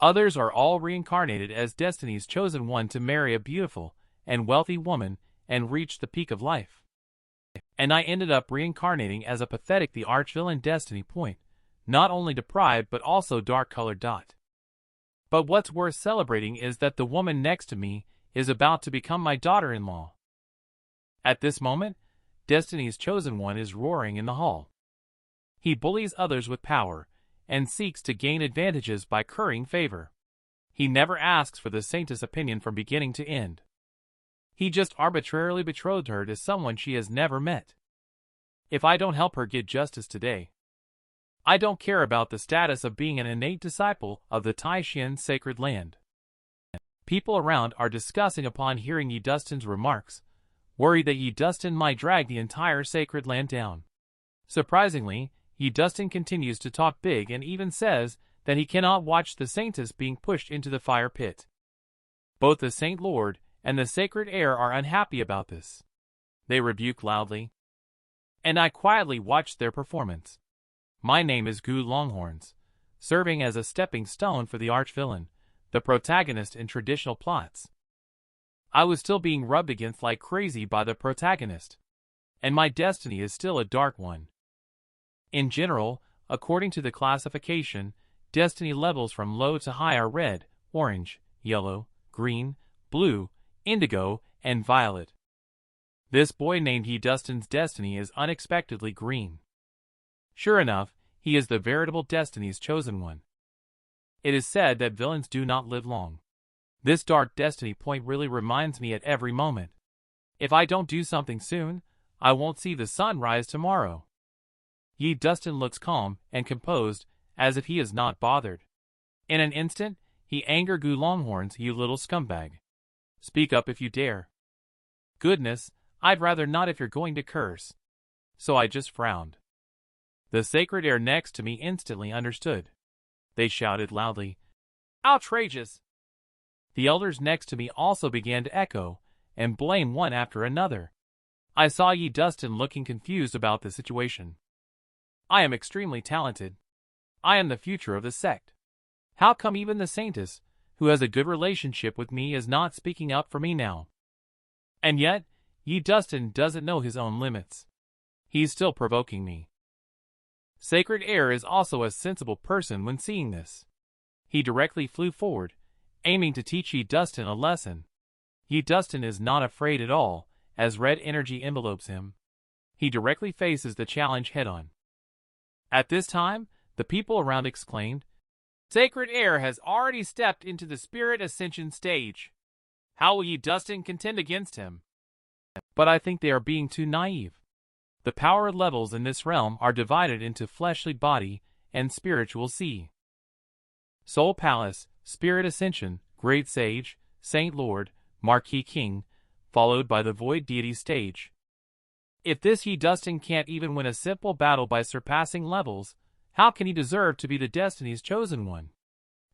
Others are all reincarnated as Destiny's chosen one to marry a beautiful and wealthy woman and reach the peak of life. And I ended up reincarnating as a pathetic the archvillain Destiny Point, not only deprived but also dark-colored dot. But what's worth celebrating is that the woman next to me is about to become my daughter-in-law. At this moment, Destiny's chosen one is roaring in the hall. He bullies others with power, and seeks to gain advantages by currying favor. He never asks for the saintess' opinion from beginning to end. He just arbitrarily betrothed her to someone she has never met. If I don't help her get justice today, I don't care about the status of being an innate disciple of the Taishan sacred land. People around are discussing upon hearing Yi Dustin's remarks, worried that Yi Dustin might drag the entire sacred land down. Surprisingly, Yi Dustin continues to talk big and even says that he cannot watch the saintess being pushed into the fire pit. Both the Saint Lord and the sacred heir are unhappy about this. They rebuke loudly, and I quietly watched their performance. My name is Gu Longhorns, serving as a stepping stone for the archvillain, the protagonist in traditional plots. I was still being rubbed against like crazy by the protagonist, and my destiny is still a dark one. In general, according to the classification, destiny levels from low to high are red, orange, yellow, green, blue, indigo, and violet. This boy named Yi Dustin's destiny is unexpectedly green. Sure enough, he is the veritable Destiny's chosen one. It is said that villains do not live long. This dark destiny point really reminds me at every moment. If I don't do something soon, I won't see the sun rise tomorrow. Yi Dustin looks calm and composed, as if he is not bothered. In an instant, he angered Gu Longhorns, "You little scumbag. Speak up if you dare." "Goodness, I'd rather not if you're going to curse." So I just frowned. The sacred heir next to me instantly understood. They shouted loudly, "Outrageous!" The elders next to me also began to echo and blame one after another. I saw Yi Dustin looking confused about the situation. I am extremely talented. I am the future of the sect. How come even the saintess, who has a good relationship with me, is not speaking up for me now? And yet, Yi Dustin doesn't know his own limits. He's still provoking me. Sacred Heir is also a sensible person when seeing this. He directly flew forward, aiming to teach Yi Dustin a lesson. Yi Dustin is not afraid at all, as red energy envelopes him. He directly faces the challenge head-on. At this time, the people around exclaimed, "Sacred Heir has already stepped into the Spirit Ascension stage. How will Yi Dustin contend against him?" But I think they are being too naive. The power levels in this realm are divided into fleshly body and spiritual sea. Soul Palace, Spirit Ascension, Great Sage, Saint Lord, Marquis King, followed by the Void Deity stage. If this Yi Dustin can't even win a simple battle by surpassing levels, how can he deserve to be the Destiny's chosen one?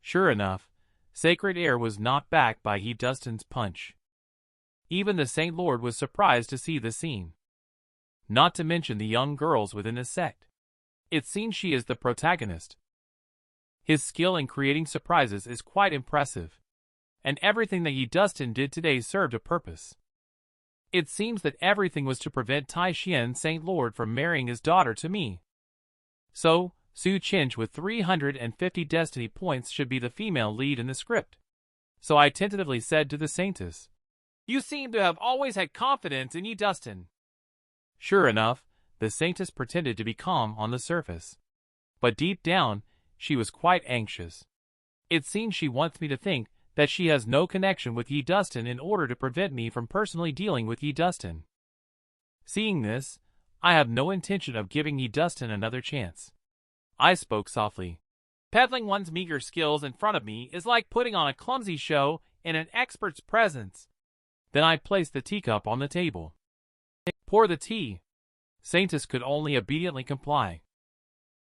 Sure enough, Sacred Heir was knocked back by Yi Dustin's punch. Even the Saint Lord was surprised to see the scene. Not to mention the young girls within the sect. It seems she is the protagonist. His skill in creating surprises is quite impressive, and everything that Yi Dustin did today served a purpose. It seems that everything was to prevent Taishan Saint Lord from marrying his daughter to me. So, Su Chinch with 350 destiny points should be the female lead in the script. So I tentatively said to the saintess, "You seem to have always had confidence in Yi Dustin." Sure enough, the saintess pretended to be calm on the surface. But deep down, she was quite anxious. It seems she wants me to think that she has no connection with Yi Dustin in order to prevent me from personally dealing with Yi Dustin. Seeing this, I have no intention of giving Yi Dustin another chance. I spoke softly. "Peddling one's meager skills in front of me is like putting on a clumsy show in an expert's presence." Then I placed the teacup on the table. "Pour the tea." Saintess could only obediently comply.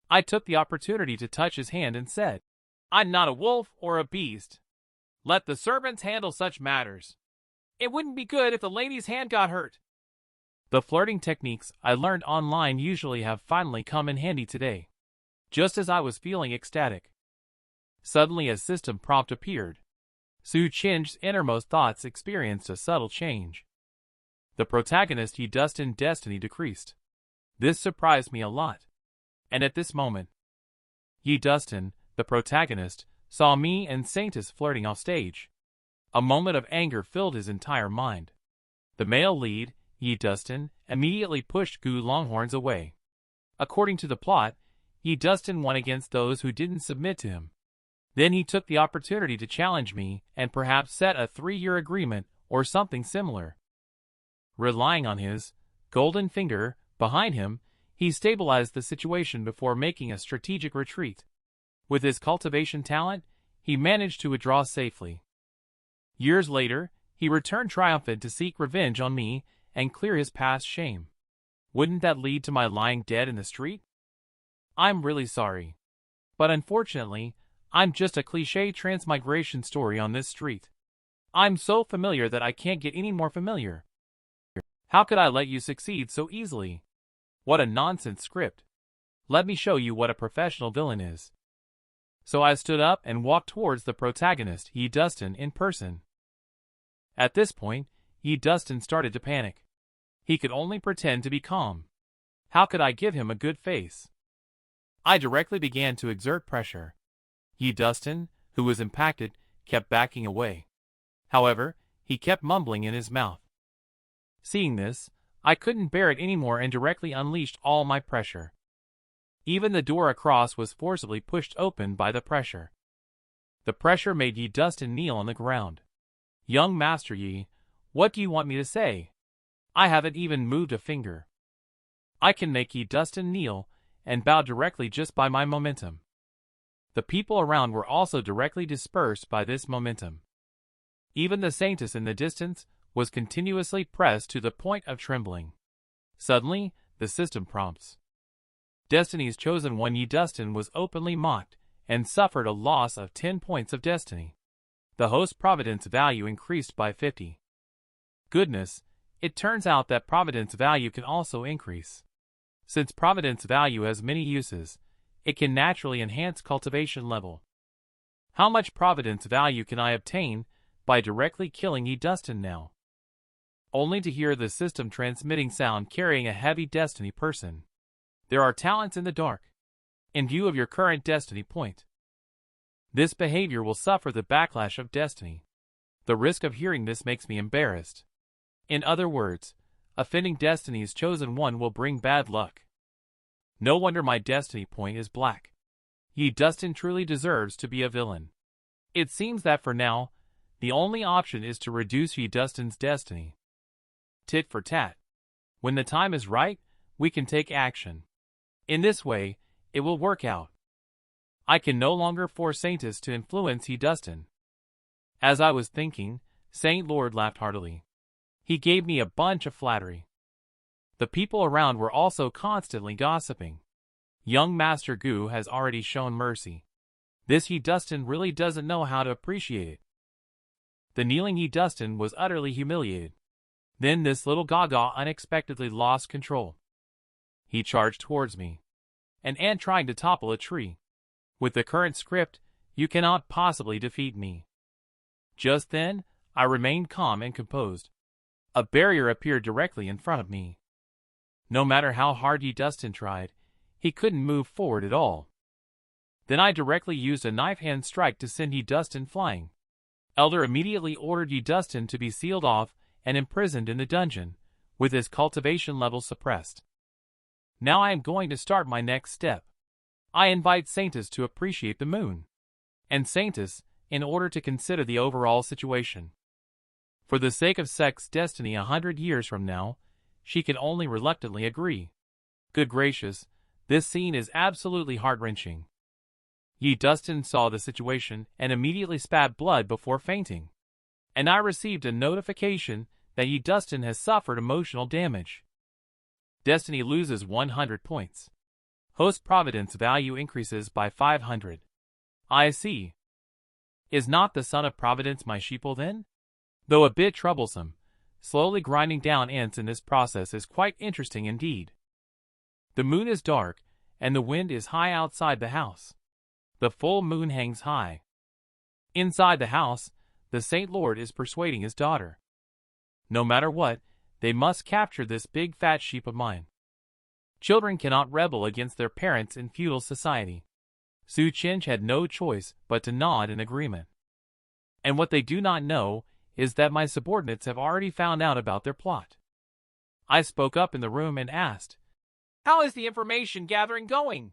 I took the opportunity to touch his hand and said, "I'm not a wolf or a beast. Let the servants handle such matters. It wouldn't be good if the lady's hand got hurt." The flirting techniques I learned online usually have finally come in handy today, just as I was feeling ecstatic. Suddenly a system prompt appeared. Su Qin's innermost thoughts experienced a subtle change. The protagonist Yi Destined destiny decreased. This surprised me a lot. And at this moment, Yi Destined, the protagonist, saw me and Saintus flirting off stage. A moment of anger filled his entire mind. The male lead, Yi Destined, immediately pushed Gu Longhorns away. According to the plot, Yi Destined won against those who didn't submit to him. Then he took the opportunity to challenge me and perhaps set a 3-year agreement or something similar. Relying on his golden finger behind him, he stabilized the situation before making a strategic retreat. With his cultivation talent, he managed to withdraw safely. Years later, he returned triumphant to seek revenge on me and clear his past shame. Wouldn't that lead to my lying dead in the street? I'm really sorry. But unfortunately, I'm just a cliché transmigration story on this street. I'm so familiar that I can't get any more familiar. How could I let you succeed so easily? What a nonsense script. Let me show you what a professional villain is. So I stood up and walked towards the protagonist, Yi Destined, in person. At this point, Yi Destined started to panic. He could only pretend to be calm. How could I give him a good face? I directly began to exert pressure. Yi Destined, who was impacted, kept backing away. However, he kept mumbling in his mouth. Seeing this, I couldn't bear it anymore and directly unleashed all my pressure. Even the door across was forcibly pushed open by the pressure. The pressure made Yi Destined kneel on the ground. Young Master Yi, what do you want me to say? I haven't even moved a finger. I can make Yi Destined kneel and bow directly just by my momentum. The people around were also directly dispersed by this momentum. Even the Saintus in the distance was continuously pressed to the point of trembling. Suddenly, the system prompts. Destiny's chosen one Yi Destined was openly mocked and suffered a loss of 10 points of destiny. The host Providence value increased by 50. Goodness, it turns out that Providence value can also increase. Since Providence value has many uses, it can naturally enhance cultivation level. How much Providence value can I obtain by directly killing Yi Destined now? Only to hear the system transmitting sound carrying a heavy destiny person. There are talents in the dark. In view of your current destiny point, this behavior will suffer the backlash of destiny. The risk of hearing this makes me embarrassed. In other words, offending Destiny's chosen one will bring bad luck. No wonder my destiny point is black. Yi Destined truly deserves to be a villain. It seems that for now, the only option is to reduce Yi Destined's destiny. Tit for tat. When the time is right, we can take action. In this way, it will work out. I can no longer force Saintus to influence Yi Destined. As I was thinking, Saint Lord laughed heartily. He gave me a bunch of flattery. The people around were also constantly gossiping. Young Master Gu has already shown mercy. This Yi Destined really doesn't know how to appreciate it. The kneeling Yi Destined was utterly humiliated. Then this little Gaga unexpectedly lost control. He charged towards me. An ant trying to topple a tree. With the current script, you cannot possibly defeat me. Just then, I remained calm and composed. A barrier appeared directly in front of me. No matter how hard Yi Destined tried, he couldn't move forward at all. Then I directly used a knife hand strike to send Yi Destined flying. Elder immediately ordered Yi Destined to be sealed off and imprisoned in the dungeon, with his cultivation level suppressed. Now I am going to start my next step. I invite Saintus to appreciate the moon. And Saintus, in order to consider the overall situation. For the sake of sex destiny 100 years from now, she can only reluctantly agree. Good gracious, this scene is absolutely heart-wrenching. Yi Destined saw the situation and immediately spat blood before fainting. And I received a notification that Yi Destined has suffered emotional damage. Destiny loses 100 points. Host Providence value increases by 500. I see. Is not the son of Providence my sheeple then? Though a bit troublesome, slowly grinding down ants in this process is quite interesting indeed. The moon is dark, and the wind is high outside the house. The full moon hangs high. Inside the house, the Saint Lord is persuading his daughter. No matter what, they must capture this big fat sheep of mine. Children cannot rebel against their parents in feudal society. Su Qinj had no choice but to nod in agreement. And what they do not know is that my subordinates have already found out about their plot. I spoke up in the room and asked, "How is the information gathering going?"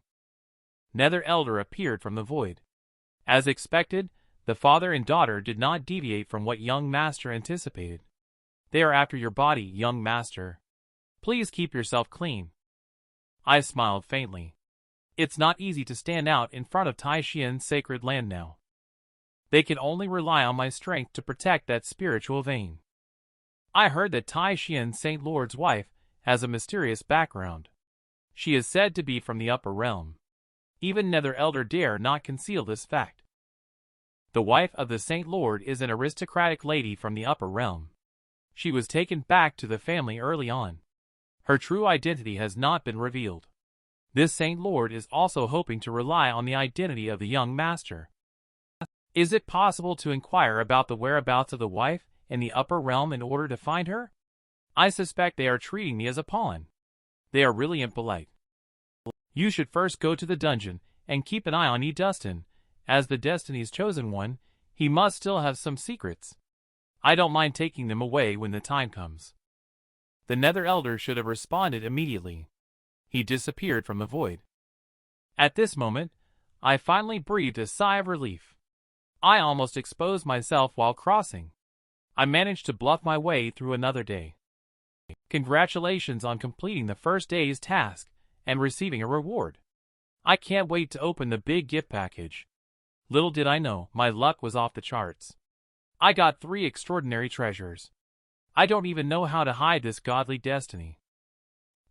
Nether Elder appeared from the void. As expected, the father and daughter did not deviate from what young master anticipated. "They are after your body, young master. Please keep yourself clean." I smiled faintly. It's not easy to stand out in front of Tai Xian's sacred land now. They can only rely on my strength to protect that spiritual vein. I heard that Tai Xian's Saint Lord's wife has a mysterious background. She is said to be from the upper realm. Even Nether Elder dare not conceal this fact. The wife of the Saint Lord is an aristocratic lady from the upper realm. She was taken back to the family early on. Her true identity has not been revealed. This Saint Lord is also hoping to rely on the identity of the young master. Is it possible to inquire about the whereabouts of the wife in the upper realm in order to find her? I suspect they are treating me as a pawn. They are really impolite. You should first go to the dungeon and keep an eye on Dustin. As the Destiny's chosen one, he must still have some secrets. I don't mind taking them away when the time comes. The Nether Elder should have responded immediately. He disappeared from the void. At this moment, I finally breathed a sigh of relief. I almost exposed myself while crossing. I managed to bluff my way through another day. Congratulations on completing the first day's task and receiving a reward. I can't wait to open the big gift package. Little did I know, my luck was off the charts. I got 3 extraordinary treasures. I don't even know how to hide this godly destiny.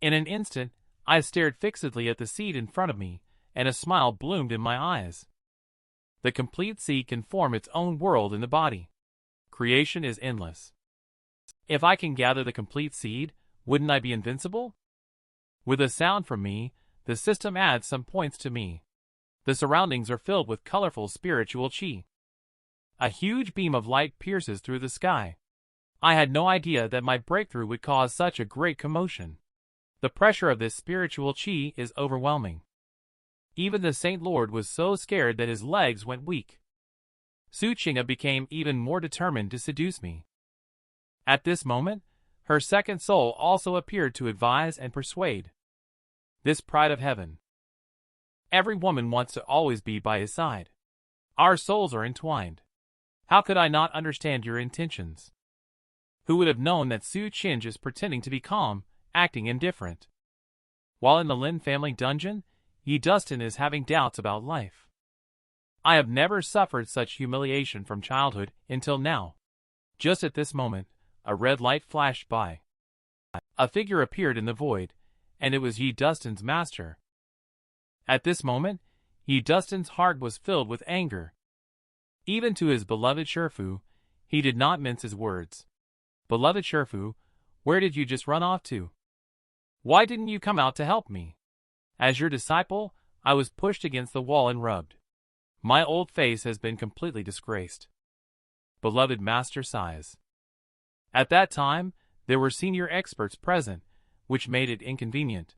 In an instant, I stared fixedly at the seed in front of me, and a smile bloomed in my eyes. The complete seed can form its own world in the body. Creation is endless. If I can gather the complete seed, wouldn't I be invincible? With a sound from me, the system adds some points to me. The surroundings are filled with colorful spiritual chi. A huge beam of light pierces through the sky. I had no idea that my breakthrough would cause such a great commotion. The pressure of this spiritual chi is overwhelming. Even the Saint Lord was so scared that his legs went weak. Su Qinga became even more determined to seduce me. At this moment, her second soul also appeared to advise and persuade. This pride of heaven. Every woman wants to always be by his side. Our souls are entwined. How could I not understand your intentions? Who would have known that Su Qinj is pretending to be calm, acting indifferent? While in the Lin family dungeon, Dustin is having doubts about life. I have never suffered such humiliation from childhood until now. Just at this moment, a red light flashed by. A figure appeared in the void, and it was Dustin's master. At this moment, Dustin's heart was filled with anger. Even to his beloved Shifu, he did not mince his words. "Beloved Shifu, where did you just run off to? Why didn't you come out to help me? As your disciple, I was pushed against the wall and rubbed. My old face has been completely disgraced." Beloved master sighs. At that time, there were senior experts present, which made it inconvenient.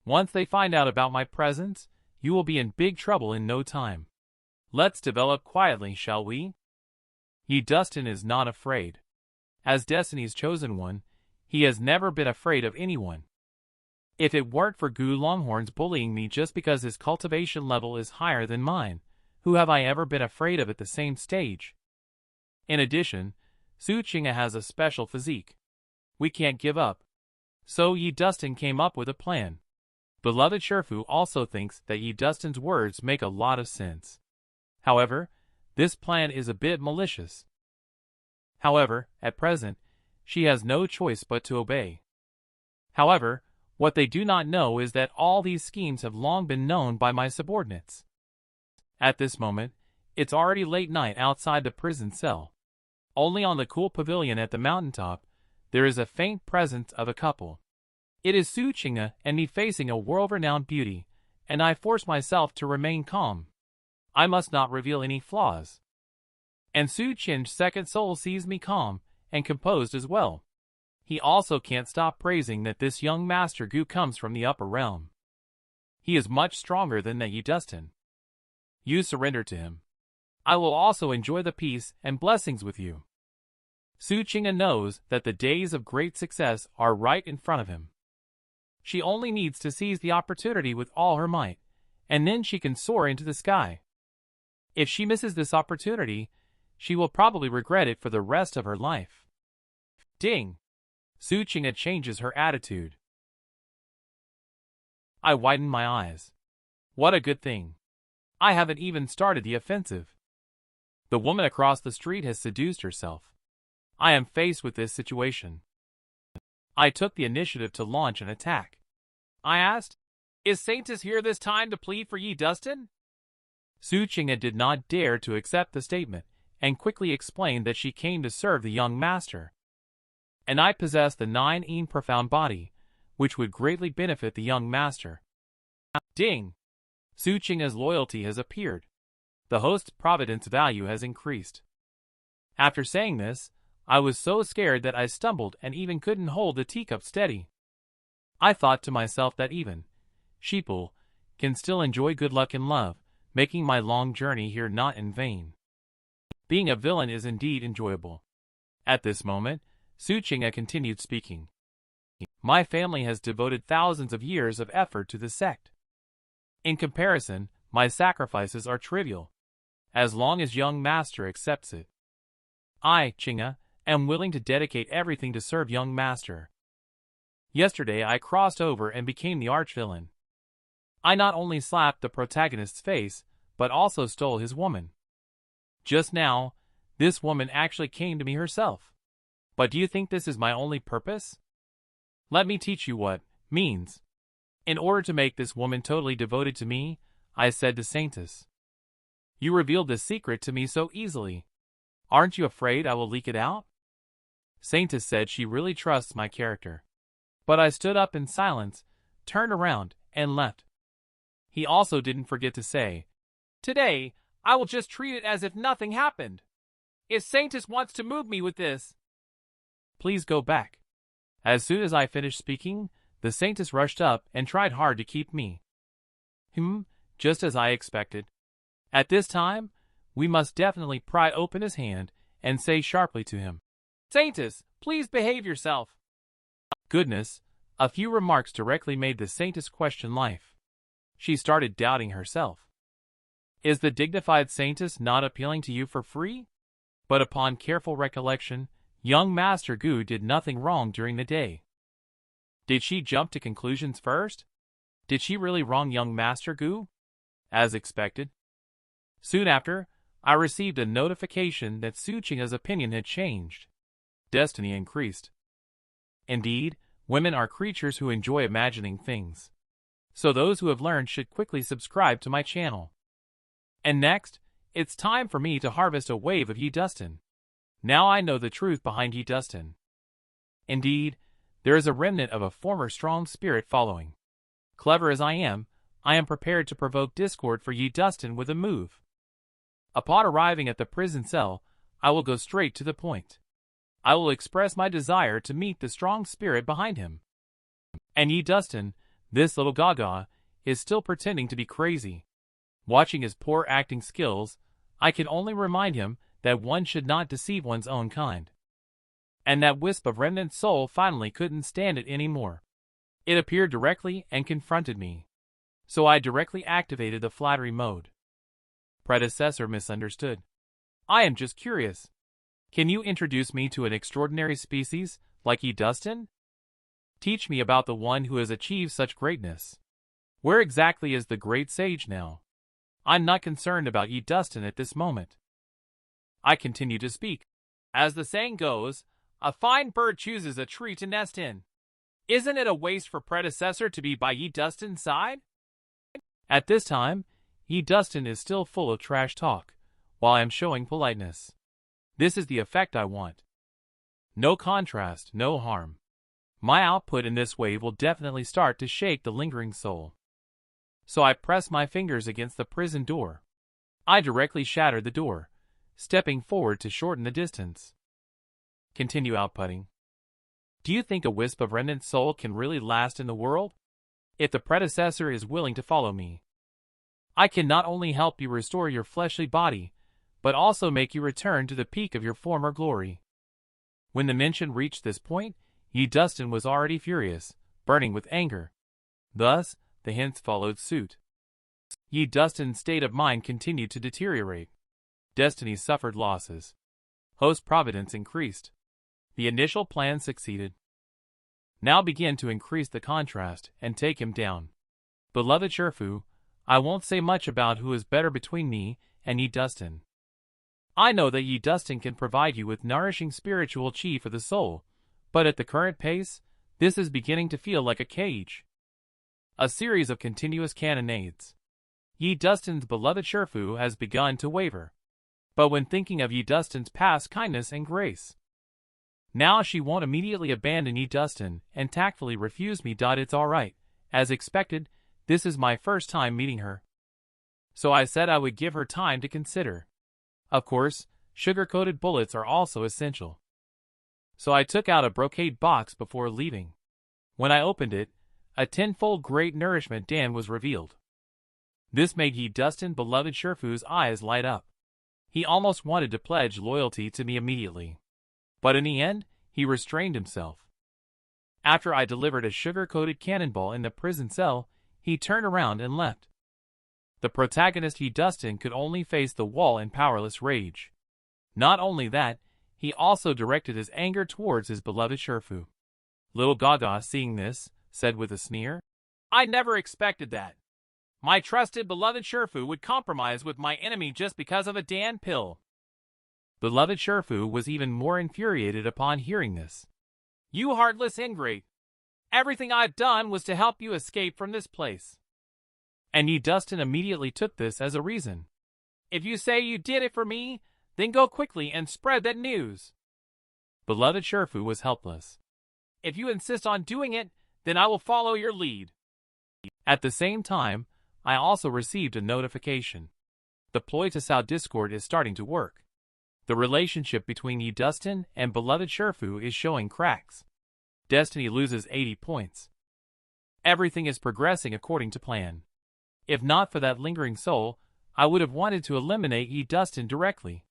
Once they find out about my presence, you will be in big trouble in no time. Let's develop quietly, shall we? Dustin is not afraid. As Destiny's chosen one, he has never been afraid of anyone. If it weren't for Gu Longhorns bullying me just because his cultivation level is higher than mine, who have I ever been afraid of at the same stage? In addition, Su Qinga has a special physique. We can't give up. So Dustin came up with a plan. Beloved Shifu also thinks that Dustin's words make a lot of sense. However, this plan is a bit malicious. However, at present, she has no choice but to obey. However, what they do not know is that all these schemes have long been known by my subordinates. At this moment, it's already late night outside the prison cell. Only on the cool pavilion at the mountaintop, there is a faint presence of a couple. It is Su Qinga and me facing a world-renowned beauty, and I force myself to remain calm. I must not reveal any flaws. And Su Qin's second soul sees me calm and composed as well. He also can't stop praising that this young master Gu comes from the upper realm. He is much stronger than Yi Dustin. You surrender to him. I will also enjoy the peace and blessings with you. Su Qinga knows that the days of great success are right in front of him. She only needs to seize the opportunity with all her might, and then she can soar into the sky. If she misses this opportunity, she will probably regret it for the rest of her life. Ding! Su Qinga changes her attitude. I widen my eyes. What a good thing. I haven't even started the offensive. The woman across the street has seduced herself. I am faced with this situation. I took the initiative to launch an attack. I asked, "Is Saintus here this time to plead for Yi Dustin?" Su Qinga did not dare to accept the statement, and quickly explained that she came to serve the young master. And I possess the 9 profound body, which would greatly benefit the young master. Ding! Su Qinga's loyalty has appeared. The host's providence value has increased. After saying this, I was so scared that I stumbled and even couldn't hold the teacup steady. I thought to myself that even sheeple can still enjoy good luck and love, making my long journey here not in vain. Being a villain is indeed enjoyable. At this moment, Su Qinga continued speaking. My family has devoted thousands of years of effort to the sect. In comparison, my sacrifices are trivial, as long as young master accepts it. I, Qinga, am willing to dedicate everything to serve young master. Yesterday I crossed over and became the archvillain. I not only slapped the protagonist's face, but also stole his woman. Just now, this woman actually came to me herself. But do you think this is my only purpose? Let me teach you what means. In order to make this woman totally devoted to me, I said to Saintus, "You revealed this secret to me so easily. Aren't you afraid I will leak it out?" Saintus said she really trusts my character. But I stood up in silence, turned around, and left. He also didn't forget to say, "Today, I will just treat it as if nothing happened. If Saintus wants to move me with this, please go back." As soon as I finished speaking, the Saintus rushed up and tried hard to keep me. Just as I expected. At this time, we must definitely pry open his hand and say sharply to him, "Saintus, please behave yourself." Goodness, a few remarks directly made the Saintus question life. She started doubting herself. Is the dignified Saintus not appealing to you for free? But upon careful recollection, young Master Gu did nothing wrong during the day. Did she jump to conclusions first? Did she really wrong young Master Gu? As expected. Soon after, I received a notification that Su Qinga's opinion had changed. Destiny increased. Indeed, women are creatures who enjoy imagining things. So those who have learned should quickly subscribe to my channel. And next, it's time for me to harvest a wave of Yi Dustin. Now I know the truth behind Yi Dustin. Indeed, there is a remnant of a former strong spirit following. Clever as I am prepared to provoke discord for Yi Dustin with a move. Upon arriving at the prison cell, I will go straight to the point. I will express my desire to meet the strong spirit behind him. And Yi Dustin, this little gaga, is still pretending to be crazy. Watching his poor acting skills, I can only remind him that one should not deceive one's own kind. And that wisp of remnant soul finally couldn't stand it anymore. It appeared directly and confronted me. So I directly activated the flattery mode. Predecessor misunderstood. I am just curious. Can you introduce me to an extraordinary species, like Yi Dustin? Teach me about the one who has achieved such greatness. Where exactly is the great sage now? I'm not concerned about Yi Dustin at this moment. I continue to speak. As the saying goes, a fine bird chooses a tree to nest in. Isn't it a waste for predecessor to be by Yi Dustin's side? At this time, Yi Dustin is still full of trash talk, while I am showing politeness. This is the effect I want. No contrast, no harm. My output in this wave will definitely start to shake the lingering soul. So I press my fingers against the prison door. I directly shattered the door, stepping forward to shorten the distance. Continue outputting. Do you think a wisp of remnant soul can really last in the world? If the predecessor is willing to follow me, I can not only help you restore your fleshly body, but also make you return to the peak of your former glory. When the mention reached this point, Yi Dustin was already furious, burning with anger. Thus, the hints followed suit. Yi Dustin's state of mind continued to deteriorate. Destiny suffered losses. Host providence increased. The initial plan succeeded. Now begin to increase the contrast and take him down. Beloved Sherfu, I won't say much about who is better between me and Yi Dustin. I know that Yi Dustin can provide you with nourishing spiritual chi for the soul, but at the current pace, this is beginning to feel like a cage. A series of continuous cannonades. Yi Dustin's beloved Sherfu has begun to waver. But when thinking of Yi Dustin's past kindness and grace, now she won't immediately abandon Yi Dustin and tactfully refuse me. It's alright. As expected, this is my first time meeting her. So I said I would give her time to consider. Of course, sugar-coated bullets are also essential. So I took out a brocade box before leaving. When I opened it, a tenfold great nourishment Dan was revealed. This made Yi Dustin beloved Sherfu's eyes light up. He almost wanted to pledge loyalty to me immediately. But in the end, he restrained himself. After I delivered a sugar-coated cannonball in the prison cell, he turned around and left. The protagonist Yi Dustin could only face the wall in powerless rage. Not only that, he also directed his anger towards his beloved Sherfu. Little Gaga, seeing this, said with a sneer, I never expected that. My trusted beloved Sherfu would compromise with my enemy just because of a Dan pill. Beloved Sherfu was even more infuriated upon hearing this. You heartless ingrate! Everything I've done was to help you escape from this place. And Yi Dustin immediately took this as a reason. If you say you did it for me, then go quickly and spread that news. Beloved Sherfu was helpless. If you insist on doing it, then I will follow your lead. At the same time, I also received a notification. The ploy to sow discord is starting to work. The relationship between Yi Dustin and beloved Sherfu is showing cracks. Destiny loses 80 points. Everything is progressing according to plan. If not for that lingering soul, I would have wanted to eliminate Yi Dustin directly.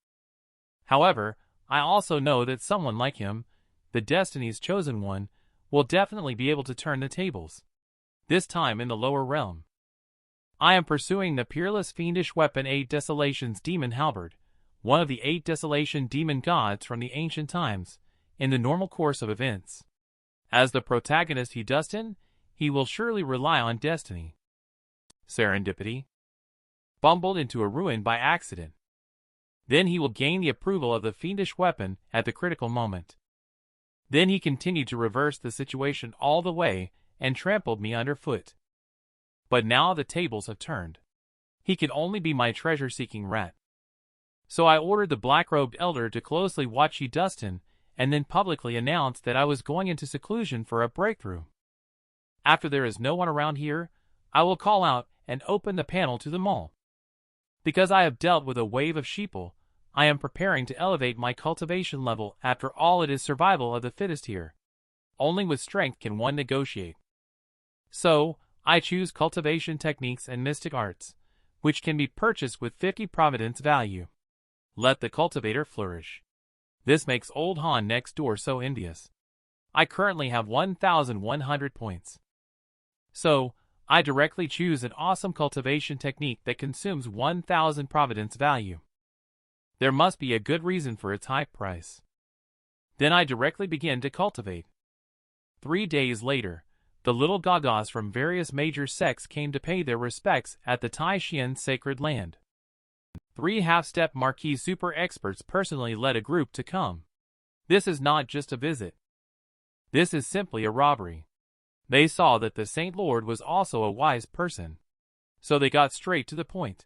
However, I also know that someone like him, the Destiny's chosen one, will definitely be able to turn the tables. This time in the lower realm. I am pursuing the peerless fiendish weapon 8 Desolation's Demon Halberd, one of the 8 Desolation demon gods from the ancient times, in the normal course of events. As the protagonist Yi Dustin, he will surely rely on destiny. Serendipity. Bumbled into a ruin by accident. Then he will gain the approval of the fiendish weapon at the critical moment. Then he continued to reverse the situation all the way and trampled me underfoot. But now the tables have turned. He can only be my treasure-seeking rat. So I ordered the black-robed elder to closely watch Yi Dustin and then publicly announced that I was going into seclusion for a breakthrough. After there is no one around here, I will call out and open the panel to them all. Because I have dealt with a wave of sheeple, I am preparing to elevate my cultivation level. After all, it is survival of the fittest here. Only with strength can one negotiate. So, I choose cultivation techniques and mystic arts, which can be purchased with 50 providence value. Let the cultivator flourish. This makes old Han next door so envious. I currently have 1,100 points. So, I directly choose an awesome cultivation technique that consumes 1,000 providence value. There must be a good reason for its high price. Then I directly begin to cultivate. 3 days later, the little Gagas from various major sects came to pay their respects at the Taishan sacred land. 3 half-step marquee super experts personally led a group to come. This is not just a visit. This is simply a robbery. They saw that the Saint Lord was also a wise person. So they got straight to the point.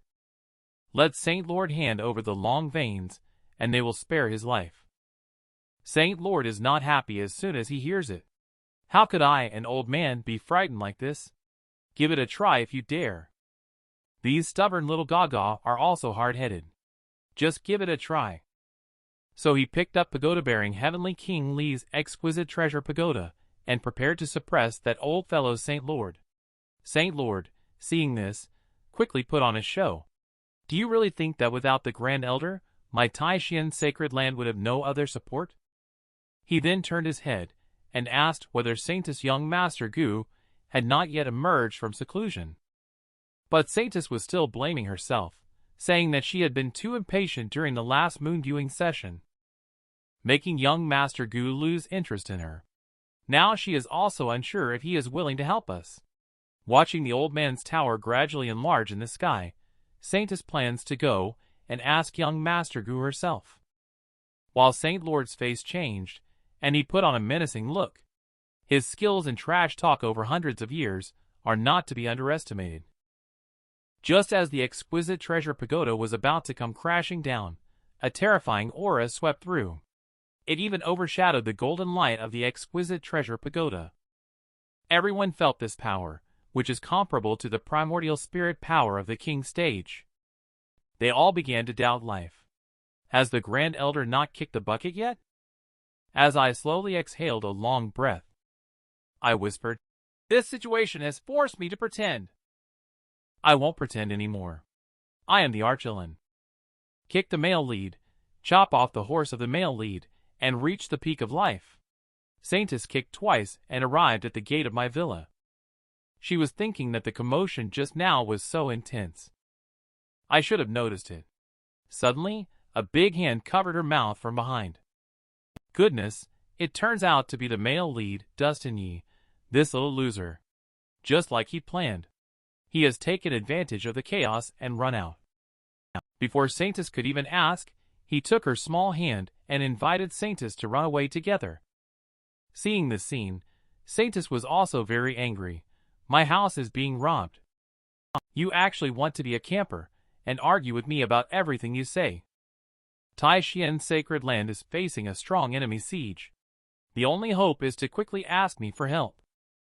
Let Saint Lord hand over the long veins, and they will spare his life. Saint Lord is not happy as soon as he hears it. How could I, an old man, be frightened like this? Give it a try if you dare. These stubborn little gaga are also hard-headed. Just give it a try. So he picked up pagoda-bearing Heavenly King Li's exquisite treasure pagoda, and prepared to suppress that old fellow's Saint Lord. Saint Lord, seeing this, quickly put on a show. Do you really think that without the Grand Elder, my Taishan sacred land would have no other support? He then turned his head, and asked whether Saintess young Master Gu had not yet emerged from seclusion. But Saintess was still blaming herself, saying that she had been too impatient during the last moon viewing session, making young Master Gu lose interest in her. Now she is also unsure if he is willing to help us. Watching the old man's tower gradually enlarge in the sky, Saintess plans to go and ask young Master Gu herself. While Saint Lord's face changed, and he put on a menacing look. His skills in trash talk over hundreds of years are not to be underestimated. Just as the exquisite treasure pagoda was about to come crashing down, a terrifying aura swept through. It even overshadowed the golden light of the exquisite treasure pagoda. Everyone felt this power, which is comparable to the primordial spirit power of the king's stage. They all began to doubt life. Has the Grand Elder not kicked the bucket yet? As I slowly exhaled a long breath, I whispered, "This situation has forced me to pretend." I won't pretend anymore. I am the archvillain. Kick the male lead, chop off the horse of the male lead, and reach the peak of life. Saintess kicked twice and arrived at the gate of my villa. She was thinking that the commotion just now was so intense. I should have noticed it. Suddenly, a big hand covered her mouth from behind. Goodness, it turns out to be the male lead, Destined, this little loser. Just like he'd planned. He has taken advantage of the chaos and run out. Before Saintess could even ask, he took her small hand and invited Saintess to run away together. Seeing this scene, Saintess was also very angry. My house is being robbed. You actually want to be a camper and argue with me about everything you say. Taishan's sacred land is facing a strong enemy siege. The only hope is to quickly ask me for help.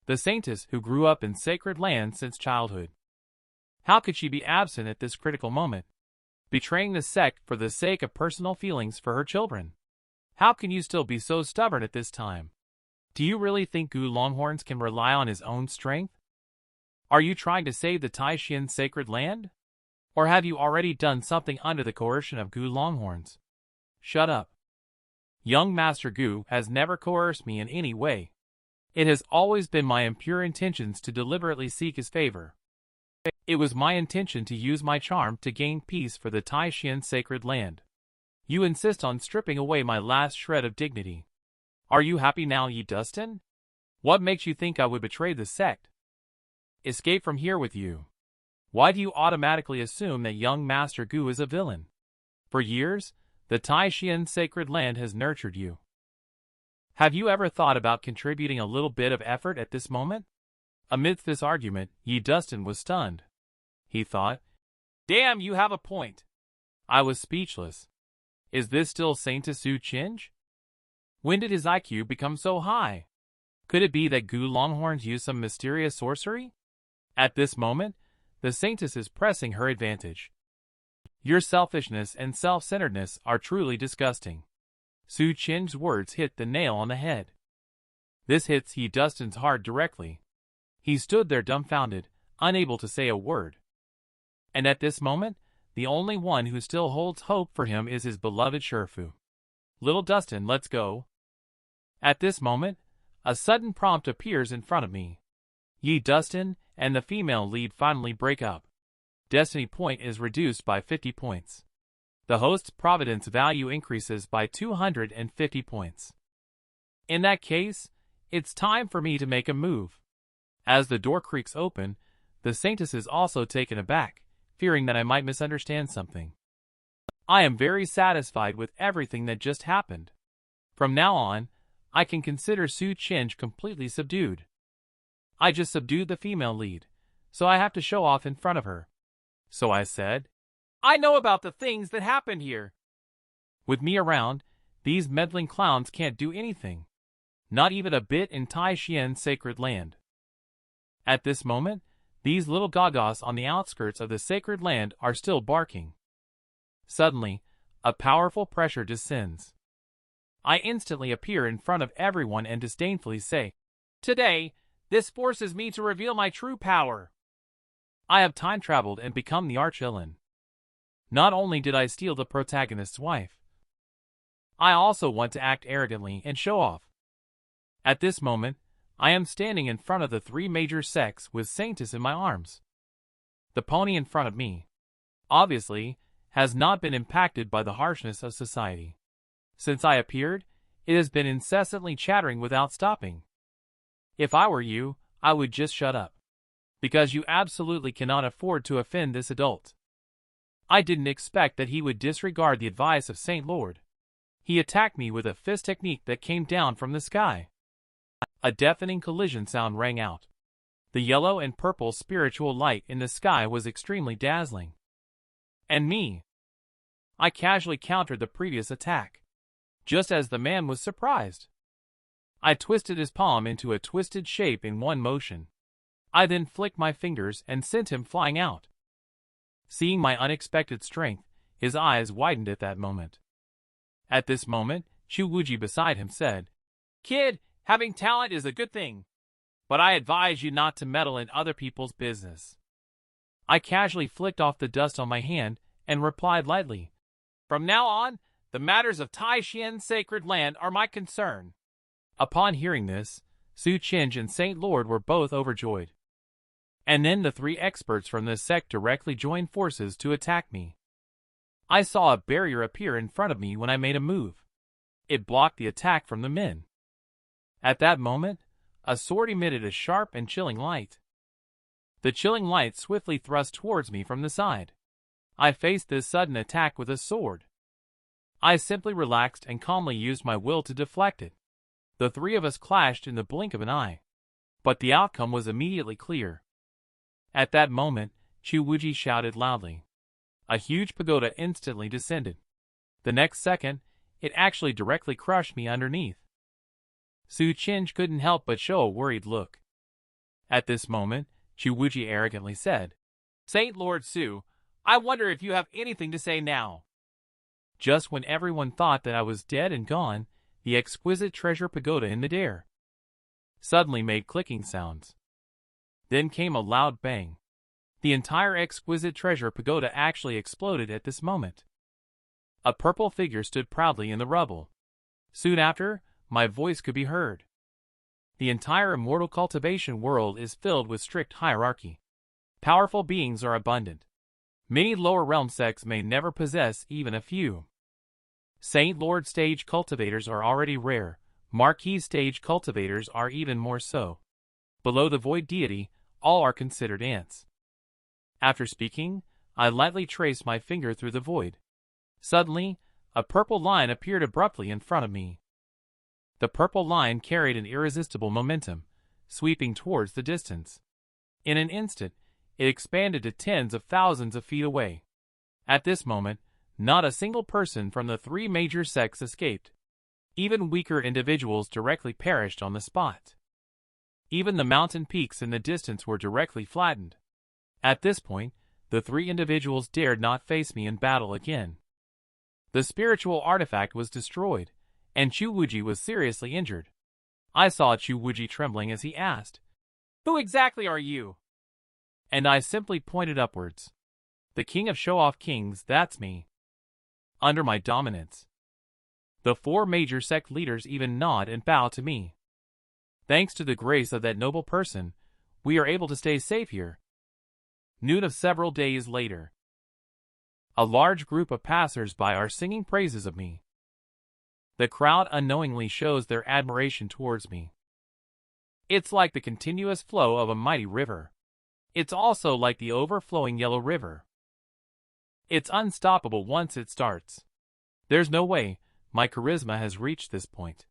The Saintess who grew up in sacred land since childhood. How could she be absent at this critical moment? Betraying the sect for the sake of personal feelings for her children. How can you still be so stubborn at this time? Do you really think Gu Longhorns can rely on his own strength? Are you trying to save the Taishan sacred land? Or have you already done something under the coercion of Gu Longhorns? Shut up. Young Master Gu has never coerced me in any way. It has always been my impure intentions to deliberately seek his favor. It was my intention to use my charm to gain peace for the Taishan sacred land. You insist on stripping away my last shred of dignity. Are you happy now, ye Destined? What makes you think I would betray the sect? Escape from here with you. Why do you automatically assume that young Master Gu is a villain? For years, the Taishan sacred land has nurtured you. Have you ever thought about contributing a little bit of effort at this moment? Amidst this argument, Ye Destined was stunned. He thought, "Damn, you have a point." I was speechless. Is this still Saintess Su Chinj? When did his IQ become so high? Could it be that Gu Longhorns used some mysterious sorcery? At this moment, the Saintess is pressing her advantage. Your selfishness and self-centeredness are truly disgusting. Su Chin's words hit the nail on the head. This hits Ye Destined's heart directly. He stood there dumbfounded, unable to say a word. And at this moment, the only one who still holds hope for him is his beloved Shifu. Little Destined, let's go. At this moment, a sudden prompt appears in front of me. Ye Destined and the female lead finally break up. Destiny point is reduced by 50 points. The host's providence value increases by 250 points. In that case, it's time for me to make a move. As the door creaks open, the Saintess is also taken aback, fearing that I might misunderstand something. I am very satisfied with everything that just happened. From now on, I can consider Su Chinj completely subdued. I just subdued the female lead, so I have to show off in front of her. So I said, "I know about the things that happened here." With me around, these meddling clowns can't do anything. Not even a bit in Taishan's sacred land. At this moment, These little gagos on the outskirts of the sacred land are still barking. Suddenly, a powerful pressure descends. I instantly appear in front of everyone and disdainfully say, "Today, this forces me to reveal my true power. I have time traveled and become the arch-villain. Not only did I steal the protagonist's wife, I also want to act arrogantly and show off." At this moment, I am standing in front of the three major sects with Saintus in my arms. The pony in front of me, obviously, has not been impacted by the harshness of society. Since I appeared, it has been incessantly chattering without stopping. If I were you, I would just shut up. Because you absolutely cannot afford to offend this adult. I didn't expect that he would disregard the advice of Saint Lord. He attacked me with a fist technique that came down from the sky. A deafening collision sound rang out. The yellow and purple spiritual light in the sky was extremely dazzling. And me. I casually countered the previous attack. Just as the man was surprised. I twisted his palm into a twisted shape in one motion. I then flicked my fingers and sent him flying out. Seeing my unexpected strength, his eyes widened at that moment. At this moment, Chuwuji beside him said, "Kid, having talent is a good thing, but I advise you not to meddle in other people's business." I casually flicked off the dust on my hand and replied lightly, "From now on, the matters of Taishien's sacred land are my concern." Upon hearing this, Su Chinj and Saint Lord were both overjoyed. And then the three experts from this sect directly joined forces to attack me. I saw a barrier appear in front of me when I made a move. It blocked the attack from the men. At that moment, a sword emitted a sharp and chilling light. The chilling light swiftly thrust towards me from the side. I faced this sudden attack with a sword. I simply relaxed and calmly used my will to deflect it. The three of us clashed in the blink of an eye. But the outcome was immediately clear. At that moment, Chuwuji shouted loudly. A huge pagoda instantly descended. The next second, it actually directly crushed me underneath. Su Chinj couldn't help but show a worried look. At this moment, Chuwuji arrogantly said, "Saint Lord Su, I wonder if you have anything to say now." Just when everyone thought that I was dead and gone, the exquisite treasure pagoda in midair suddenly made clicking sounds. Then came a loud bang. The entire exquisite treasure pagoda actually exploded at this moment. A purple figure stood proudly in the rubble. Soon after, my voice could be heard. The entire immortal cultivation world is filled with strict hierarchy. Powerful beings are abundant. Many lower realm sects may never possess even a few. Saint Lord stage cultivators are already rare. Marquis stage cultivators are even more so. Below the void deity, all are considered ants. After speaking, I lightly traced my finger through the void. Suddenly, a purple line appeared abruptly in front of me. The purple line carried an irresistible momentum, sweeping towards the distance. In an instant, it expanded to tens of thousands of feet away. At this moment, not a single person from the three major sects escaped. Even weaker individuals directly perished on the spot. Even the mountain peaks in the distance were directly flattened. At this point, the three individuals dared not face me in battle again. The spiritual artifact was destroyed, and Chuwuji was seriously injured. I saw Chuwuji trembling as he asked, "Who exactly are you?" And I simply pointed upwards. "The king of show-off kings, that's me. Under my dominance." The four major sect leaders even nod and bow to me. Thanks to the grace of that noble person, we are able to stay safe here. Noon of several days later. A large group of passers-by are singing praises of me. The crowd unknowingly shows their admiration towards me. It's like the continuous flow of a mighty river. It's also like the overflowing yellow river. It's unstoppable once it starts. There's no way my charisma has reached this point.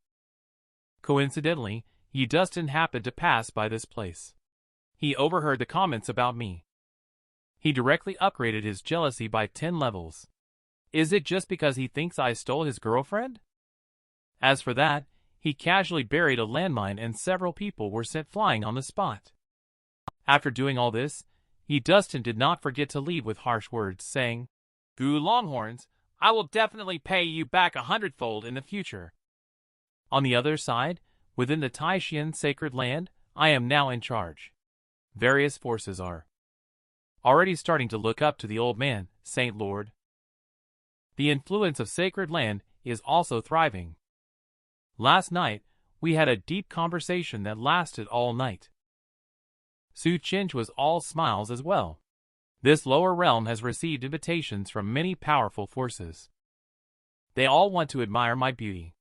Coincidentally, Dustin happened to pass by this place. He overheard the comments about me. He directly upgraded his jealousy by 10 levels. Is it just because he thinks I stole his girlfriend? As for that, he casually buried a landmine and several people were sent flying on the spot. After doing all this, Destined did not forget to leave with harsh words, saying, "Gu Longhorns, I will definitely pay you back 100-fold in the future." On the other side, within the Taishan sacred land, I am now in charge. Various forces are already starting to look up to the old man, Saint Lord. The influence of sacred land is also thriving. Last night, we had a deep conversation that lasted all night. Su Chinj was all smiles as well. This lower realm has received invitations from many powerful forces. They all want to admire my beauty.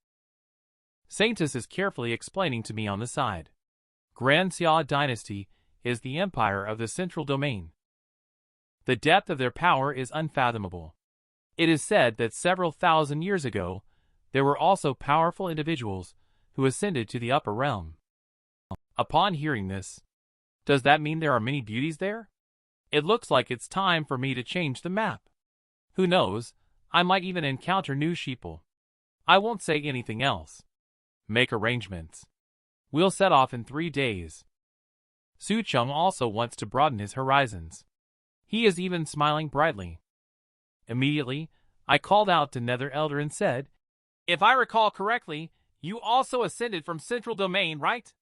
Saintus is carefully explaining to me on the side. Grand Xia dynasty is the empire of the central domain. The depth of their power is unfathomable. It is said that several thousand years ago, there were also powerful individuals who ascended to the upper realm. Upon hearing this, does that mean there are many beauties there? It looks like it's time for me to change the map. Who knows, I might even encounter new sheeple. I won't say anything else. Make arrangements. We'll set off in 3 days. Su Chung also wants to broaden his horizons. He is even smiling brightly. Immediately, I called out to Nether Elder and said, "If I recall correctly, you also ascended from Central Domain, right?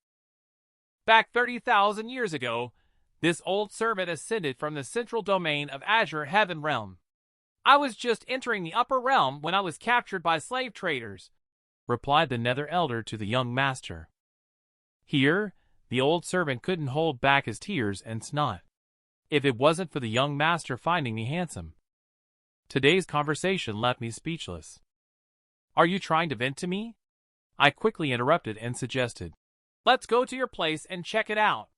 Back 30,000 years ago, this old servant ascended from the Central Domain of Azure Heaven Realm. I was just entering the Upper Realm when I was captured by slave traders," replied the Nether Elder to the young master. Here, the old servant couldn't hold back his tears and snot. If it wasn't for the young master finding me handsome. Today's conversation left me speechless. "Are you trying to vent to me?" I quickly interrupted and suggested, "Let's go to your place and check it out."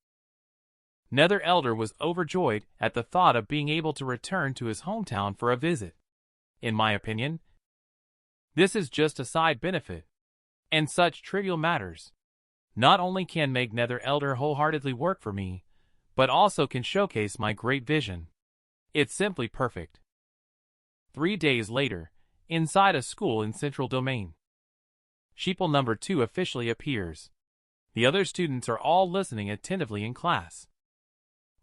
Nether Elder was overjoyed at the thought of being able to return to his hometown for a visit. In my opinion, this is just a side benefit. And such trivial matters not only can make Nether Elder wholeheartedly work for me, but also can showcase my great vision. It's simply perfect. 3 days later, inside a school in Central Domain, sheeple number 2 officially appears. The other students are all listening attentively in class.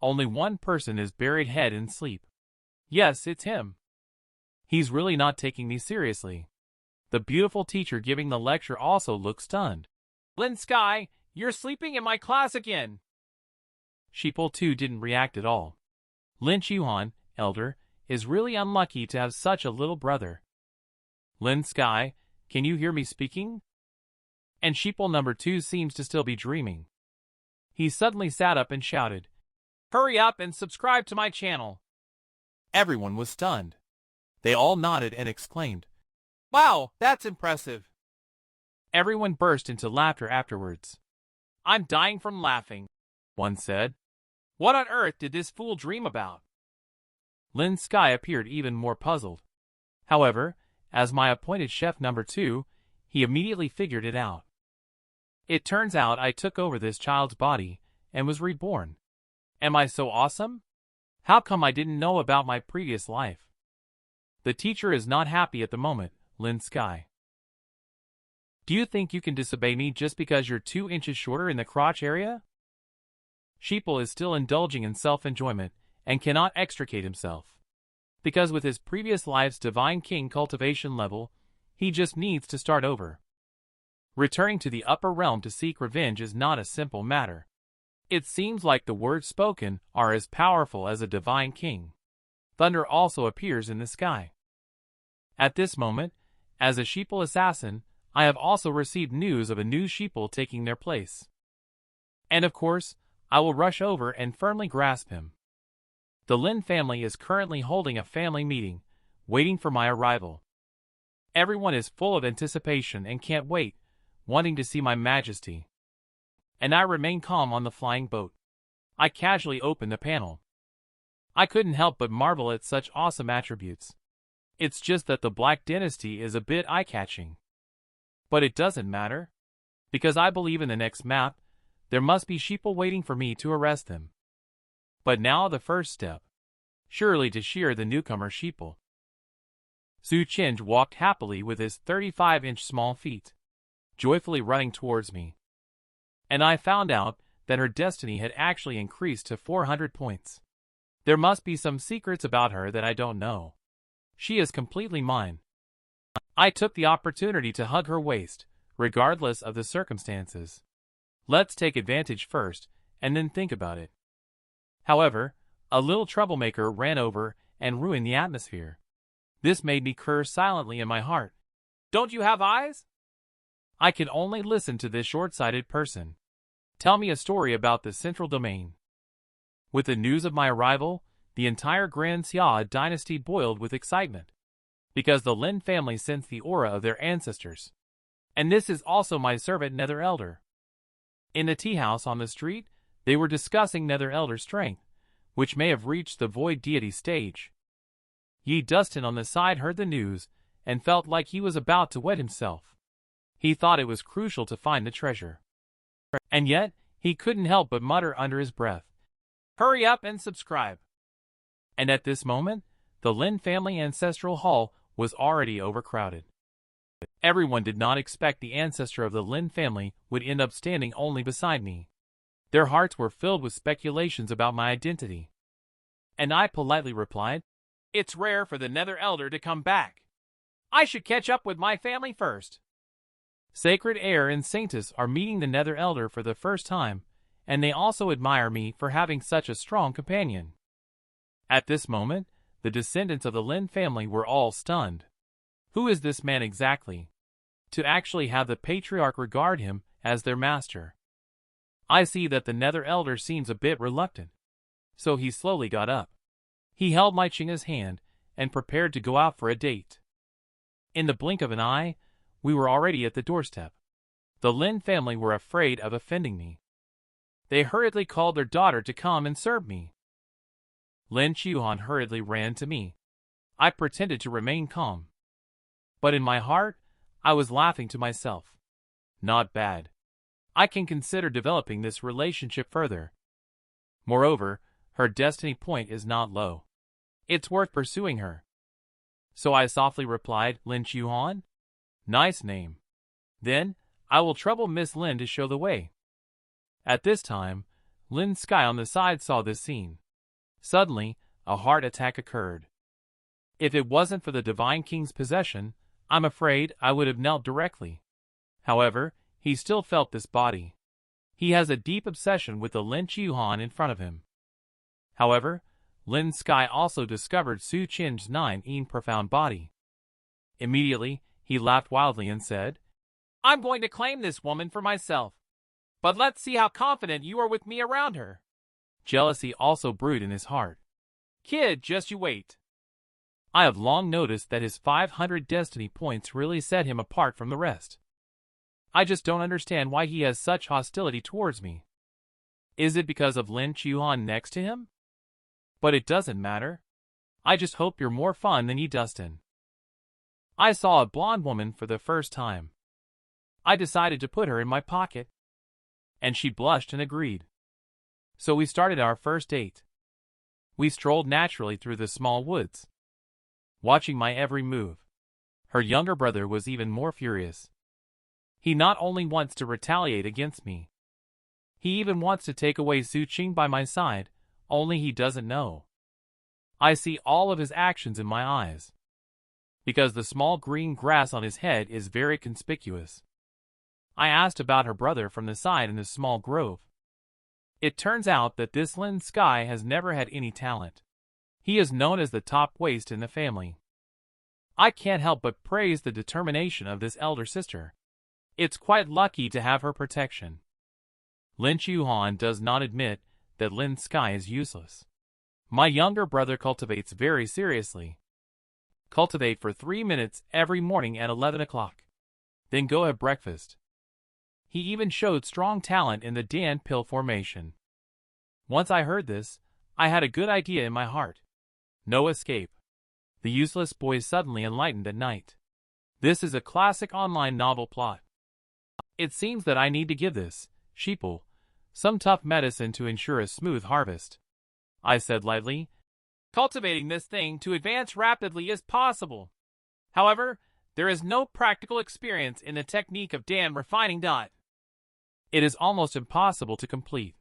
Only one person is buried head in sleep. Yes, it's him. He's really not taking me seriously. The beautiful teacher giving the lecture also looks stunned. "Lin Sky, you're sleeping in my class again." Sheeple 2 didn't react at all. Lin Chuhan, Elder, is really unlucky to have such a little brother. "Lin Sky, can you hear me speaking?" And sheeple number 2 seems to still be dreaming. He suddenly sat up and shouted, "Hurry up and subscribe to my channel." Everyone was stunned. They all nodded and exclaimed, "Wow, that's impressive." Everyone burst into laughter afterwards. "I'm dying from laughing," one said. "What on earth did this fool dream about?" Lin Sky appeared even more puzzled. However, as my appointed chef number 2, he immediately figured it out. It turns out I took over this child's body and was reborn. Am I so awesome? How come I didn't know about my previous life? The teacher is not happy at the moment, Lin Sky. "Do you think you can disobey me just because you're 2 inches shorter in the crotch area?" Sheeple is still indulging in self-enjoyment and cannot extricate himself. Because with his previous life's Divine King cultivation level, he just needs to start over. Returning to the upper realm to seek revenge is not a simple matter. It seems like the words spoken are as powerful as a Divine King. Thunder also appears in the sky. At this moment, as a sheeple assassin, I have also received news of a new sheeple taking their place. And of course, I will rush over and firmly grasp him. The Lin family is currently holding a family meeting, waiting for my arrival. Everyone is full of anticipation and can't wait, wanting to see my majesty. And I remain calm on the flying boat. I casually open the panel. I couldn't help but marvel at such awesome attributes. It's just that the Black Dynasty is a bit eye-catching. But it doesn't matter. Because I believe in the next map, there must be sheeple waiting for me to arrest them. But now the first step. Surely to shear the newcomer sheeple. Su Chinj walked happily with his 35-inch small feet, joyfully running towards me. And I found out that her destiny had actually increased to 400 points. There must be some secrets about her that I don't know. She is completely mine. I took the opportunity to hug her waist, regardless of the circumstances. Let's take advantage first, and then think about it. However, a little troublemaker ran over and ruined the atmosphere. This made me curse silently in my heart. Don't you have eyes? I can only listen to this short-sighted person. Tell me a story about the central domain. With the news of my arrival, the entire Grand Xia dynasty boiled with excitement, because the Lin family sensed the aura of their ancestors. And this is also my servant Nether Elder. In the tea house on the street, they were discussing Nether Elder's strength, which may have reached the void deity stage. Yi Dustin on the side heard the news and felt like he was about to wet himself. He thought it was crucial to find the treasure. And yet, he couldn't help but mutter under his breath, "Hurry up and subscribe." And at this moment, the Lin family ancestral hall was already overcrowded. Everyone did not expect the ancestor of the Lin family would end up standing only beside me. Their hearts were filled with speculations about my identity. And I politely replied, "It's rare for the Nether Elder to come back. I should catch up with my family first." Sacred Heir and Saintess are meeting the Nether Elder for the first time, and they also admire me for having such a strong companion. At this moment, the descendants of the Lin family were all stunned. Who is this man exactly? To actually have the patriarch regard him as their master. I see that the Nether Elder seems a bit reluctant, so he slowly got up. He held my Chinga's hand and prepared to go out for a date. In the blink of an eye, we were already at the doorstep. The Lin family were afraid of offending me. They hurriedly called their daughter to come and serve me. Lin Chuhan hurriedly ran to me. I pretended to remain calm. But in my heart, I was laughing to myself. Not bad. I can consider developing this relationship further. Moreover, her destiny point is not low. It's worth pursuing her. So I softly replied, "Lin Chuhan? Nice name. Then, I will trouble Miss Lin to show the way." At this time, Lin Sky on the side saw this scene. Suddenly, a heart attack occurred. If it wasn't for the Divine King's possession, I'm afraid I would have knelt directly. However, he still felt this body. He has a deep obsession with the Lin Chuhan in front of him. However, Lin Sky also discovered Su Chin's 9 profound body. Immediately, he laughed wildly and said, "I'm going to claim this woman for myself. But let's see how confident you are with me around her." Jealousy also brewed in his heart. "Kid, just you wait." I have long noticed that his 500 destiny points really set him apart from the rest. I just don't understand why he has such hostility towards me. Is it because of Lin Chuhan next to him? But it doesn't matter. I just hope you're more fun than Yi Dustin. I saw a blonde woman for the first time. I decided to put her in my pocket. And she blushed and agreed. So we started our first date. We strolled naturally through the small woods, watching my every move. Her younger brother was even more furious. He not only wants to retaliate against me, he even wants to take away Su Qing by my side, only he doesn't know. I see all of his actions in my eyes, because the small green grass on his head is very conspicuous. I asked about her brother from the side in the small grove. It turns out that this Lin Sky has never had any talent. He is known as the top waist in the family. I can't help but praise the determination of this elder sister. It's quite lucky to have her protection. Lin Chuhan does not admit that Lin Sky is useless. My younger brother cultivates very seriously. Cultivate for 3 minutes every morning at 11 o'clock. Then go have breakfast. He even showed strong talent in the Dan pill formation. Once I heard this, I had a good idea in my heart. No escape. The useless boy is suddenly enlightened at night. This is a classic online novel plot. It seems that I need to give this sheeple some tough medicine to ensure a smooth harvest. I said lightly, "Cultivating this thing to advance rapidly is possible. However, there is no practical experience in the technique of Dan refining. It is almost impossible to complete.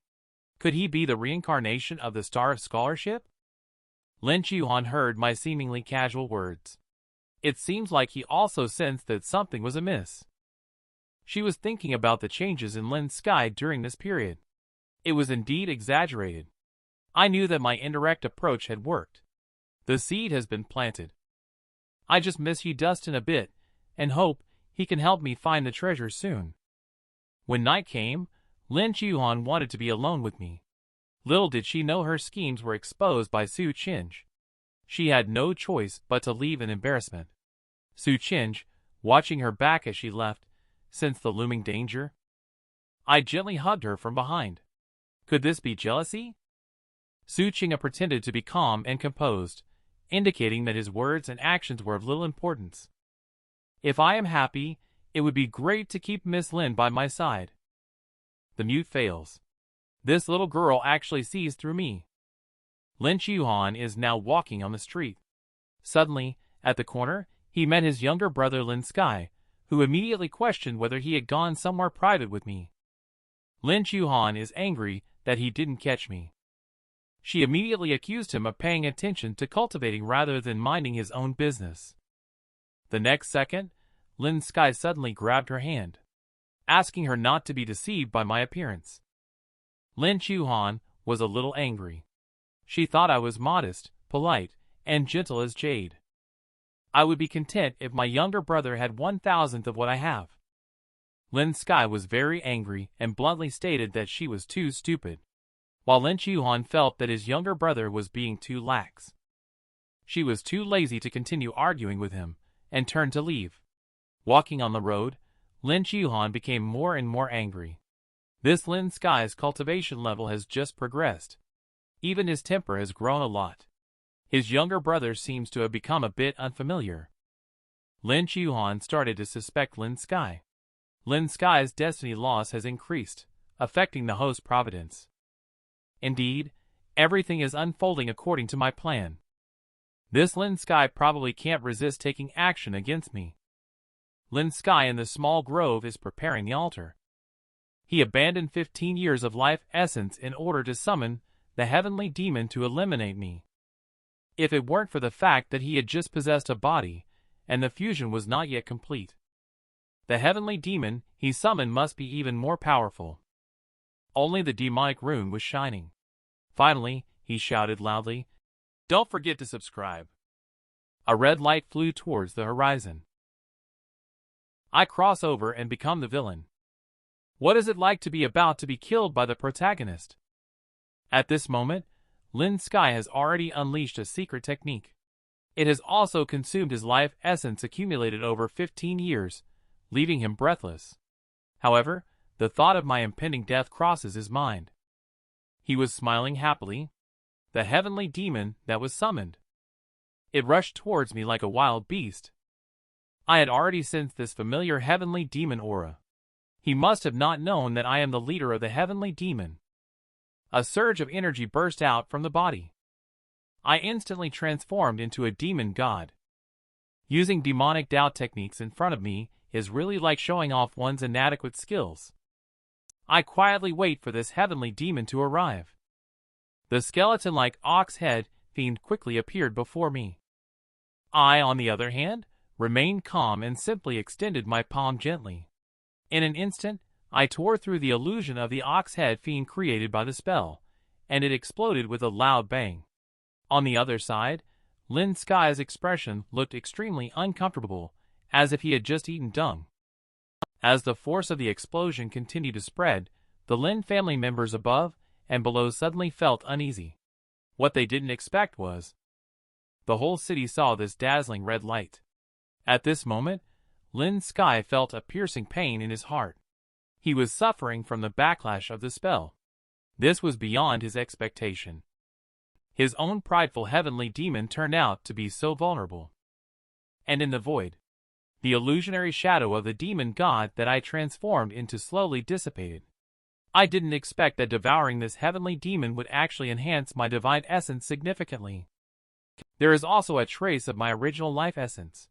Could he be the reincarnation of the Star of Scholarship? Lin Chuan heard my seemingly casual words. It seems like he also sensed that something was amiss. She was thinking about the changes in Lin's sky during this period. It was indeed exaggerated. I knew that my indirect approach had worked. The seed has been planted. I just miss Yi Dustin a bit, and hope he can help me find the treasure soon. When night came, Lin Chuan wanted to be alone with me. Little did she know her schemes were exposed by Su Qinj. She had no choice but to leave in embarrassment. Su Qinj, watching her back as she left, sensed the looming danger. I gently hugged her from behind. Could this be jealousy? Su Qinj pretended to be calm and composed, indicating that his words and actions were of little importance. If I am happy, it would be great to keep Miss Lin by my side. The mute fails. This little girl actually sees through me. Lin Chuan is now walking on the street. Suddenly, at the corner, he met his younger brother Lin Sky, who immediately questioned whether he had gone somewhere private with me. Lin Chuan is angry that he didn't catch me. She immediately accused him of paying attention to cultivating rather than minding his own business. The next second, Lin Sky suddenly grabbed her hand, asking her not to be deceived by my appearance. Lin Chuan was a little angry. She thought I was modest, polite, and gentle as jade. I would be content if my younger brother had 1,000th of what I have. Lin Sky was very angry and bluntly stated that she was too stupid, while Lin Chuan felt that his younger brother was being too lax. She was too lazy to continue arguing with him, and turned to leave. Walking on the road, Lin Chuan became more and more angry. This Lin Sky's cultivation level has just progressed. Even his temper has grown a lot. His younger brother seems to have become a bit unfamiliar. Lin Chuan started to suspect Lin Sky. Lin Sky's destiny loss has increased, affecting the host providence. Indeed, everything is unfolding according to my plan. This Lin Sky probably can't resist taking action against me. Lin Sky in the small grove is preparing the altar. He abandoned 15 years of life essence in order to summon the heavenly demon to eliminate me. If it weren't for the fact that he had just possessed a body, and the fusion was not yet complete, the heavenly demon he summoned must be even more powerful. Only the demonic rune was shining. Finally, he shouted loudly, "Don't forget to subscribe." A red light flew towards the horizon. I cross over and become the villain. What is it like to be about to be killed by the protagonist? At this moment, Lin Sky has already unleashed a secret technique. It has also consumed his life essence accumulated over 15 years, leaving him breathless. However, the thought of my impending death crosses his mind. He was smiling happily. The heavenly demon that was summoned. It rushed towards me like a wild beast. I had already sensed this familiar heavenly demon aura. He must have not known that I am the leader of the heavenly demon. A surge of energy burst out from the body. I instantly transformed into a demon god. Using demonic Dao techniques in front of me is really like showing off one's inadequate skills. I quietly wait for this heavenly demon to arrive. The skeleton-like ox head fiend quickly appeared before me. I, on the other hand, remained calm and simply extended my palm gently. In an instant, I tore through the illusion of the ox head fiend created by the spell, and it exploded with a loud bang. On the other side, Lin Sky's expression looked extremely uncomfortable, as if he had just eaten dung. As the force of the explosion continued to spread, the Lin family members above and below suddenly felt uneasy. What they didn't expect was, the whole city saw this dazzling red light. At this moment, Lin Sky felt a piercing pain in his heart. He was suffering from the backlash of the spell. This was beyond his expectation. His own prideful heavenly demon turned out to be so vulnerable. And in the void, the illusionary shadow of the demon god that I transformed into slowly dissipated. I didn't expect that devouring this heavenly demon would actually enhance my divine essence significantly. There is also a trace of my original life essence.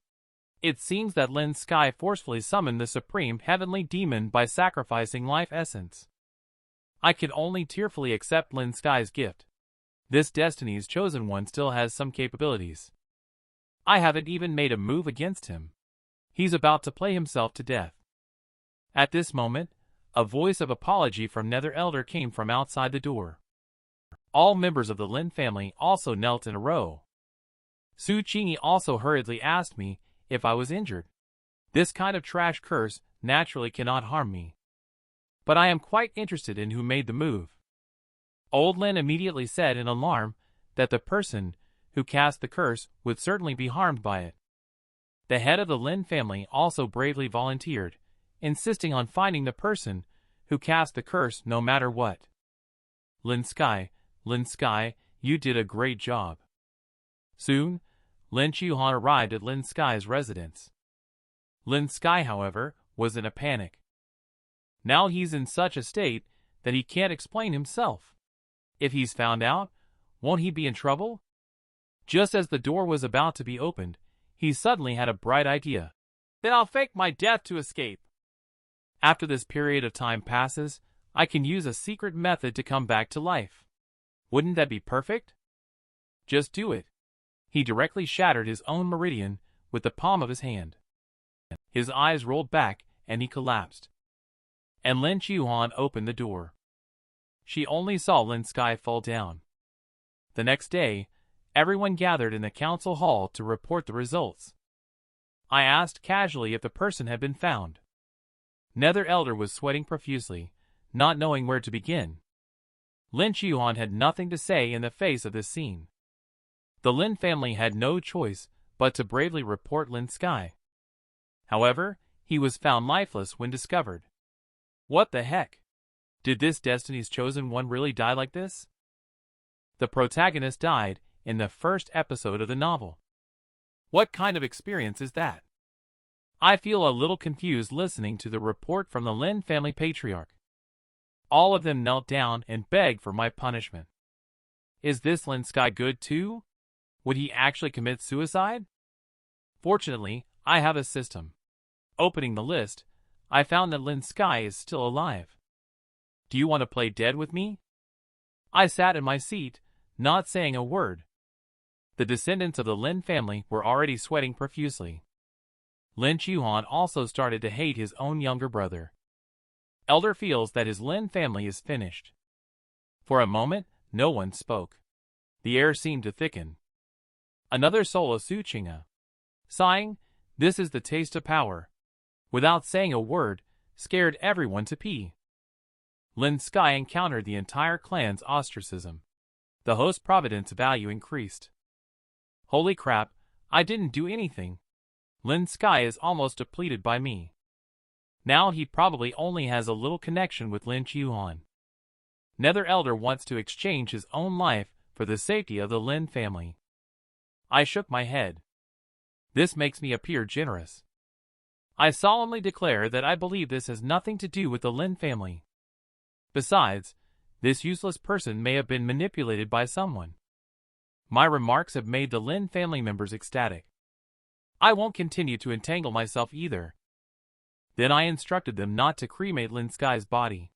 It seems that Lin Sky forcefully summoned the supreme heavenly demon by sacrificing life essence. I can only tearfully accept Lin Sky's gift. This Destiny's Chosen One still has some capabilities. I haven't even made a move against him. He's about to play himself to death. At this moment, a voice of apology from Nether Elder came from outside the door. All members of the Lin family also knelt in a row. Su Qingyi also hurriedly asked me if I was injured. This kind of trash curse naturally cannot harm me. But I am quite interested in who made the move. Old Lin immediately said in alarm that the person who cast the curse would certainly be harmed by it. The head of the Lin family also bravely volunteered, insisting on finding the person who cast the curse no matter what. Lin Sky, you did a great job. Soon, Lin Chuhan arrived at Lin Sky's residence. Lin Sky, however, was in a panic. Now he's in such a state that he can't explain himself. If he's found out, won't he be in trouble? Just as the door was about to be opened, he suddenly had a bright idea. Then I'll fake my death to escape. After this period of time passes, I can use a secret method to come back to life. Wouldn't that be perfect? Just do it. He directly shattered his own meridian with the palm of his hand. His eyes rolled back and he collapsed. And Lin Chuhan opened the door. She only saw Lin Sky fall down. The next day, everyone gathered in the council hall to report the results. I asked casually if the person had been found. Nether Elder was sweating profusely, not knowing where to begin. Lin Chuhan had nothing to say in the face of this scene. The Lin family had no choice but to bravely report Lin Sky. However, he was found lifeless when discovered. What the heck? Did this Destiny's Chosen One really die like this? The protagonist died in the first episode of the novel. What kind of experience is that? I feel a little confused listening to the report from the Lin family patriarch. All of them knelt down and begged for my punishment. Is this Lin Sky good too? Would he actually commit suicide? Fortunately, I have a system. Opening the list, I found that Lin Sky is still alive. Do you want to play dead with me? I sat in my seat, not saying a word. The descendants of the Lin family were already sweating profusely. Lin Chuhan also started to hate his own younger brother. Elder feels that his Lin family is finished. For a moment, no one spoke. The air seemed to thicken. Another soul of Su Qingyi. Sighing, this is the taste of power. Without saying a word, scared everyone to pee. Lin Sky encountered the entire clan's ostracism. The host providence value increased. Holy crap, I didn't do anything. Lin Sky is almost depleted by me. Now he probably only has a little connection with Lin Chuhan. Nether Elder wants to exchange his own life for the safety of the Lin family. I shook my head. This makes me appear generous. I solemnly declare that I believe this has nothing to do with the Lin family. Besides, this useless person may have been manipulated by someone. My remarks have made the Lin family members ecstatic. I won't continue to entangle myself either. Then I instructed them not to cremate Lin Sky's body.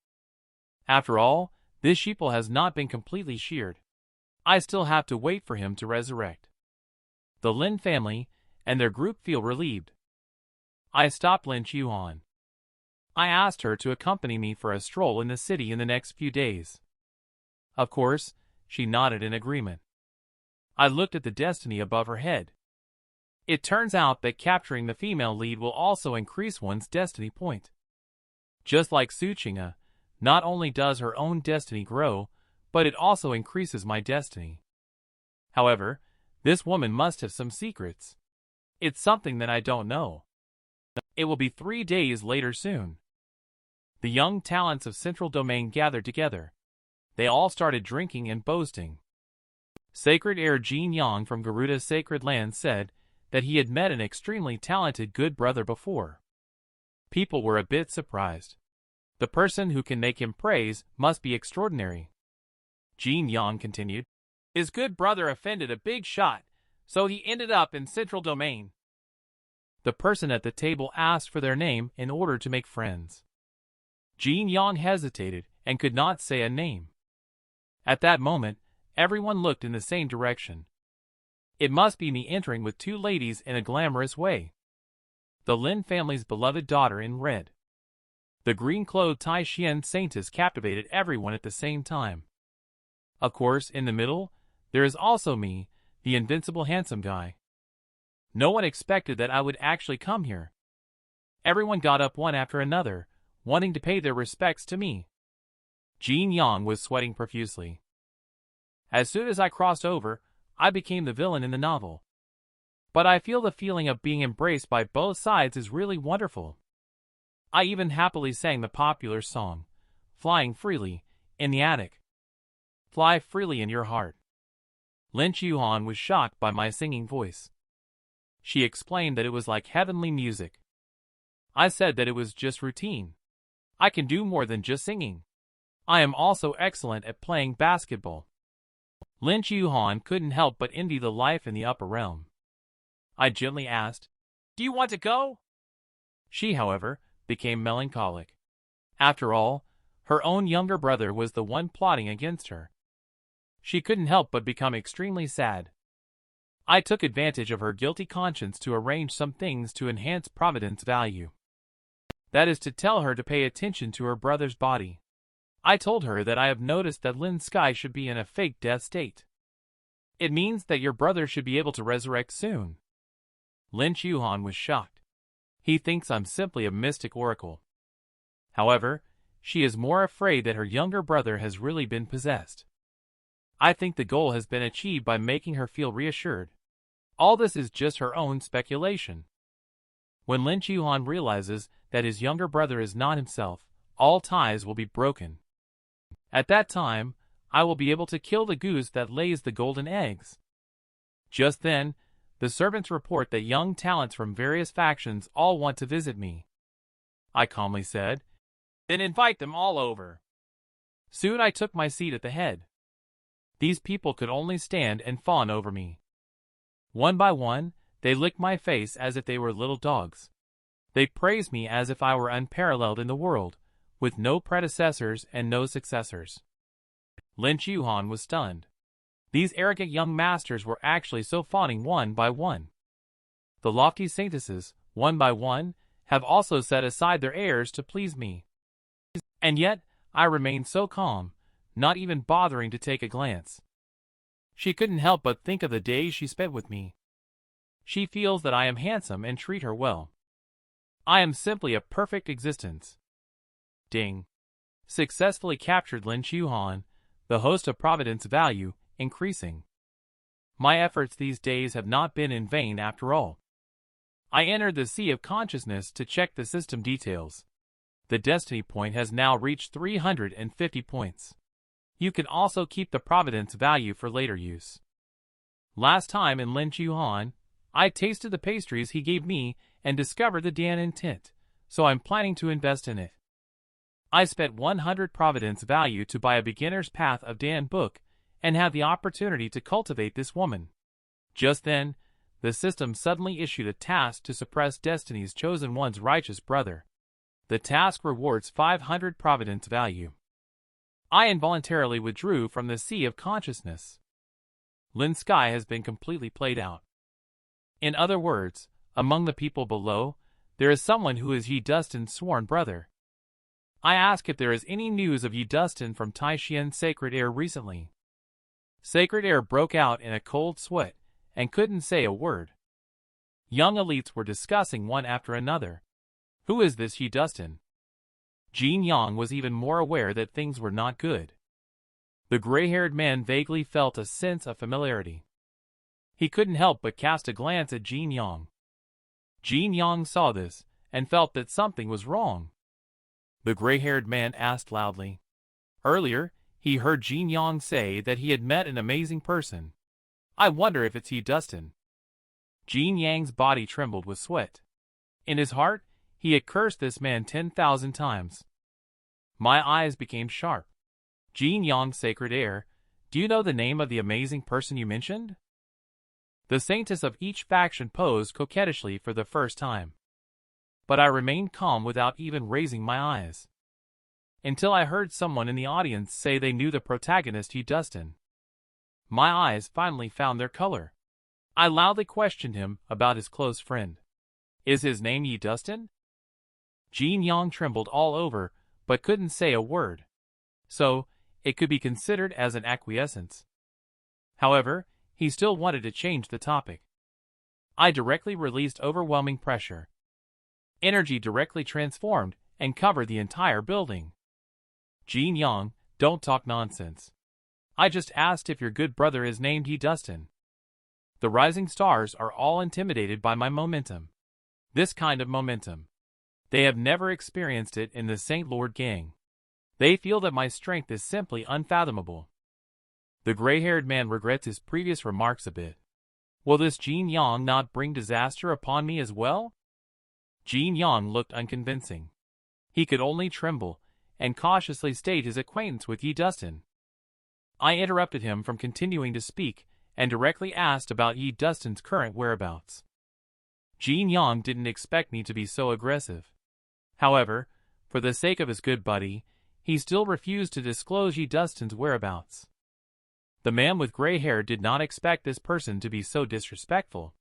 After all, this sheeple has not been completely sheared. I still have to wait for him to resurrect. The Lin family and their group feel relieved. I stopped Lin Chuhan. I asked her to accompany me for a stroll in the city in the next few days. Of course, she nodded in agreement. I looked at the destiny above her head. It turns out that capturing the female lead will also increase one's destiny point. Just like Su Qingyi, not only does her own destiny grow, but it also increases my destiny. However, this woman must have some secrets. It's something that I don't know. It will be 3 days later soon. The young talents of Central Domain gathered together. They all started drinking and boasting. Sacred Heir Jin Yang from Garuda's Sacred Land said that he had met an extremely talented good brother before. People were a bit surprised. The person who can make him praise must be extraordinary. Jin Yang continued. His good brother offended a big shot, so he ended up in Central Domain. the person at the table asked for their name in order to make friends. Jin Yang hesitated and could not say a name. At that moment, everyone looked in the same direction. It must be me entering with two ladies in a glamorous way. The Lin family's beloved daughter in red. The green-clothed Tai Xian saintess captivated everyone at the same time. Of course, in the middle, there is also me, the invincible handsome guy. No one expected that I would actually come here. Everyone got up one after another, wanting to pay their respects to me. Jin Yang was sweating profusely. As soon as I crossed over, I became the villain in the novel. But I feel the feeling of being embraced by both sides is really wonderful. I even happily sang the popular song, Flying Freely, in the attic. Fly freely in your heart. Lin Chuhan was shocked by my singing voice. She explained that it was like heavenly music. I said that it was just routine. I can do more than just singing. I am also excellent at playing basketball. Lin Chuhan couldn't help but envy the life in the upper realm. I gently asked, "Do you want to go?" She, however, became melancholic. After all, her own younger brother was the one plotting against her. She couldn't help but become extremely sad. I took advantage of her guilty conscience to arrange some things to enhance Providence value. That is to tell her to pay attention to her brother's body. I told her that I have noticed that Lin Sky should be in a fake death state. It means that your brother should be able to resurrect soon. Lin Chuhan was shocked. He thinks I'm simply a mystic oracle. However, she is more afraid that her younger brother has really been possessed. I think the goal has been achieved by making her feel reassured. All this is just her own speculation. When Lin Chuhan realizes that his younger brother is not himself, all ties will be broken. At that time, I will be able to kill the goose that lays the golden eggs. Just then, the servants report that young talents from various factions all want to visit me. I calmly said, "Then invite them all over." Soon I took my seat at the head. These people could only stand and fawn over me. One by one, they licked my face as if they were little dogs. They praised me as if I were unparalleled in the world, with no predecessors and no successors. Lin Chuhan was stunned. These arrogant young masters were actually so fawning one by one. The lofty saintesses, one by one, have also set aside their airs to please me. And yet, I remained so calm, not even bothering to take a glance. She couldn't help but think of the days she spent with me. She feels that I am handsome and treat her well. I am simply a perfect existence. Ding. Successfully captured Lin Chuhan, the host of Providence value, increasing. My efforts these days have not been in vain after all. I entered the Sea of Consciousness to check the system details. The destiny point has now reached 350 points. You can also keep the Providence value for later use. Last time in Lin Chuhan, I tasted the pastries he gave me and discovered the Dan intent, so I'm planning to invest in it. I spent 100 Providence value to buy a beginner's path of Dan book and have the opportunity to cultivate this woman. Just then, the system suddenly issued a task to suppress Destiny's Chosen One's righteous brother. The task rewards 500 Providence value. I involuntarily withdrew from the Sea of Consciousness. Lin Sky has been completely played out. In other words, among the people below, there is someone who is Yi Dustin's sworn brother. I ask if there is any news of Yi Dustin from Taishian Sacred Air recently. Sacred Air broke out in a cold sweat and couldn't say a word. Young elites were discussing one after another. Who is this Yi Dustin? Jin Yang was even more aware that things were not good. The gray-haired man vaguely felt a sense of familiarity. He couldn't help but cast a glance at Jin Yang. Jin Yang saw this and felt that something was wrong. The gray-haired man asked loudly. Earlier, he heard Jin Yang say that he had met an amazing person. I wonder if it's Yi Dustin. Jin Yang's body trembled with sweat. In his heart, he had cursed this man 10,000 times. My eyes became sharp. Jin Yang Sacred Air, do you know the name of the amazing person you mentioned? The saintess of each faction posed coquettishly for the first time. But I remained calm without even raising my eyes. Until I heard someone in the audience say they knew the protagonist Destined. My eyes finally found their color. I loudly questioned him about his close friend. Is his name Destined? Jin Yang trembled all over, but couldn't say a word. So, it could be considered as an acquiescence. However, he still wanted to change the topic. I directly released overwhelming pressure. Energy directly transformed and covered the entire building. Jin Yang, don't talk nonsense. I just asked if your good brother is named Destined. The rising stars are all intimidated by my momentum. This kind of momentum. They have never experienced it in the Saint Lord gang. They feel that my strength is simply unfathomable. The gray-haired man regrets his previous remarks a bit. Will this Jin Yang not bring disaster upon me as well? Jin Yang looked unconvincing. He could only tremble and cautiously state his acquaintance with Destined. I interrupted him from continuing to speak and directly asked about Destined's current whereabouts. Jin Yang didn't expect me to be so aggressive. However, for the sake of his good buddy, he still refused to disclose Destined's whereabouts. The man with gray hair did not expect this person to be so disrespectful.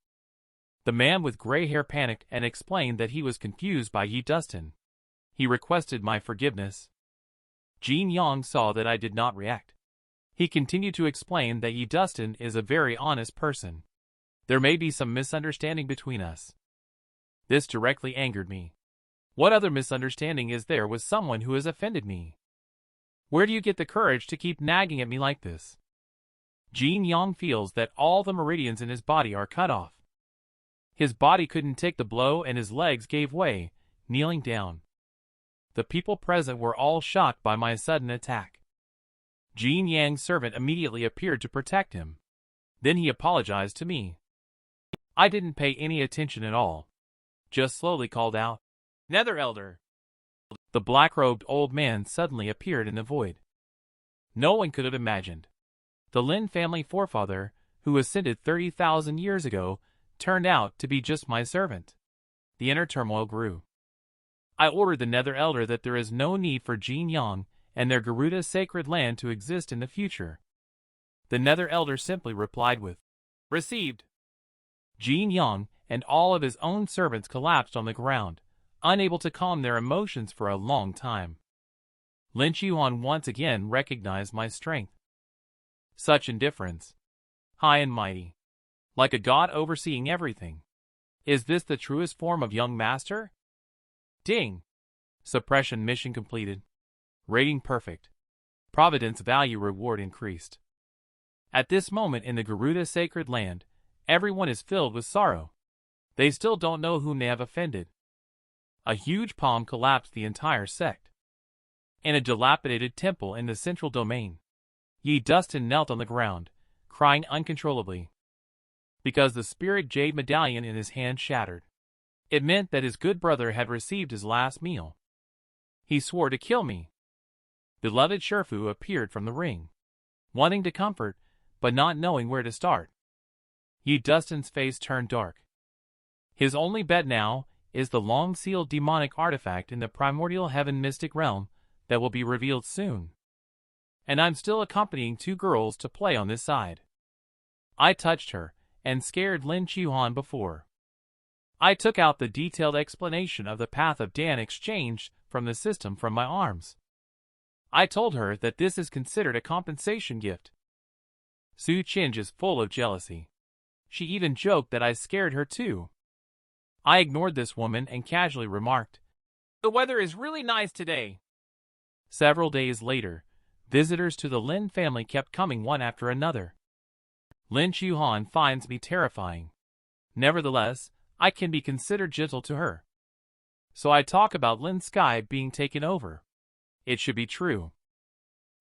The man with gray hair panicked and explained that he was confused by Destined. He requested my forgiveness. Jin Yang saw that I did not react. He continued to explain that Destined is a very honest person. There may be some misunderstanding between us. This directly angered me. What other misunderstanding is there with someone who has offended me? Where do you get the courage to keep nagging at me like this? Jin Yang feels that all the meridians in his body are cut off. His body couldn't take the blow and his legs gave way, kneeling down. The people present were all shocked by my sudden attack. Jin Yang's servant immediately appeared to protect him. Then he apologized to me. I didn't pay any attention at all. Just slowly called out, "Nether Elder!" The black-robed old man suddenly appeared in the void. No one could have imagined. The Lin family forefather, who ascended 30,000 years ago, turned out to be just my servant. The inner turmoil grew. I ordered the Nether Elder that there is no need for Jin Yang and their Garuda sacred land to exist in the future. The Nether Elder simply replied with, "Received." Jin Yang and all of his own servants collapsed on the ground, unable to calm their emotions for a long time. Lin Chuan once again recognized my strength. Such indifference. High and mighty. Like a god overseeing everything. Is this the truest form of young master? Ding! Suppression mission completed. Rating perfect. Providence value reward increased. At this moment in the Garuda sacred land, everyone is filled with sorrow. They still don't know whom they have offended. A huge palm collapsed the entire sect. In a dilapidated temple in the central domain, Destined knelt on the ground, crying uncontrollably. Because the spirit jade medallion in his hand shattered. It meant that his good brother had received his last meal. He swore to kill me. Beloved Sherfu appeared from the ring, wanting to comfort, but not knowing where to start. Destined's face turned dark. His only bet now is the long-sealed demonic artifact in the primordial heaven mystic realm that will be revealed soon. And I'm still accompanying two girls to play on this side. I touched her and scared Lin Chuan before. I took out the detailed explanation of the path of Dan exchanged from the system from my arms. I told her that this is considered a compensation gift. Su Chinj is full of jealousy. She even joked that I scared her too. I ignored this woman and casually remarked, "The weather is really nice today." Several days later, visitors to the Lin family kept coming one after another. Lin Chuan finds me terrifying. Nevertheless, I can be considered gentle to her. So I talk about Lin Sky being taken over. It should be true.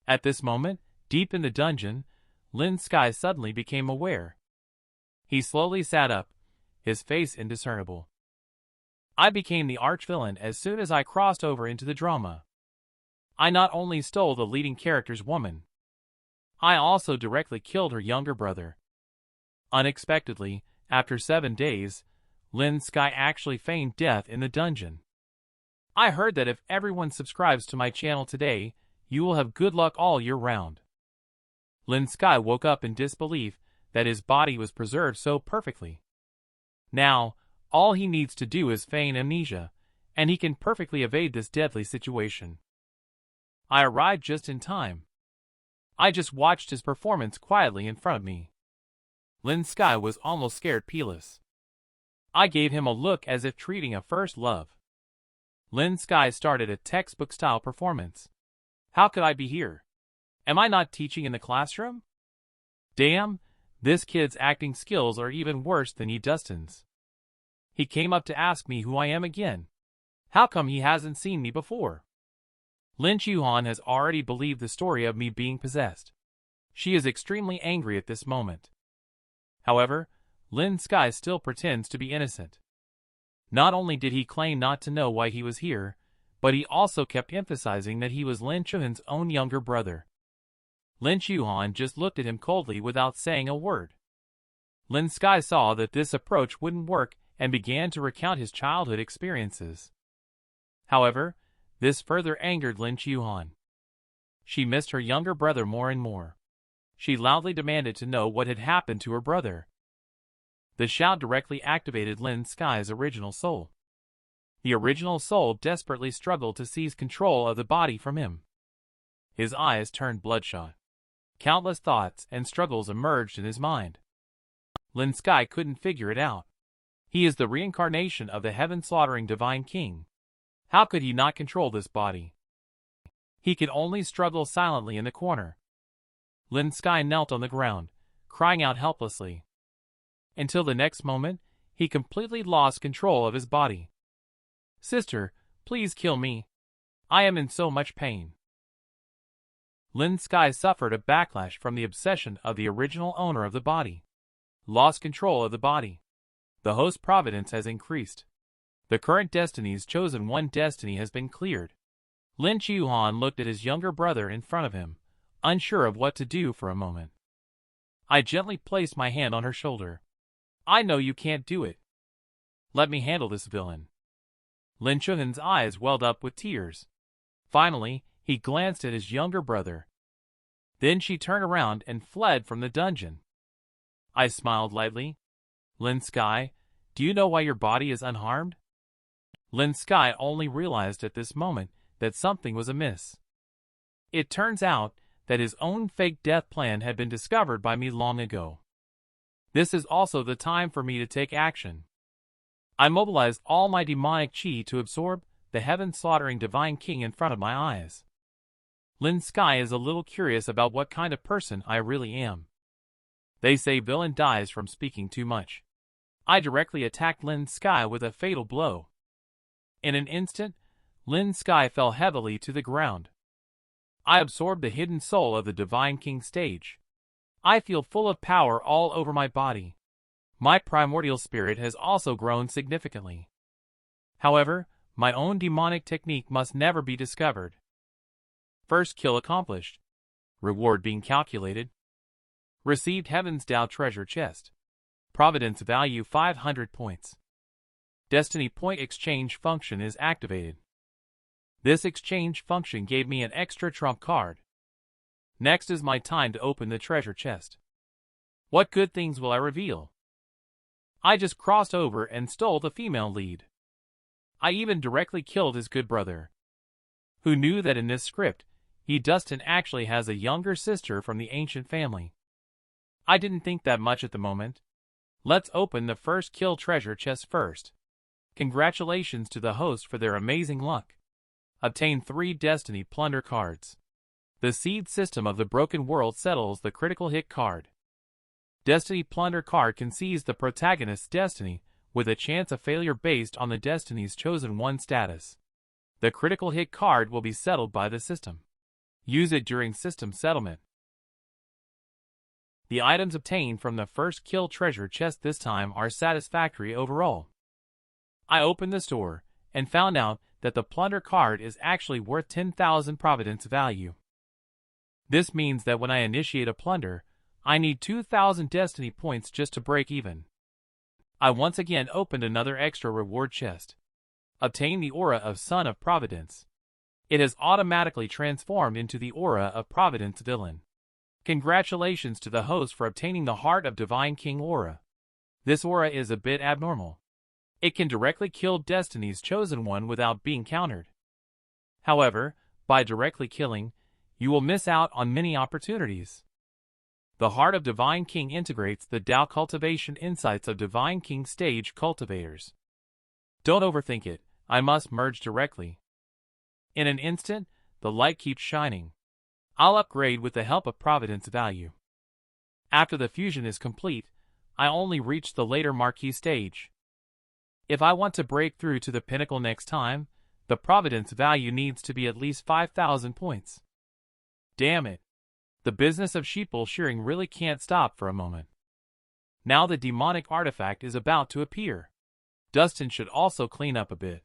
At this moment, deep in the dungeon, Lin Sky suddenly became aware. He slowly sat up, his face indiscernible. I became the arch-villain as soon as I crossed over into the drama. I not only stole the leading character's woman, I also directly killed her younger brother. Unexpectedly, after 7 days, Lin Sky actually feigned death in the dungeon. I heard that if everyone subscribes to my channel today, you will have good luck all year round. Lin Sky woke up in disbelief that his body was preserved so perfectly. Now, all he needs to do is feign amnesia, and he can perfectly evade this deadly situation. I arrived just in time. I just watched his performance quietly in front of me. Lin Sky was almost scared peeless. I gave him a look as if treating a first love. Lin Sky started a textbook-style performance. How could I be here? Am I not teaching in the classroom? Damn, this kid's acting skills are even worse than Dustin's. He came up to ask me who I am again. How come he hasn't seen me before? Lin Chuhan has already believed the story of me being possessed. She is extremely angry at this moment. However, Lin Sky still pretends to be innocent. Not only did he claim not to know why he was here, but he also kept emphasizing that he was Lin Chuhan's own younger brother. Lin Chuhan just looked at him coldly without saying a word. Lin Sky saw that this approach wouldn't work and began to recount his childhood experiences. However, this further angered Lin Chuhan. She missed her younger brother more and more. She loudly demanded to know what had happened to her brother. The shout directly activated Lin Sky's original soul. The original soul desperately struggled to seize control of the body from him. His eyes turned bloodshot. Countless thoughts and struggles emerged in his mind. Lin Sky couldn't figure it out. He is the reincarnation of the heaven-slaughtering Divine King. How could he not control this body? He could only struggle silently in the corner. Lin Sky knelt on the ground, crying out helplessly. Until the next moment, he completely lost control of his body. Sister, please kill me. I am in so much pain. Lin Sky suffered a backlash from the obsession of the original owner of the body. Lost control of the body. The host providence has increased. The current Destiny's Chosen One destiny has been cleared. Lin Chuhan looked at his younger brother in front of him, unsure of what to do for a moment. I gently placed my hand on her shoulder. I know you can't do it. Let me handle this villain. Lin Chuhan's eyes welled up with tears. Finally, he glanced at his younger brother. Then she turned around and fled from the dungeon. I smiled lightly. Lin Sky, do you know why your body is unharmed? Lin Sky only realized at this moment that something was amiss. It turns out that his own fake death plan had been discovered by me long ago. This is also the time for me to take action. I mobilized all my demonic chi to absorb the heaven-slaughtering Divine King in front of my eyes. Lin Sky is a little curious about what kind of person I really am. They say villain dies from speaking too much. I directly attacked Lin Sky with a fatal blow. In an instant, Lin Sky fell heavily to the ground. I absorbed the hidden soul of the Divine King stage. I feel full of power all over my body. My primordial spirit has also grown significantly. However, my own demonic technique must never be discovered. First kill accomplished. Reward being calculated. Received Heaven's Tao treasure chest. Providence value 500 points. Destiny point exchange function is activated. This exchange function gave me an extra trump card. Next is my time to open the treasure chest. What good things will I reveal? I just crossed over and stole the female lead. I even directly killed his good brother. Who knew that in this script, Dustin actually has a younger sister from the ancient family? I didn't think that much at the moment. Let's open the first kill treasure chest first. Congratulations to the host for their amazing luck. Obtain 3 Destiny Plunder cards. The seed system of the Broken World settles the critical hit card. Destiny Plunder card can seize the protagonist's destiny with a chance of failure based on the Destiny's Chosen One status. The critical hit card will be settled by the system. Use it during system settlement. The items obtained from the first kill treasure chest this time are satisfactory overall. I opened the store and found out that the plunder card is actually worth 10,000 providence value. This means that when I initiate a plunder, I need 2,000 destiny points just to break even. I once again opened another extra reward chest. Obtain the aura of Son of Providence. It has automatically transformed into the aura of Providence Villain. Congratulations to the host for obtaining the Heart of Divine King aura. This aura is a bit abnormal. It can directly kill Destiny's Chosen One without being countered. However, by directly killing, you will miss out on many opportunities. The Heart of Divine King integrates the Tao cultivation insights of Divine King stage cultivators. Don't overthink it, I must merge directly. In an instant, the light keeps shining. I'll upgrade with the help of Providence value. After the fusion is complete, I only reach the later Marquee stage. If I want to break through to the pinnacle next time, the Providence value needs to be at least 5,000 points. Damn it. The business of sheeple shearing really can't stop for a moment. Now the demonic artifact is about to appear. Dustin should also clean up a bit.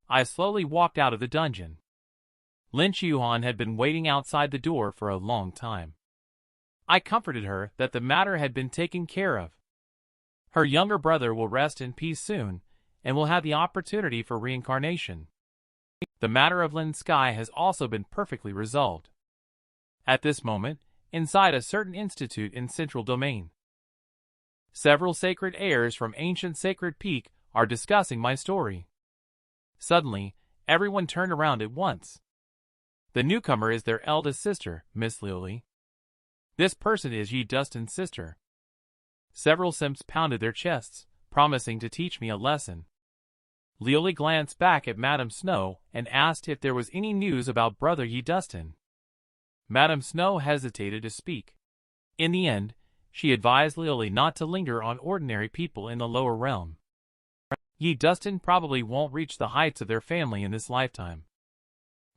I slowly walked out of the dungeon. Lin Chuan had been waiting outside the door for a long time. I comforted her that the matter had been taken care of. Her younger brother will rest in peace soon, and will have the opportunity for reincarnation. The matter of Lin Sky has also been perfectly resolved. At this moment, inside a certain institute in Central Domain, several sacred heirs from ancient Sacred Peak are discussing my story. Suddenly, everyone turned around at once. The newcomer is their eldest sister, Miss Lily. This person is Yi Dustin's sister. Several simps pounded their chests, promising to teach me a lesson. Lily glanced back at Madame Snow and asked if there was any news about brother Yi Dustin. Madame Snow hesitated to speak. In the end, she advised Lily not to linger on ordinary people in the lower realm. Yi Dustin probably won't reach the heights of their family in this lifetime.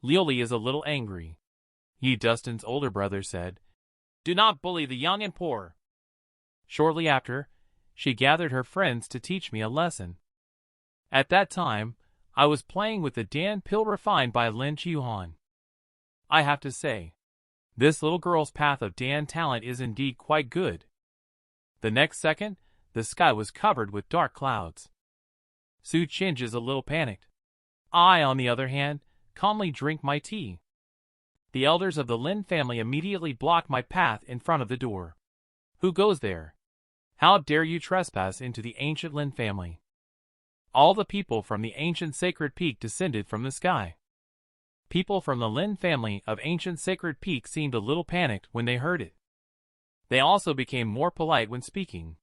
Lily is a little angry. Yi Dustin's older brother said, "Do not bully the young and poor." Shortly after, she gathered her friends to teach me a lesson. At that time, I was playing with the Dan pill refined by Lin Chuan. I have to say, this little girl's path of Dan talent is indeed quite good. The next second, the sky was covered with dark clouds. Su Chinj is a little panicked. I, on the other hand, calmly drink my tea. The elders of the Lin family immediately block my path in front of the door. Who goes there? How dare you trespass into the ancient Lin family? All the people from the ancient Sacred Peak descended from the sky. People from the Lin family of ancient Sacred Peak seemed a little panicked when they heard it. They also became more polite when speaking.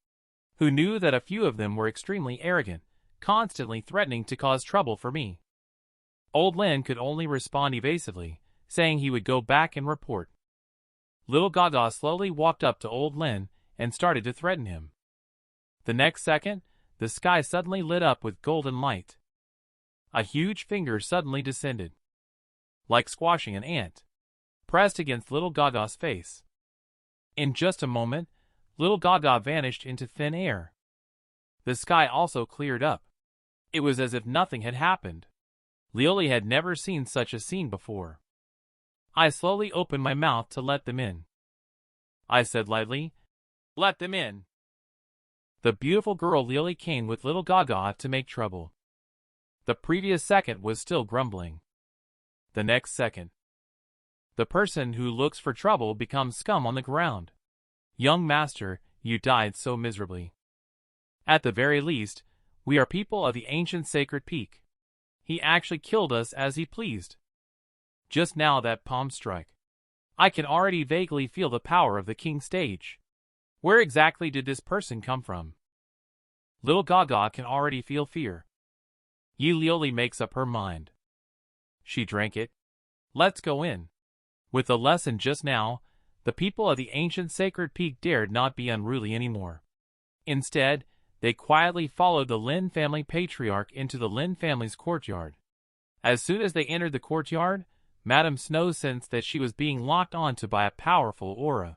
Who knew that a few of them were extremely arrogant, constantly threatening to cause trouble for me. Old Lin could only respond evasively, saying he would go back and report. Little Gaga slowly walked up to Old Lin and started to threaten him. The next second, the sky suddenly lit up with golden light. A huge finger suddenly descended, like squashing an ant, pressed against Little Gaga's face. In just a moment, Little Gaga vanished into thin air. The sky also cleared up. It was as if nothing had happened. Lily had never seen such a scene before. I slowly opened my mouth to let them in. I said lightly, "Let them in." The beautiful girl Lily came with Little Gaga to make trouble. The previous second was still grumbling. The next second, the person who looks for trouble becomes scum on the ground. Young master, you died so miserably. At the very least, we are people of the ancient Sacred Peak. He actually killed us as he pleased. Just now that palm strike. I can already vaguely feel the power of the king stage. Where exactly did this person come from? Little Gaga can already feel fear. Yi Lioli makes up her mind. She drank it. Let's go in. With the lesson just now, the people of the ancient Sacred Peak dared not be unruly anymore. Instead, they quietly followed the Lin family patriarch into the Lin family's courtyard. As soon as they entered the courtyard, Madame Snow sensed that she was being locked onto by a powerful aura.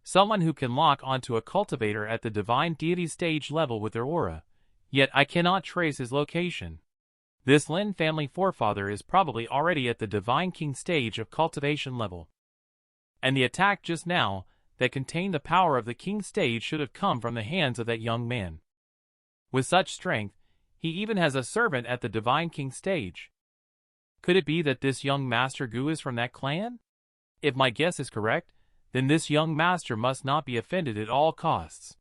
Someone who can lock onto a cultivator at the divine deity stage level with their aura, yet I cannot trace his location. This Lin family forefather is probably already at the divine king stage of cultivation level. And the attack just now, that contained the power of the king's stage should have come from the hands of that young man. With such strength, he even has a servant at the divine king's stage. Could it be that this young Master Gu is from that clan? If my guess is correct, then this young master must not be offended at all costs.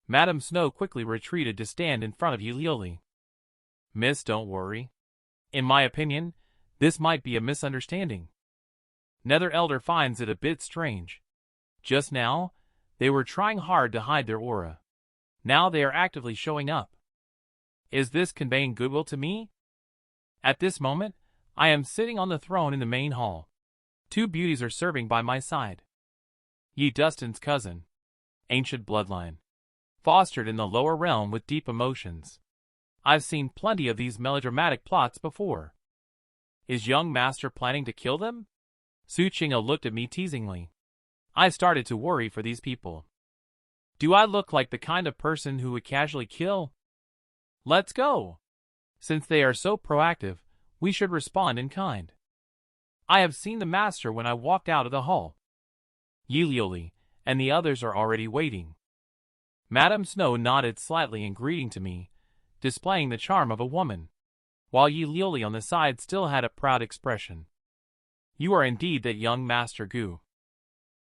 Madame Snow quickly retreated to stand in front of Yi. Miss, don't worry. In my opinion, this might be a misunderstanding. Nether Elder finds it a bit strange. Just now, they were trying hard to hide their aura. Now they are actively showing up. Is this conveying goodwill to me? At this moment, I am sitting on the throne in the main hall. Two beauties are serving by my side. Yi Dustin's cousin. Ancient bloodline. Fostered in the lower realm with deep emotions. I've seen plenty of these melodramatic plots before. Is young master planning to kill them? Su Qing'e looked at me teasingly. I started to worry for these people. Do I look like the kind of person who would casually kill? Let's go. Since they are so proactive, we should respond in kind. I have seen the master when I walked out of the hall. Yi and the others are already waiting. Madame Snow nodded slightly in greeting to me, displaying the charm of a woman, while Yi on the side still had a proud expression. You are indeed that young Master Gu.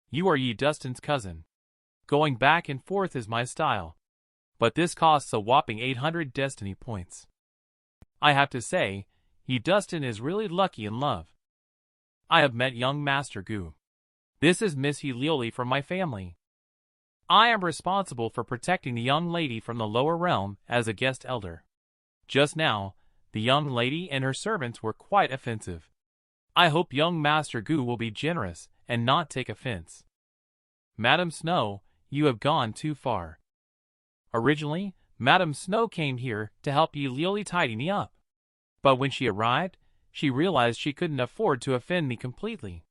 You are Yi Dustin's cousin. Going back and forth is my style, but this costs a whopping 800 destiny points. I have to say, Yi Dustin is really lucky in love. I have met young Master Gu. This is Miss Yi from my family. I am responsible for protecting the young lady from the lower realm as a guest elder. Just now, the young lady and her servants were quite offensive. I hope young Master Gu will be generous and not take offense. Madame Snow, you have gone too far. Originally, Madame Snow came here to help Yi tidy me up. But when she arrived, she realized she couldn't afford to offend me completely.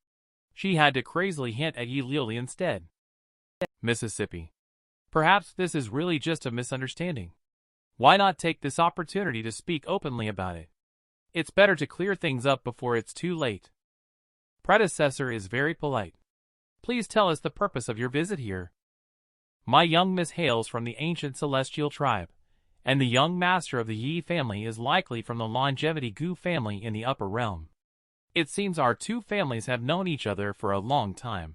She had to crazily hint at Yi instead. Mississippi. Perhaps this is really just a misunderstanding. Why not take this opportunity to speak openly about it? It's better to clear things up before it's too late. Predecessor is very polite. Please tell us the purpose of your visit here. My young miss hails from the ancient celestial tribe, and the young master of the Yi family is likely from the longevity Gu family in the upper realm. It seems our two families have known each other for a long time.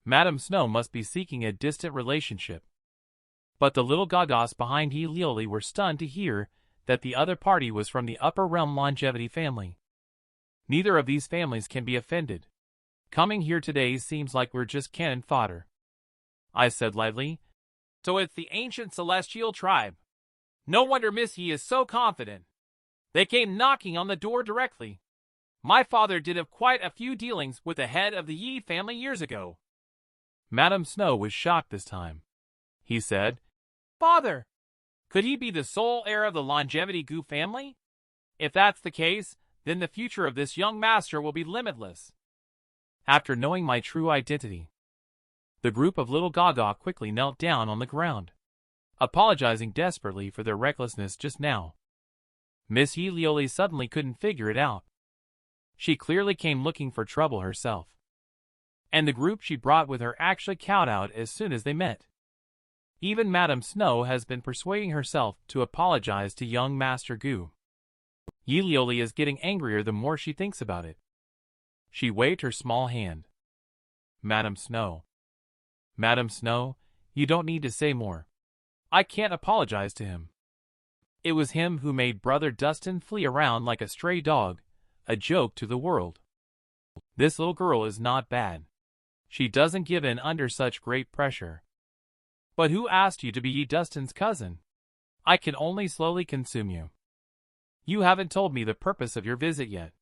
Madame Snow must be seeking a distant relationship. But the little gagas behind Yi were stunned to hear that the other party was from the upper realm longevity family. Neither of these families can be offended. Coming here today seems like we're just cannon fodder. I said lightly. So it's the ancient celestial tribe. No wonder Miss Yi is so confident. They came knocking on the door directly. My father did have quite a few dealings with the head of the Yi family years ago. Madame Snow was shocked this time. He said, Father, could he be the sole heir of the longevity Gu family? If that's the case, then the future of this young master will be limitless. After knowing my true identity, the group of little Gaga quickly knelt down on the ground, apologizing desperately for their recklessness just now. Miss Yi suddenly couldn't figure it out. She clearly came looking for trouble herself. And the group she brought with her actually cowed out as soon as they met. Even Madame Snow has been persuading herself to apologize to young Master Gu. Yi is getting angrier the more she thinks about it. She waved her small hand. Madame Snow. Madame Snow, you don't need to say more. I can't apologize to him. It was him who made Brother Dustin flee around like a stray dog, a joke to the world. This little girl is not bad. She doesn't give in under such great pressure. But who asked you to be Yi Dustin's cousin? I can only slowly consume you. You haven't told me the purpose of your visit yet.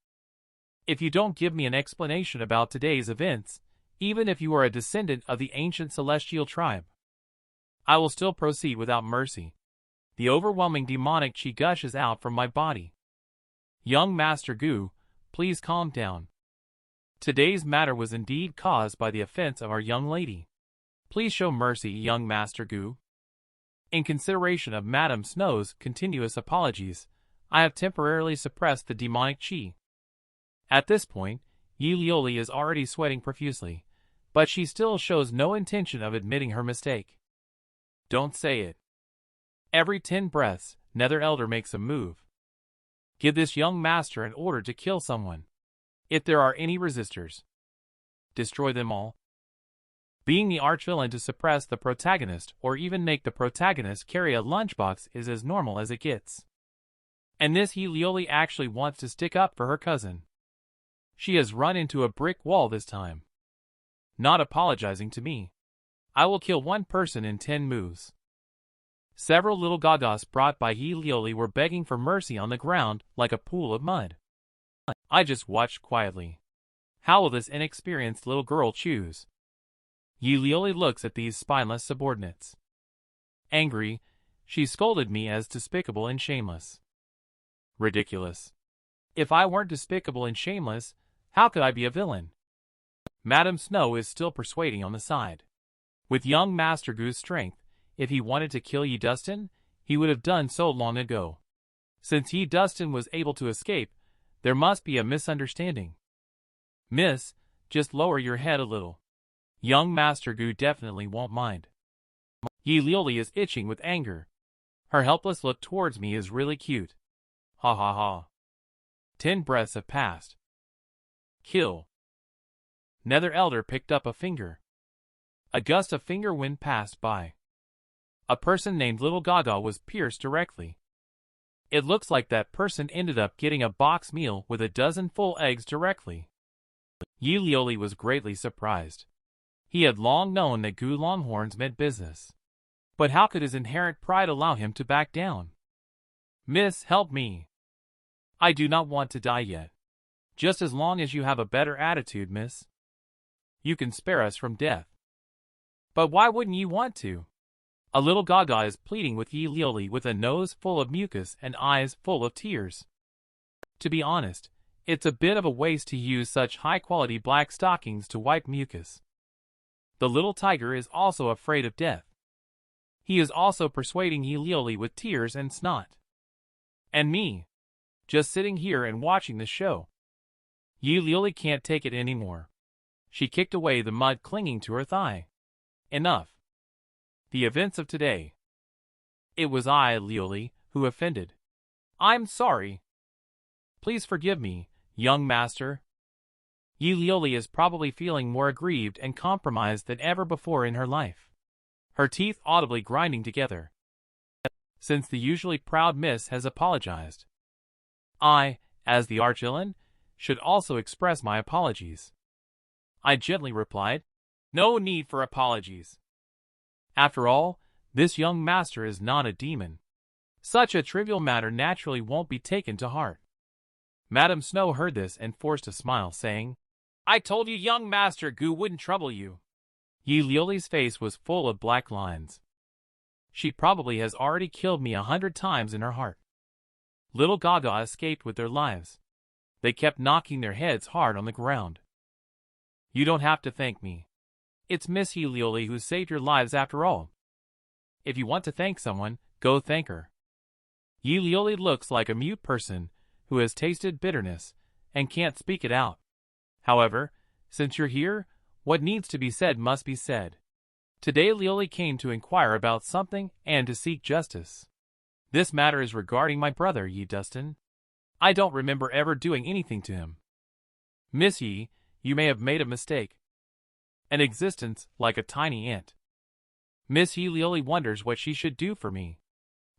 If you don't give me an explanation about today's events, even if you are a descendant of the ancient celestial tribe, I will still proceed without mercy. The overwhelming demonic chi gushes out from my body. Young Master Gu, please calm down. Today's matter was indeed caused by the offense of our young lady. Please show mercy, young Master Gu. In consideration of Madame Snow's continuous apologies, I have temporarily suppressed the demonic chi. At this point, Yi is already sweating profusely, but she still shows no intention of admitting her mistake. Don't say it. Every 10 breaths, Nether Elder makes a move. Give this young master an order to kill someone. If there are any resistors, destroy them all. Being the archvillain to suppress the protagonist or even make the protagonist carry a lunchbox is as normal as it gets. And this Helioli actually wants to stick up for her cousin. She has run into a brick wall this time. Not apologizing to me. I will kill one person in 10 moves. Several little gagas brought by Helioli were begging for mercy on the ground like a pool of mud. I just watched quietly. How will this inexperienced little girl choose? Helioli looks at these spineless subordinates. Angry, she scolded me as despicable and shameless. Ridiculous. If I weren't despicable and shameless, how could I be a villain? Madame Snow is still persuading on the side. With young Master Gu's strength, if he wanted to kill Yi Dustin, he would have done so long ago. Since Yi Dustin was able to escape, there must be a misunderstanding. Miss, just lower your head a little. Young Master Gu definitely won't mind. Yi Lioli is itching with anger. Her helpless look towards me is really cute. Ha ha ha. 10 breaths have passed. Kill. Nether Elder picked up a finger. A gust of finger wind passed by. A person named Little Gaga was pierced directly. It looks like that person ended up getting a box meal with a dozen full eggs directly. Yi Lioli was greatly surprised. He had long known that Gu Longhorns meant business. But how could his inherent pride allow him to back down? Miss, help me. I do not want to die yet. Just as long as you have a better attitude, miss. You can spare us from death. But why wouldn't you want to? A little Gaga is pleading with Yi Lioli with a nose full of mucus and eyes full of tears. To be honest, it's a bit of a waste to use such high-quality black stockings to wipe mucus. The little tiger is also afraid of death. He is also persuading Yi Lioli with tears and snot. And me, just sitting here and watching the show. Yi Lioli can't take it anymore. She kicked away the mud clinging to her thigh. Enough. The events of today. It was I, Lioli, who offended. I'm sorry. Please forgive me, young master. Yi Lioli is probably feeling more aggrieved and compromised than ever before in her life. Her teeth audibly grinding together. Since the usually proud miss has apologized. I, as the archvillain, should also express my apologies. I gently replied, no need for apologies. After all, this young master is not a demon. Such a trivial matter naturally won't be taken to heart. Madame Snow heard this and forced a smile, saying, I told you young Master Gu wouldn't trouble you. Yi Lioli's face was full of black lines. She probably has already killed me 100 times in her heart. Little Gaga escaped with their lives. They kept knocking their heads hard on the ground. You don't have to thank me. It's Miss Yi Lioli who saved your lives after all. If you want to thank someone, go thank her. Yi Lioli looks like a mute person who has tasted bitterness and can't speak it out. However, since you're here, what needs to be said must be said. Today Lioli came to inquire about something and to seek justice. This matter is regarding my brother, Yi Dustin. I don't remember ever doing anything to him. Miss Yi, you may have made a mistake. An existence like a tiny ant. Miss Yi Lioli wonders what she should do for me.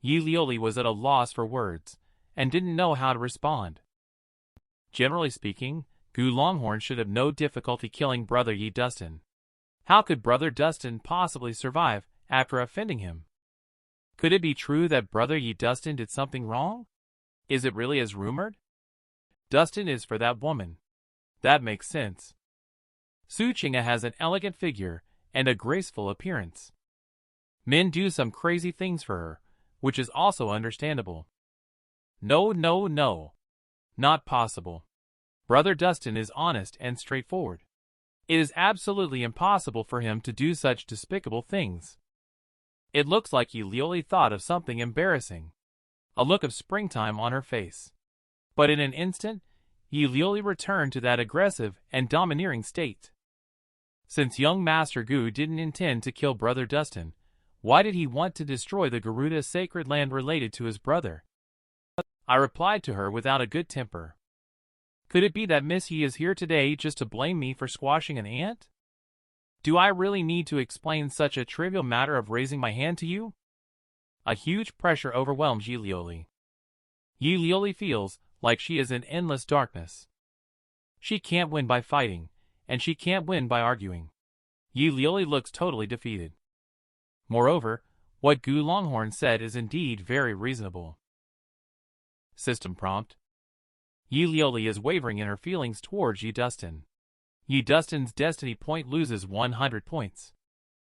Yi Lioli was at a loss for words, and didn't know how to respond. Generally speaking, Gu Longhorns should have no difficulty killing Brother Yi Dustin. How could Brother Dustin possibly survive after offending him? Could it be true that Brother Yi Dustin did something wrong? Is it really as rumored? Dustin is for that woman. That makes sense. Su Chinga has an elegant figure and a graceful appearance. Men do some crazy things for her, which is also understandable. No, no, no. Not possible. Brother Dustin is honest and straightforward. It is absolutely impossible for him to do such despicable things. It looks like Yi Lioli thought of something embarrassing. A look of springtime on her face. But in an instant, Yi Lioli returned to that aggressive and domineering state. Since young Master Gu didn't intend to kill Brother Dustin, why did he want to destroy the Garuda sacred land related to his brother? I replied to her without a good temper. Could it be that Miss He is here today just to blame me for squashing an ant? Do I really need to explain such a trivial matter of raising my hand to you? A huge pressure overwhelms Yi Lioli. Yi Lioli feels like she is in endless darkness. She can't win by fighting, and she can't win by arguing. Yi Lioli looks totally defeated. Moreover, what Gu Longhorns said is indeed very reasonable. System prompt. Yi Lioli is wavering in her feelings towards Yi Dustin. Yi Dustin's destiny point loses 100 points.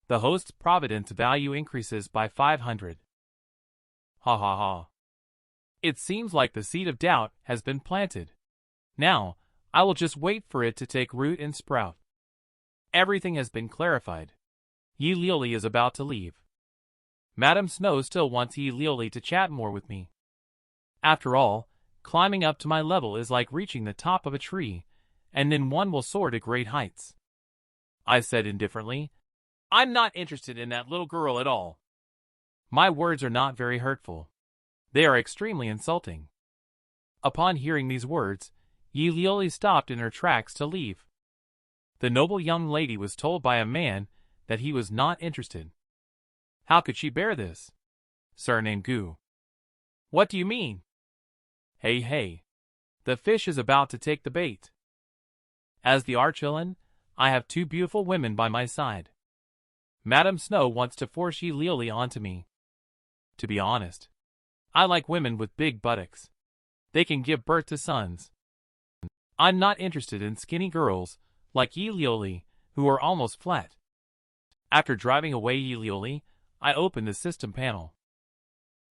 The host's providence value increases by 500. Ha ha ha. It seems like the seed of doubt has been planted. Now, I will just wait for it to take root and sprout. Everything has been clarified. Yi Lioli is about to leave. Madame Snow still wants Yi Lioli to chat more with me. After all, climbing up to my level is like reaching the top of a tree, and then one will soar to great heights. I said indifferently, I'm not interested in that little girl at all. My words are not very hurtful. They are extremely insulting. Upon hearing these words, Yi Lioli stopped in her tracks to leave. The noble young lady was told by a man that he was not interested. How could she bear this? Surnamed Gu. What do you mean? Hey hey. The fish is about to take the bait. As the archvillain, I have two beautiful women by my side. Madame Snow wants to force Yi Lioli onto me. To be honest, I like women with big buttocks. They can give birth to sons. I'm not interested in skinny girls like Yi Lioli, who are almost flat. After driving away Yi Lioli, I opened the system panel.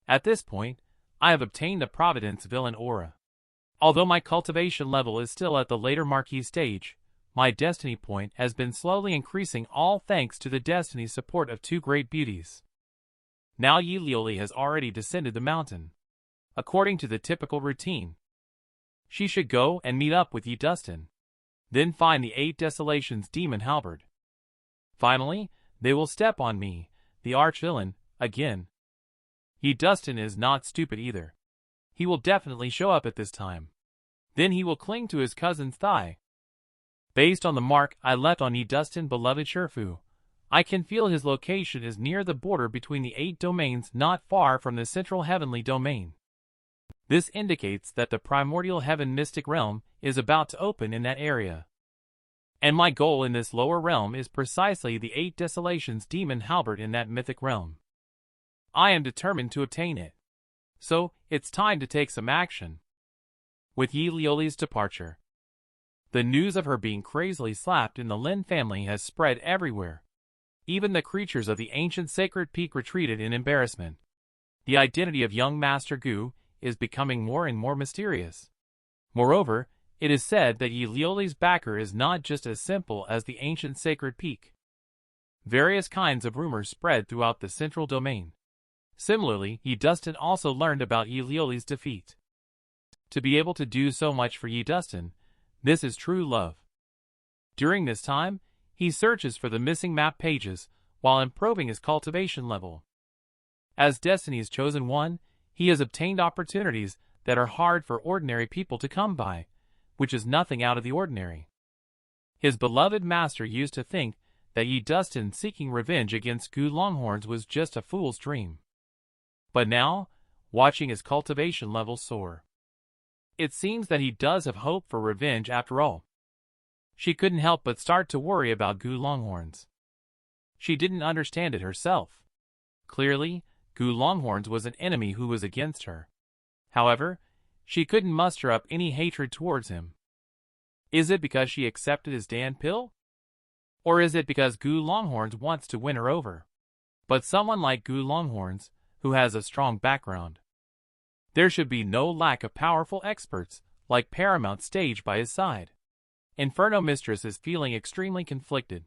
At this point, I have obtained the Providence Villain aura. Although my cultivation level is still at the later Marquis stage, my destiny point has been slowly increasing, all thanks to the destiny support of two great beauties. Now Yi Lioli has already descended the mountain. According to the typical routine, she should go and meet up with Yi Dustin, then find the 8 Desolations demon halberd. Finally, they will step on me, the arch-villain, again. Yi Dustin is not stupid either. He will definitely show up at this time. Then he will cling to his cousin's thigh. Based on the mark I left on Yi Dustin beloved Sherfu, I can feel his location is near the border between the 8 domains, not far from the central heavenly domain. This indicates that the primordial heaven mystic realm is about to open in that area. And my goal in this lower realm is precisely the 8 Desolations demon halberd in that mythic realm. I am determined to obtain it. So, it's time to take some action. With Yi Lioli's departure, the news of her being crazily slapped in the Lin family has spread everywhere. Even the creatures of the ancient sacred peak retreated in embarrassment. The identity of young Master Gu is becoming more and more mysterious. Moreover, it is said that Yi Lioli's backer is not just as simple as the ancient sacred peak. Various kinds of rumors spread throughout the central domain. Similarly, Yi Dustin also learned about Yi Lioli's defeat. To be able to do so much for Yi Dustin, this is true love. During this time, he searches for the missing map pages while improving his cultivation level. As Destiny's chosen one, he has obtained opportunities that are hard for ordinary people to come by, which is nothing out of the ordinary. His beloved master used to think that Yi Dustin seeking revenge against Gu Longhorns was just a fool's dream. But now, watching his cultivation level soar, it seems that he does have hope for revenge after all. She couldn't help but start to worry about Gu Longhorns. She didn't understand it herself. Clearly, Gu Longhorns was an enemy who was against her. However, she couldn't muster up any hatred towards him. Is it because she accepted his Dan pill? Or is it because Gu Longhorns wants to win her over? But someone like Gu Longhorns, who has a strong background, there should be no lack of powerful experts like Paramount Stage by his side. Inferno Mistress is feeling extremely conflicted.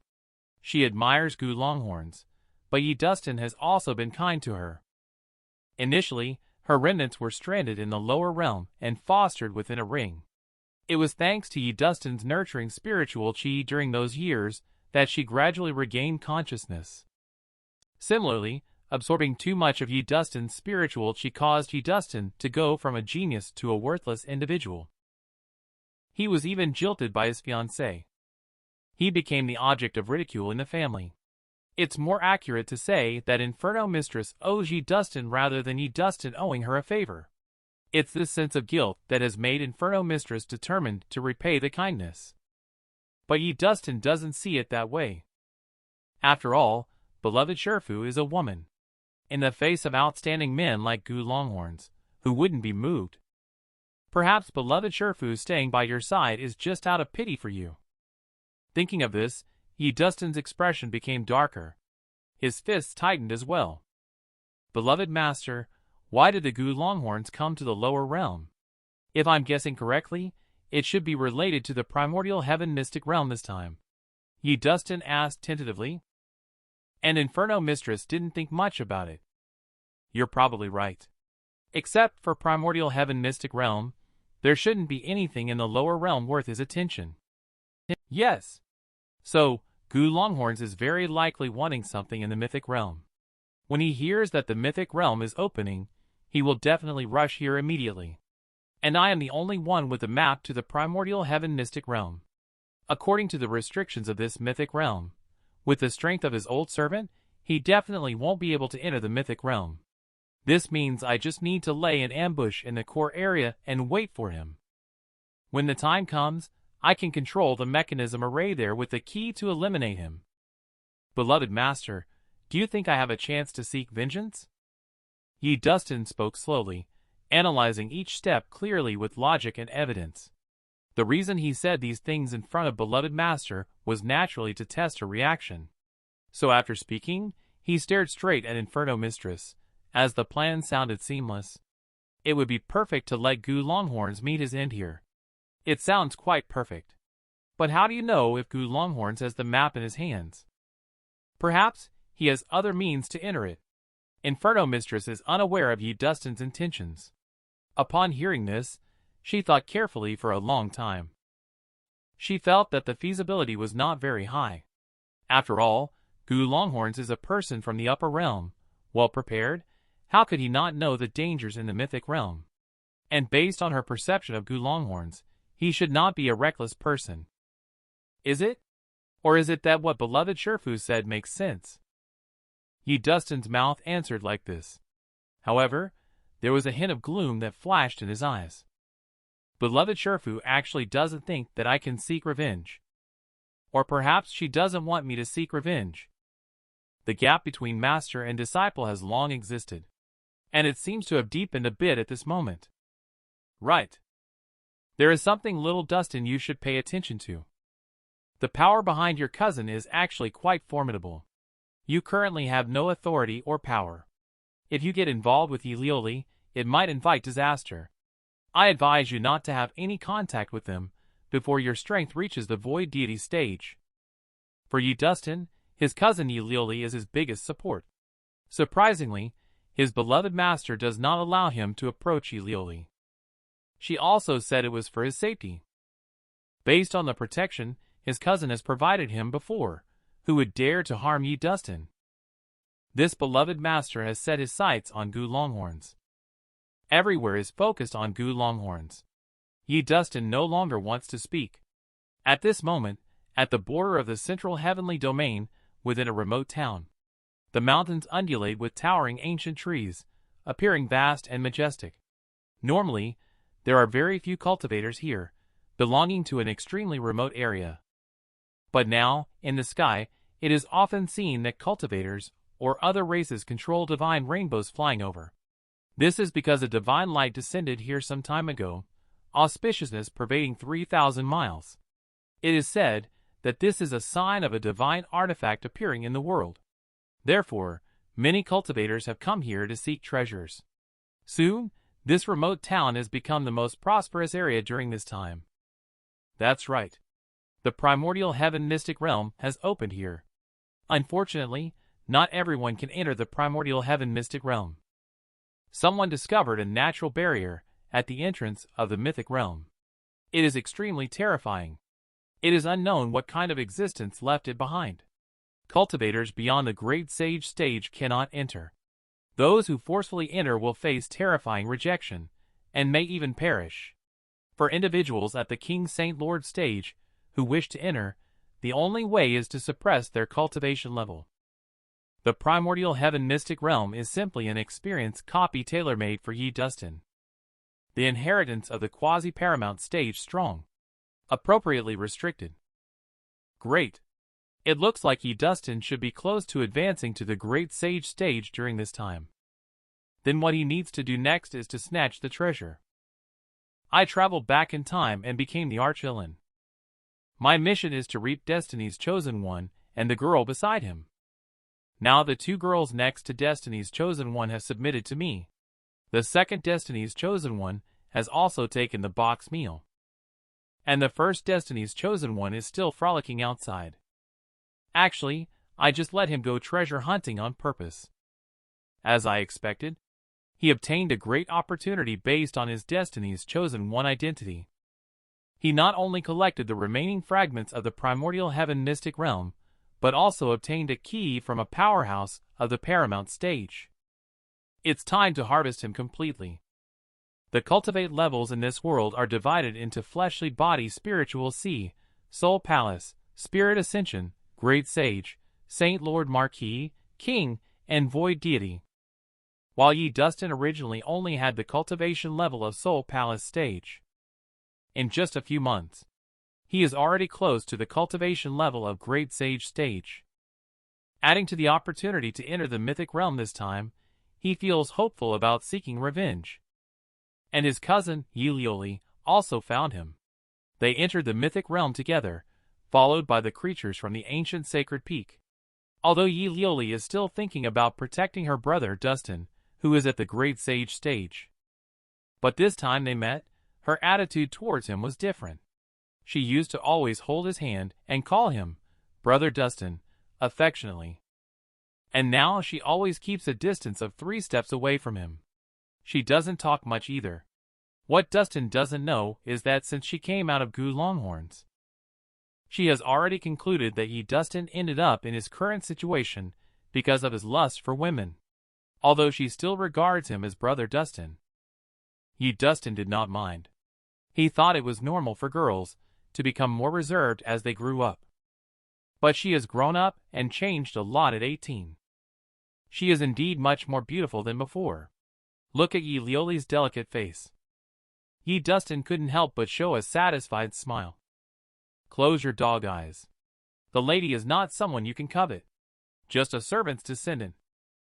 She admires Gu Longhorns, but Yi Dustin has also been kind to her. Initially, her remnants were stranded in the lower realm and fostered within a ring. It was thanks to Yi Dustin's nurturing spiritual chi during those years that she gradually regained consciousness. Similarly, absorbing too much of Yi Dustin's spiritual chi caused Yi Dustin to go from a genius to a worthless individual. He was even jilted by his fiancée. He became the object of ridicule in the family. It's more accurate to say that Inferno Mistress owes Yi Dustin rather than Yi Dustin owing her a favor. It's this sense of guilt that has made Inferno Mistress determined to repay the kindness. But Yi Dustin doesn't see it that way. After all, beloved Sherfu is a woman. In the face of outstanding men like Gu Longhorns, who wouldn't be moved. Perhaps beloved Sherfu staying by your side is just out of pity for you. Thinking of this, Yi Dustin's expression became darker. His fists tightened as well. Beloved master, why did the Gu Longhorns come to the lower realm? If I'm guessing correctly, it should be related to the primordial heaven mystic realm this time. Yi Dustin asked tentatively. And Inferno Mistress didn't think much about it. You're probably right. Except for primordial heaven mystic realm, there shouldn't be anything in the lower realm worth his attention. Yes. So, Gu Longhorns is very likely wanting something in the mythic realm. When he hears that the mythic realm is opening, he will definitely rush here immediately. And I am the only one with a map to the primordial heaven mystic realm. According to the restrictions of this mythic realm, with the strength of his old servant, he definitely won't be able to enter the mythic realm. This means I just need to lay an ambush in the core area and wait for him. When the time comes, I can control the mechanism array there with the key to eliminate him. Beloved master, do you think I have a chance to seek vengeance? Yi Dustin spoke slowly, analyzing each step clearly with logic and evidence. The reason he said these things in front of beloved master was naturally to test her reaction. So after speaking, he stared straight at Inferno Mistress, as the plan sounded seamless. It would be perfect to let Gu Longhorns meet his end here. It sounds quite perfect. But how do you know if Gu Longhorns has the map in his hands? Perhaps he has other means to enter it. Inferno Mistress is unaware of Yi Dustin's intentions. Upon hearing this, she thought carefully for a long time. She felt that the feasibility was not very high. After all, Gu Longhorns is a person from the upper realm, well prepared. How could he not know the dangers in the mythic realm? And based on her perception of Gu Longhorns, he should not be a reckless person. Is it? Or is it that what beloved Sherfu said makes sense? Yi Dustin's mouth answered like this. However, there was a hint of gloom that flashed in his eyes. Beloved Sherfu actually doesn't think that I can seek revenge. Or perhaps she doesn't want me to seek revenge. The gap between master and disciple has long existed, and it seems to have deepened a bit at this moment. Right. There is something little Dustin you should pay attention to. The power behind your cousin is actually quite formidable. You currently have no authority or power. If you get involved with Yi Lioli, it might invite disaster. I advise you not to have any contact with them before your strength reaches the void deity stage. For Yi Dustin, his cousin Yi Lioli is his biggest support. Surprisingly, his beloved master does not allow him to approach Yi Lioli. She also said it was for his safety. Based on the protection his cousin has provided him before, who would dare to harm Yi Dustin? This beloved master has set his sights on Gu Longhorns. Everywhere is focused on Gu Longhorns. Yi Dustin no longer wants to speak. At this moment, at the border of the central heavenly domain, within a remote town, the mountains undulate with towering ancient trees, appearing vast and majestic. Normally, there are very few cultivators here, belonging to an extremely remote area. But now, in the sky, it is often seen that cultivators or other races control divine rainbows flying over. This is because a divine light descended here some time ago, auspiciousness pervading 3,000 miles. It is said that this is a sign of a divine artifact appearing in the world. Therefore, many cultivators have come here to seek treasures. Soon, this remote town has become the most prosperous area during this time. That's right. The primordial heaven mystic realm has opened here. Unfortunately, not everyone can enter the primordial heaven mystic realm. Someone discovered a natural barrier at the entrance of the mythic realm. It is extremely terrifying. It is unknown what kind of existence left it behind. Cultivators beyond the Great Sage stage cannot enter. Those who forcefully enter will face terrifying rejection, and may even perish. For individuals at the King Saint Lord stage, who wish to enter, the only way is to suppress their cultivation level. The primordial heaven mystic realm is simply an experience copy tailor-made for Yi Dustin. The inheritance of the quasi-paramount stage strong. Appropriately restricted. Great. It looks like Yi Dustin should be close to advancing to the Great Sage stage during this time. Then what he needs to do next is to snatch the treasure. I traveled back in time and became the archvillain. My mission is to reap Destiny's Chosen One and the girl beside him. Now the two girls next to Destiny's Chosen One have submitted to me. The second Destiny's Chosen One has also taken the box meal. And the first Destiny's Chosen One is still frolicking outside. Actually, I just let him go treasure hunting on purpose. As I expected, he obtained a great opportunity based on his Destiny's Chosen One identity. He not only collected the remaining fragments of the primordial heaven mystic realm, but also obtained a key from a powerhouse of the paramount stage. It's time to harvest him completely. The cultivate levels in this world are divided into fleshly body, spiritual sea, soul palace, spirit ascension, great sage, Saint Lord Marquis, king, and void deity. While Yi Dustin originally only had the cultivation level of soul palace stage. In just a few months, he is already close to the cultivation level of great sage stage. Adding to the opportunity to enter the mythic realm this time, he feels hopeful about seeking revenge. And his cousin, Yi Lioli, also found him. They entered the mythic realm together, followed by the creatures from the ancient sacred peak. Although Yi Lioli is still thinking about protecting her brother Dustin, who is at the great sage stage. But this time they met, her attitude towards him was different. She used to always hold his hand and call him, Brother Dustin, affectionately. And now she always keeps a distance of 3 steps away from him. She doesn't talk much either. What Dustin doesn't know is that since she came out of Gu Longhorns, she has already concluded that Yi Dustin ended up in his current situation because of his lust for women. Although she still regards him as Brother Dustin. Yi Dustin did not mind. He thought it was normal for girls to become more reserved as they grew up. But she has grown up and changed a lot at 18. She is indeed much more beautiful than before. Look at Yi Lioli's delicate face. Yi Dustin couldn't help but show a satisfied smile. Close your dog eyes. The lady is not someone you can covet. Just a servant's descendant.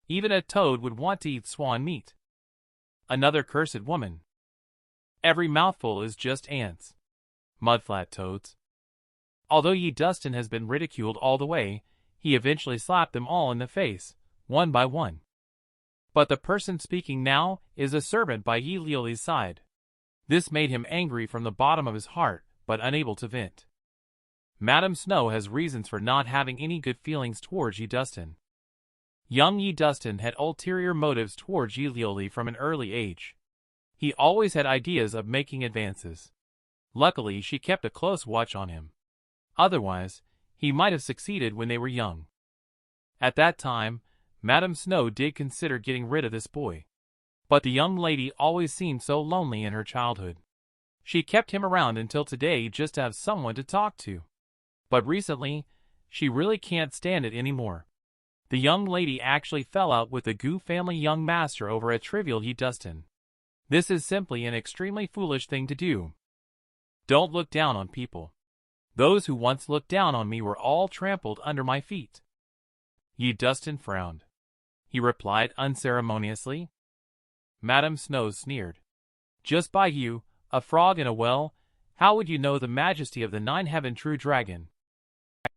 Even a toad would want to eat swan meat. Another cursed woman. Every mouthful is just ants. Mudflat toads. Although Yi Dustin has been ridiculed all the way, he eventually slapped them all in the face, one by one. But the person speaking now is a servant by Yi Lioli's side. This made him angry from the bottom of his heart, but unable to vent. Madame Snow has reasons for not having any good feelings towards Yi Dustin. Young Yi Dustin had ulterior motives towards Yi Lioli from an early age. He always had ideas of making advances. Luckily, she kept a close watch on him. Otherwise, he might have succeeded when they were young. At that time, Madame Snow did consider getting rid of this boy. But the young lady always seemed so lonely in her childhood. She kept him around until today just to have someone to talk to. But recently, she really can't stand it anymore. The young lady actually fell out with the Gu family young master over a trivial Yi Dustin. This is simply an extremely foolish thing to do. Don't look down on people. Those who once looked down on me were all trampled under my feet. Yi Dustin frowned. He replied unceremoniously. Madame Snow sneered. Just by you, a frog in a well, how would you know the majesty of the 9-heaven true dragon?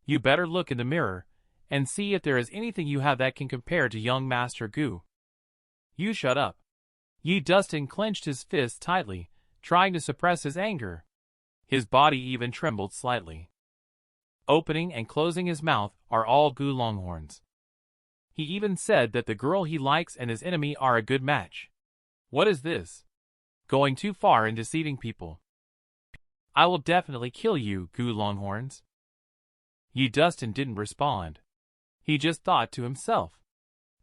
You better look in the mirror and see if there is anything you have that can compare to young Master Gu. You shut up. Yi Dustin clenched his fists tightly, trying to suppress his anger. His body even trembled slightly. Opening and closing his mouth are all Gu Longhorns. He even said that the girl he likes and his enemy are a good match. What is this? Going too far in deceiving people. I will definitely kill you, Gu Longhorns. Yi Dustin didn't respond. He just thought to himself.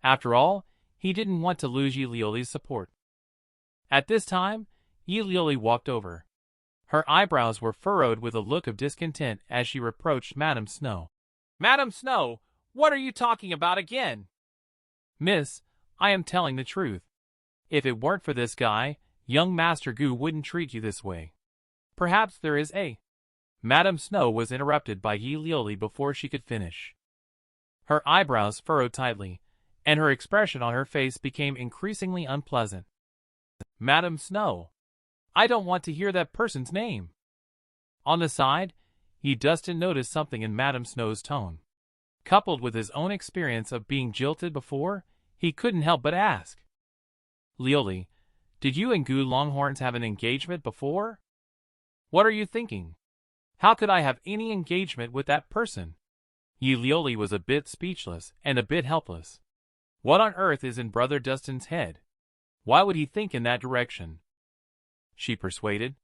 After all, he didn't want to lose Yi Lioli's support. At this time, Yi Lioli walked over. Her eyebrows were furrowed with a look of discontent as she reproached Madame Snow. Madame Snow, what are you talking about again? Miss, I am telling the truth. If it weren't for this guy, young Master Gu wouldn't treat you this way. Perhaps there is a... Madame Snow was interrupted by Yi Lioli before she could finish. Her eyebrows furrowed tightly, and her expression on her face became increasingly unpleasant. Madame Snow, I don't want to hear that person's name. On the side, Yi Dustin noticed something in Madame Snow's tone. Coupled with his own experience of being jilted before, he couldn't help but ask. Lioli, did you and Gu Longhorns have an engagement before? What are you thinking? How could I have any engagement with that person? Yi Lioli was a bit speechless and a bit helpless. What on earth is in Brother Dustin's head? Why would he think in that direction? She persuaded.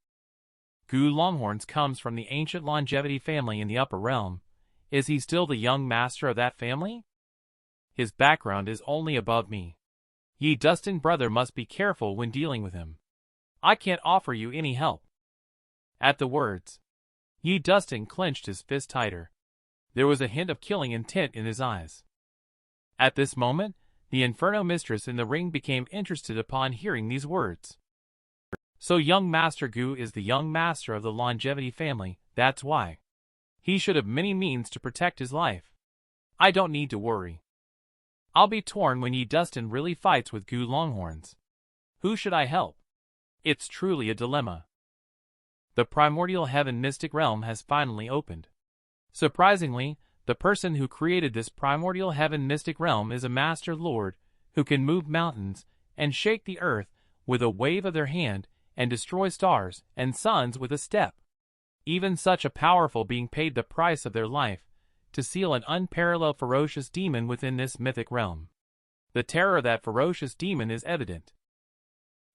Gu Longhorns comes from the ancient longevity family in the upper realm. Is he still the young master of that family? His background is only above me. Yi Dustin brother must be careful when dealing with him. I can't offer you any help. At the words, Yi Dustin clenched his fist tighter. There was a hint of killing intent in his eyes. At this moment, the Inferno mistress in the ring became interested upon hearing these words. So young Master Gu is the young master of the longevity family, that's why. He should have many means to protect his life. I don't need to worry. I'll be torn when Yi Dustin really fights with Gu Longhorns. Who should I help? It's truly a dilemma. The primordial heaven mystic realm has finally opened. Surprisingly, the person who created this primordial heaven mystic realm is a master lord who can move mountains and shake the earth with a wave of their hand and destroy stars and suns with a step. Even such a powerful being paid the price of their life to seal an unparalleled ferocious demon within this mythic realm. The terror of that ferocious demon is evident.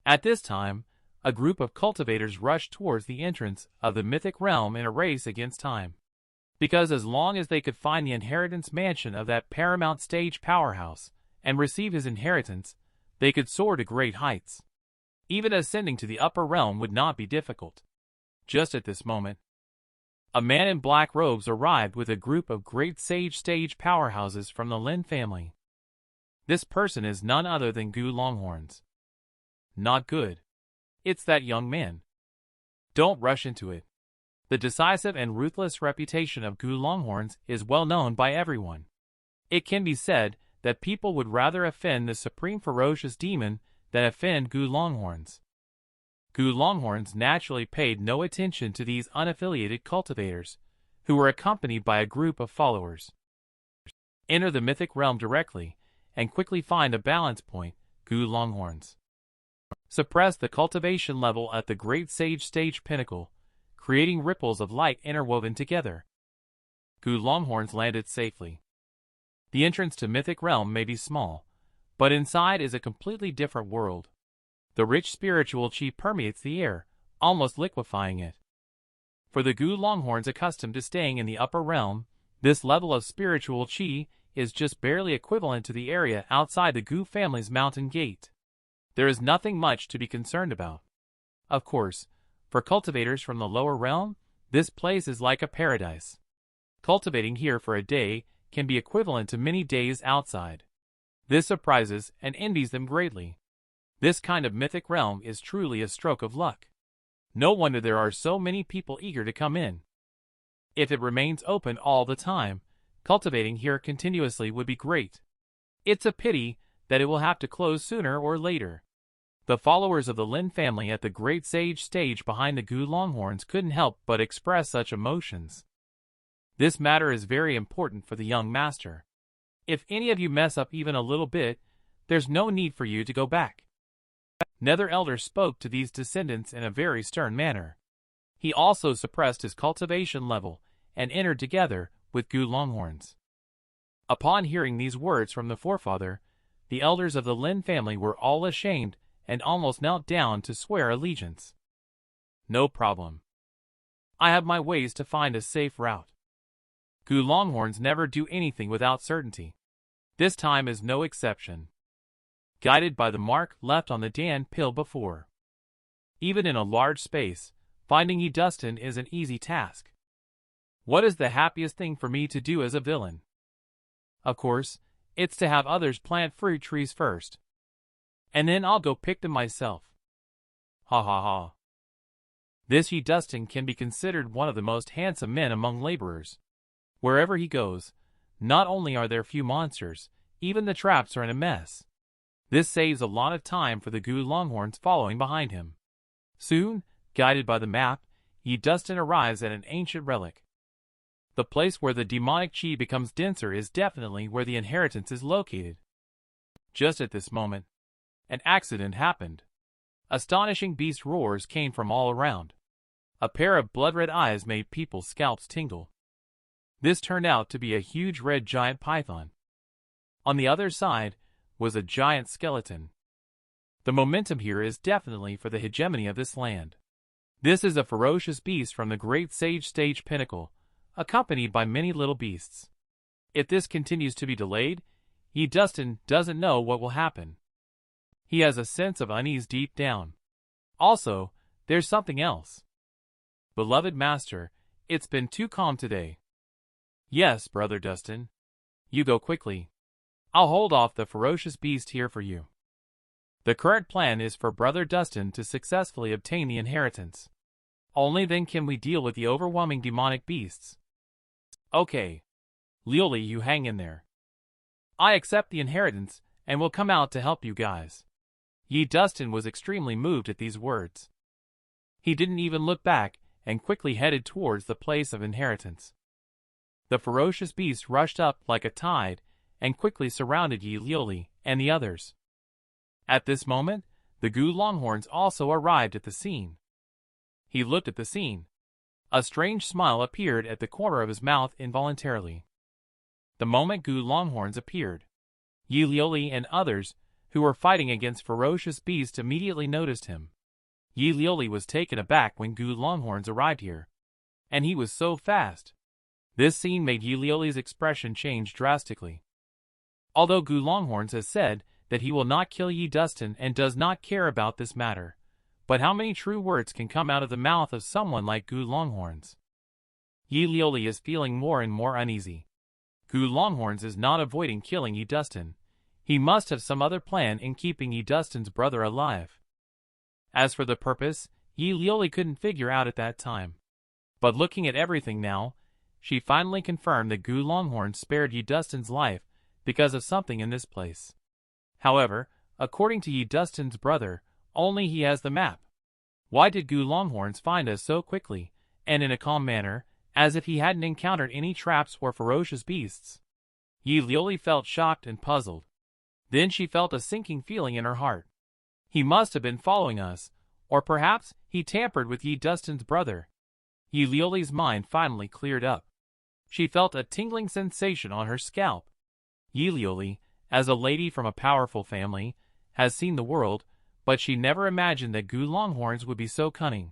At this time, a group of cultivators rushed towards the entrance of the mythic realm in a race against time. Because as long as they could find the inheritance mansion of that paramount stage powerhouse and receive his inheritance, they could soar to great heights. Even ascending to the upper realm would not be difficult. Just at this moment, a man in black robes arrived with a group of great sage stage powerhouses from the Lin family. This person is none other than Gu Longhorns. Not good. It's that young man. Don't rush into it. The decisive and ruthless reputation of Gu Longhorns is well known by everyone. It can be said that people would rather offend the supreme ferocious demon than offend Gu Longhorns. Gu Longhorns naturally paid no attention to these unaffiliated cultivators, who were accompanied by a group of followers. Enter the mythic realm directly, and quickly find a balance point, Gu Longhorns. Suppress the cultivation level at the great sage stage pinnacle, creating ripples of light interwoven together. Gu Longhorns landed safely. The entrance to mythic realm may be small, but inside is a completely different world. The rich spiritual chi permeates the air, almost liquefying it. For the Gu Longhorns accustomed to staying in the upper realm, this level of spiritual chi is just barely equivalent to the area outside the Gu family's mountain gate. There is nothing much to be concerned about. Of course, for cultivators from the lower realm, this place is like a paradise. Cultivating here for a day can be equivalent to many days outside. This surprises and envies them greatly. This kind of mythic realm is truly a stroke of luck. No wonder there are so many people eager to come in. If it remains open all the time, cultivating here continuously would be great. It's a pity that it will have to close sooner or later. The followers of the Lin family at the great sage stage behind the Gu Longhorns couldn't help but express such emotions. This matter is very important for the young master. If any of you mess up even a little bit, there's no need for you to go back. Nether Elder spoke to these descendants in a very stern manner. He also suppressed his cultivation level and entered together with Gu Longhorns. Upon hearing these words from the forefather, the elders of the Lin family were all ashamed and almost knelt down to swear allegiance. No problem. I have my ways to find a safe route. Gu Longhorns never do anything without certainty. This time is no exception. Guided by the mark left on the Dan pill before. Even in a large space, finding Yi Dustin is an easy task. What is the happiest thing for me to do as a villain? Of course, it's to have others plant fruit trees first. And then I'll go pick them myself. Ha ha ha. This Yi Dustin can be considered one of the most handsome men among laborers. Wherever he goes, not only are there few monsters, even the traps are in a mess. This saves a lot of time for the Gu Longhorns following behind him. Soon, guided by the map, Yi Dustin arrives at an ancient relic. The place where the demonic chi becomes denser is definitely where the inheritance is located. Just at this moment, an accident happened. Astonishing beast roars came from all around. A pair of blood-red eyes made people's scalps tingle. This turned out to be a huge red giant python. On the other side was a giant skeleton. The momentum here is definitely for the hegemony of this land. This is a ferocious beast from the great sage stage pinnacle, accompanied by many little beasts. If this continues to be delayed, Yi Dustin doesn't know what will happen. He has a sense of unease deep down. Also, there's something else. Beloved master, it's been too calm today. Yes, Brother Dustin. You go quickly. I'll hold off the ferocious beast here for you. The current plan is for Brother Dustin to successfully obtain the inheritance. Only then can we deal with the overwhelming demonic beasts. Okay. Liuli, you hang in there. I accept the inheritance and will come out to help you guys. Yi Dustin was extremely moved at these words. He didn't even look back and quickly headed towards the place of inheritance. The ferocious beast rushed up like a tide and quickly surrounded Yi Liuli and the others. At this moment, the Gu Longhorns also arrived at the scene. He looked at the scene. A strange smile appeared at the corner of his mouth involuntarily. The moment Gu Longhorns appeared, Yi Liuli and others who were fighting against ferocious beasts immediately noticed him. Yi Liuli was taken aback when Gu Longhorns arrived here. And he was so fast. This scene made Yi Liuli's expression change drastically. Although Gu Longhorns has said that he will not kill Yi Dustin and does not care about this matter, but how many true words can come out of the mouth of someone like Gu Longhorns? Yi Liuli is feeling more and more uneasy. Gu Longhorns is not avoiding killing Yi Dustin. He must have some other plan in keeping Yi Dustin's brother alive. As for the purpose, Yi Liuli couldn't figure out at that time. But looking at everything now, she finally confirmed that Gu Longhorns spared Yi Dustin's life because of something in this place. However, according to Yi Dustin's brother, only he has the map. Why did Gu Longhorns find us so quickly, and in a calm manner, as if he hadn't encountered any traps or ferocious beasts? Yi Liuli felt shocked and puzzled. Then she felt a sinking feeling in her heart. He must have been following us, or perhaps he tampered with Yi Dustin's brother. Yi Liuli's mind finally cleared up. She felt a tingling sensation on her scalp. Yi Liuli, as a lady from a powerful family, has seen the world, but she never imagined that Gu Longhorns would be so cunning.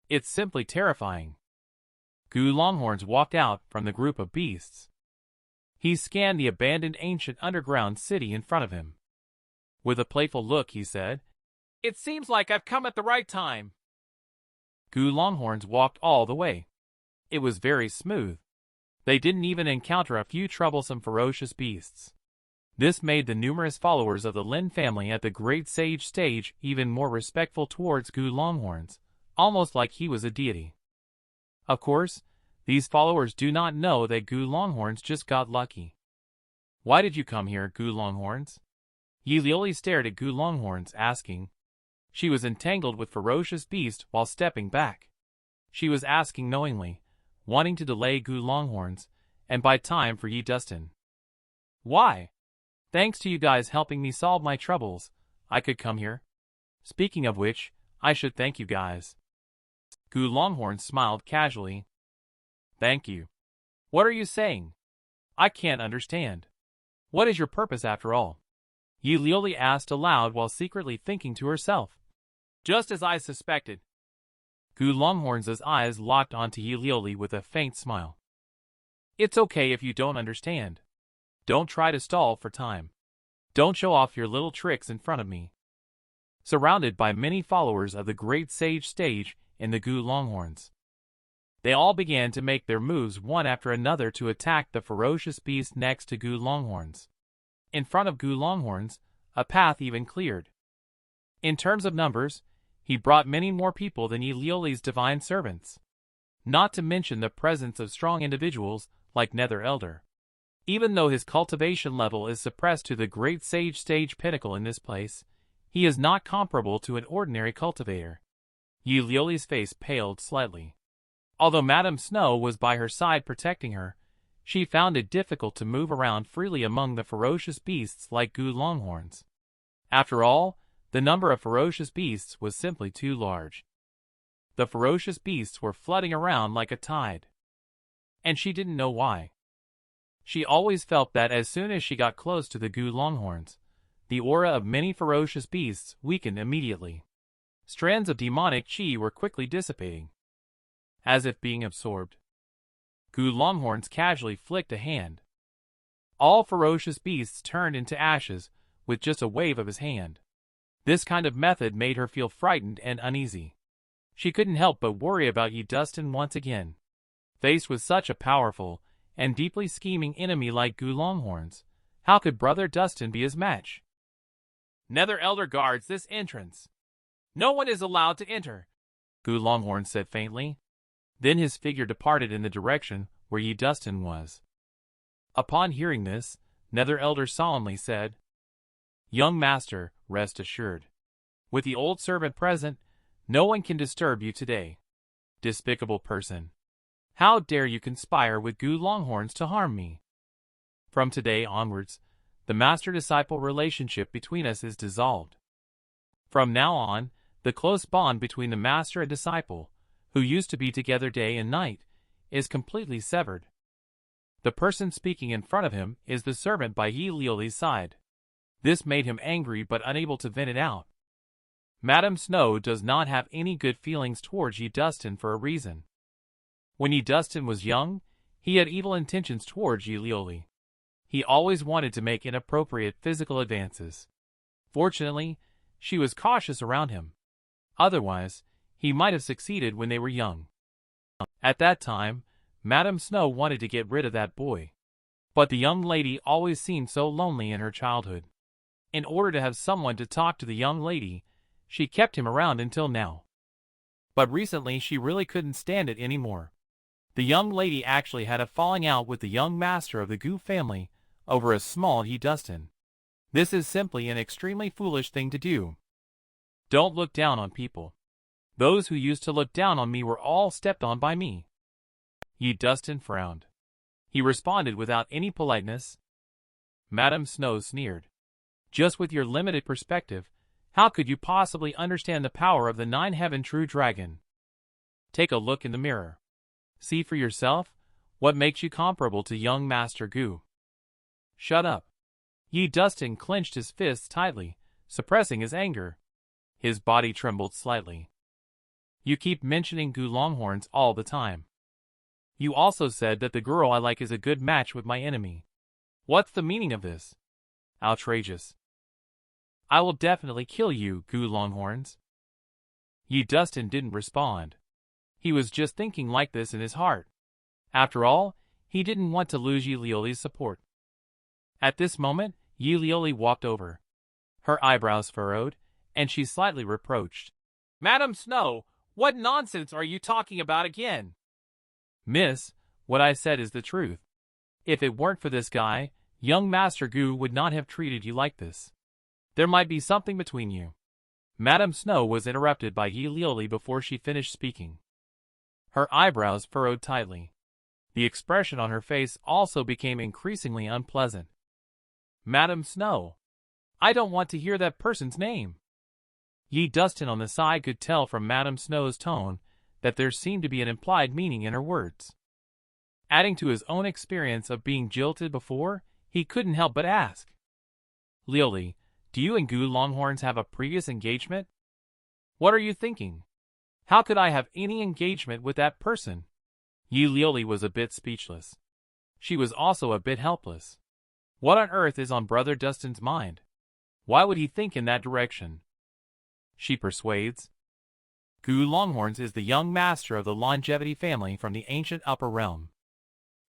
It's simply terrifying. Gu Longhorns walked out from the group of beasts. He scanned the abandoned ancient underground city in front of him. With a playful look, he said, "It seems like I've come at the right time." Gu Longhorns walked all the way. It was very smooth. They didn't even encounter a few troublesome ferocious beasts. This made the numerous followers of the Lin family at the Great Sage stage even more respectful towards Gu Longhorns, almost like he was a deity. Of course, these followers do not know that Gu Longhorns just got lucky. "Why did you come here, Gu Longhorns?" Yi Liuli stared at Gu Longhorns, asking. She was entangled with ferocious beasts while stepping back. She was asking knowingly, wanting to delay Gu Longhorns, and buy time for Yi Dustin. "Why? Thanks to you guys helping me solve my troubles, I could come here. Speaking of which, I should thank you guys." Gu Longhorns smiled casually. "Thank you. What are you saying? I can't understand. What is your purpose after all?" Yi Liuli asked aloud while secretly thinking to herself. "Just as I suspected. Gu Longhorns' eyes locked onto Yi Lioli with a faint smile. It's okay if you don't understand. Don't try to stall for time. Don't show off your little tricks in front of me. Surrounded by many followers of the great sage stage in the Gu Longhorns, they all began to make their moves one after another to attack the ferocious beast next to Gu Longhorns. In front of Gu Longhorns, a path even cleared. In terms of numbers, he brought many more people than Yi Lioli's divine servants. Not to mention the presence of strong individuals like Nether Elder. Even though his cultivation level is suppressed to the great sage stage pinnacle in this place, he is not comparable to an ordinary cultivator. Yi Lioli's face paled slightly. Although Madame Snow was by her side protecting her, she found it difficult to move around freely among the ferocious beasts like Gu Longhorns. After all, the number of ferocious beasts was simply too large. The ferocious beasts were flooding around like a tide. And she didn't know why. She always felt that as soon as she got close to the Gu Longhorns, the aura of many ferocious beasts weakened immediately. Strands of demonic chi were quickly dissipating, as if being absorbed. Gu Longhorns casually flicked a hand. All ferocious beasts turned into ashes with just a wave of his hand. This kind of method made her feel frightened and uneasy. She couldn't help but worry about Yi Dustin once again. Faced with such a powerful and deeply scheming enemy like Gu Longhorns, how could Brother Dustin be his match? Nether Elder guards this entrance. No one is allowed to enter, Gu Longhorns said faintly. Then his figure departed in the direction where Yi Dustin was. Upon hearing this, Nether Elder solemnly said, Young master, rest assured. With the old servant present, no one can disturb you today. Despicable person. How dare you conspire with Gu Longhorns to harm me? From today onwards, the master-disciple relationship between us is dissolved. From now on, the close bond between the master and disciple, who used to be together day and night, is completely severed. The person speaking in front of him is the servant by Yi Lioli's side. This made him angry but unable to vent it out. Madame Snow does not have any good feelings towards Yi Dustin for a reason. When Yi Dustin was young, he had evil intentions towards Yi Lioli. He always wanted to make inappropriate physical advances. Fortunately, she was cautious around him. Otherwise, he might have succeeded when they were young. At that time, Madame Snow wanted to get rid of that boy. But the young lady always seemed so lonely in her childhood. In order to have someone to talk to the young lady, she kept him around until now. But recently she really couldn't stand it anymore. The young lady actually had a falling out with the young master of the Gu family over a small Yi Dustin. This is simply an extremely foolish thing to do. Don't look down on people. Those who used to look down on me were all stepped on by me. Yi Dustin frowned. He responded without any politeness. Madame Snow sneered. Just with your limited perspective, how could you possibly understand the power of the nine-heaven true dragon? Take a look in the mirror. See for yourself what makes you comparable to young Master Gu. Shut up. Yi Dustin clenched his fists tightly, suppressing his anger. His body trembled slightly. You keep mentioning Gu Longhorns all the time. You also said that the girl I like is a good match with my enemy. What's the meaning of this? Outrageous. I will definitely kill you, Gu Longhorns. Yi Dustin didn't respond. He was just thinking like this in his heart. After all, he didn't want to lose Yi Lioli's support. At this moment, Yi Lioli walked over. Her eyebrows furrowed, and she slightly reproached. Madame Snow, what nonsense are you talking about again? Miss, what I said is the truth. If it weren't for this guy, young Master Gu would not have treated you like this. There might be something between you. Madame Snow was interrupted by Yi Lioli before she finished speaking. Her eyebrows furrowed tightly. The expression on her face also became increasingly unpleasant. Madame Snow. I don't want to hear that person's name. Yi Dustin on the side could tell from Madame Snow's tone that there seemed to be an implied meaning in her words. Adding to his own experience of being jilted before, he couldn't help but ask. Lioli, do you and Gu Longhorns have a previous engagement? What are you thinking? How could I have any engagement with that person? Yi Lioli was a bit speechless. She was also a bit helpless. What on earth is on Brother Dustin's mind? Why would he think in that direction? She persuades. Gu Longhorns is the young master of the longevity family from the ancient upper realm.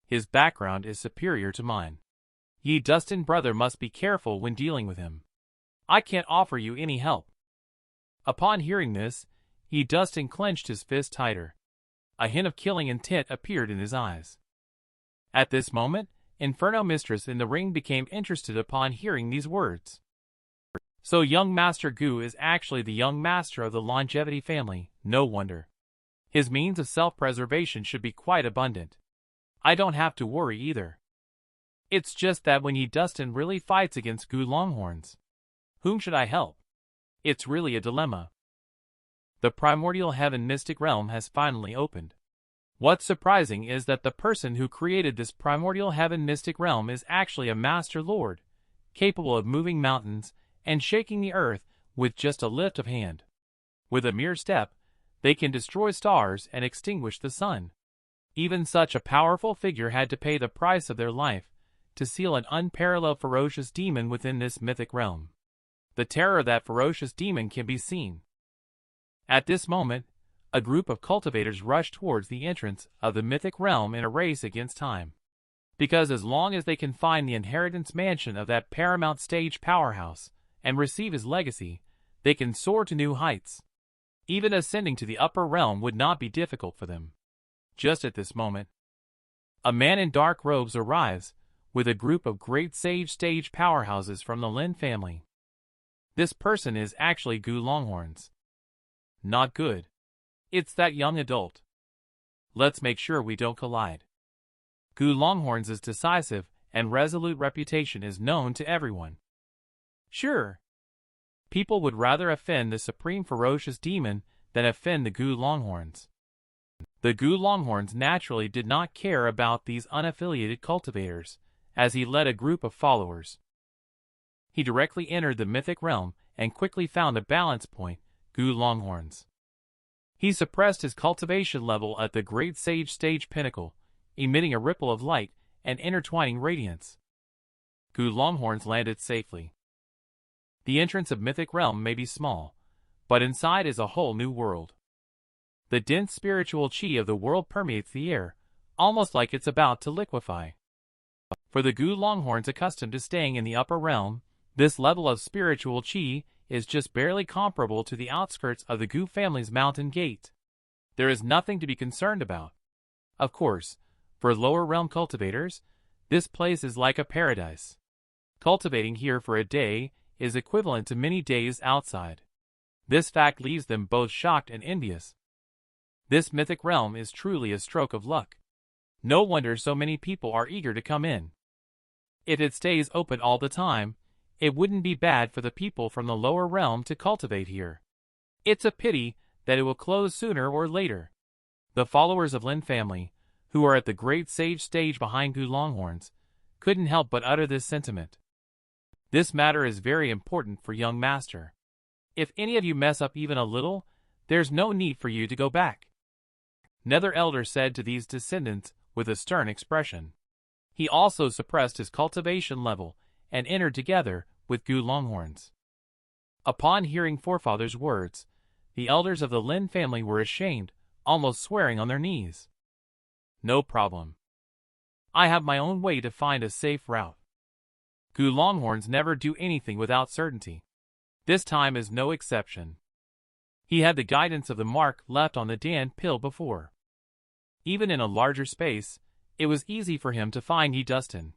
His background is superior to mine. Ye Dustin brother must be careful when dealing with him. I can't offer you any help. Upon hearing this, Ye Dustin clenched his fist tighter. A hint of killing intent appeared in his eyes. At this moment, Inferno Mistress in the ring became interested upon hearing these words. So young Master Gu is actually the young master of the longevity family, no wonder. His means of self-preservation should be quite abundant. I don't have to worry either. It's just that when Ye Dustin really fights against Gu Longhorns, whom should I help? It's really a dilemma. The primordial heaven mystic realm has finally opened. What's surprising is that the person who created this primordial heaven mystic realm is actually a master lord, capable of moving mountains and shaking the earth with just a lift of hand. With a mere step, they can destroy stars and extinguish the sun. Even such a powerful figure had to pay the price of their life to seal an unparalleled ferocious demon within this mythic realm. The terror of that ferocious demon can be seen. At this moment, a group of cultivators rushed towards the entrance of the mythic realm in a race against time. Because as long as they can find the inheritance mansion of that paramount stage powerhouse and receive his legacy, they can soar to new heights. Even ascending to the upper realm would not be difficult for them. Just at this moment, a man in dark robes arrives with a group of great sage stage powerhouses from the Lin family. This person is actually Gu Longhorns. Not good. It's that young adult. Let's make sure we don't collide. Gu Longhorns' decisive and resolute reputation is known to everyone. Sure. People would rather offend the supreme ferocious demon than offend the Gu Longhorns. The Gu Longhorns naturally did not care about these unaffiliated cultivators, as he led a group of followers. He directly entered the mythic realm and quickly found a balance point, Gu Longhorns. He suppressed his cultivation level at the great sage stage pinnacle, emitting a ripple of light and intertwining radiance. Gu Longhorns landed safely. The entrance of mythic realm may be small, but inside is a whole new world. The dense spiritual chi of the world permeates the air, almost like it's about to liquefy. For the Gu Longhorns accustomed to staying in the upper realm, this level of spiritual chi is just barely comparable to the outskirts of the Gu family's mountain gate. There is nothing to be concerned about. Of course, for lower realm cultivators, this place is like a paradise. Cultivating here for a day is equivalent to many days outside. This fact leaves them both shocked and envious. This mythic realm is truly a stroke of luck. No wonder so many people are eager to come in. If it stays open all the time, it wouldn't be bad for the people from the lower realm to cultivate here. It's a pity that it will close sooner or later. The followers of Lin family, who are at the great sage stage behind Gu Longhorns, couldn't help but utter this sentiment. This matter is very important for young master. If any of you mess up even a little, there's no need for you to go back. Nether Elder said to these descendants with a stern expression. He also suppressed his cultivation level and entered together with Gu Longhorns. Upon hearing forefathers' words, the elders of the Lin family were ashamed, almost swearing on their knees. No problem. I have my own way to find a safe route. Gu Longhorns never do anything without certainty. This time is no exception. He had the guidance of the mark left on the Dan pill before. Even in a larger space, it was easy for him to find Ye Dustin.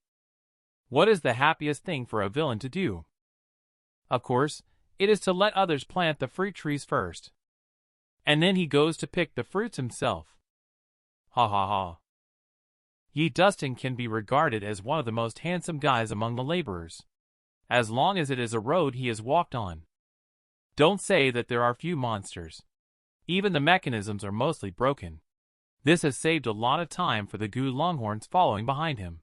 What is the happiest thing for a villain to do? Of course, it is to let others plant the fruit trees first. And then he goes to pick the fruits himself. Ha ha ha. Ye Dustin can be regarded as one of the most handsome guys among the laborers, as long as it is a road he has walked on. Don't say that there are few monsters. Even the mechanisms are mostly broken. This has saved a lot of time for the Gu Longhorns following behind him.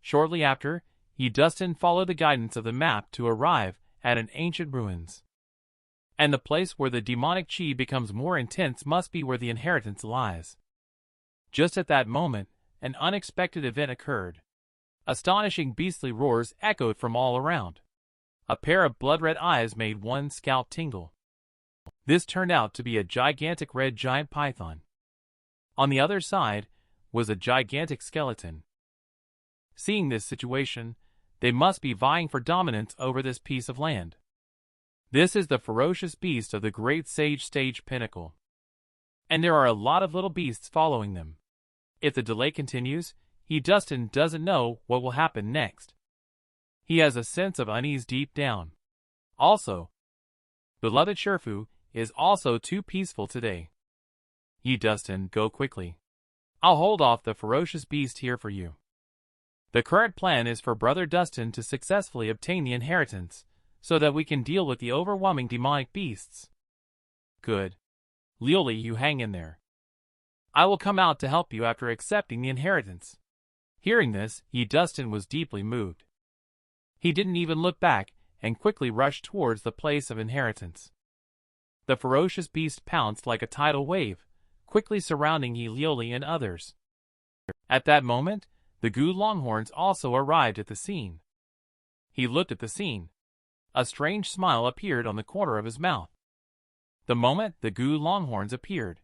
Shortly after, Ye Dustin followed the guidance of the map to arrive at an ancient ruins. And the place where the demonic chi becomes more intense must be where the inheritance lies. Just at that moment, an unexpected event occurred. Astonishing beastly roars echoed from all around. A pair of blood-red eyes made one's scalp tingle. This turned out to be a gigantic red giant python. On the other side was a gigantic skeleton. Seeing this situation, they must be vying for dominance over this piece of land. This is the ferocious beast of the Great Sage Stage Pinnacle. And there are a lot of little beasts following them. If the delay continues, Dustin doesn't know what will happen next. He has a sense of unease deep down. Also, beloved Sherfu is also too peaceful today. Dustin, go quickly. I'll hold off the ferocious beast here for you. The current plan is for Brother Dustin to successfully obtain the inheritance, so that we can deal with the overwhelming demonic beasts. Good. Liuli, you hang in there. I will come out to help you after accepting the inheritance. Hearing this, Dustin was deeply moved. He didn't even look back and quickly rushed towards the place of inheritance. The ferocious beast pounced like a tidal wave, quickly surrounding Liuli and others. At that moment, the Gu Longhorns also arrived at the scene. He looked at the scene. A strange smile appeared on the corner of his mouth. The moment the Gu Longhorns appeared,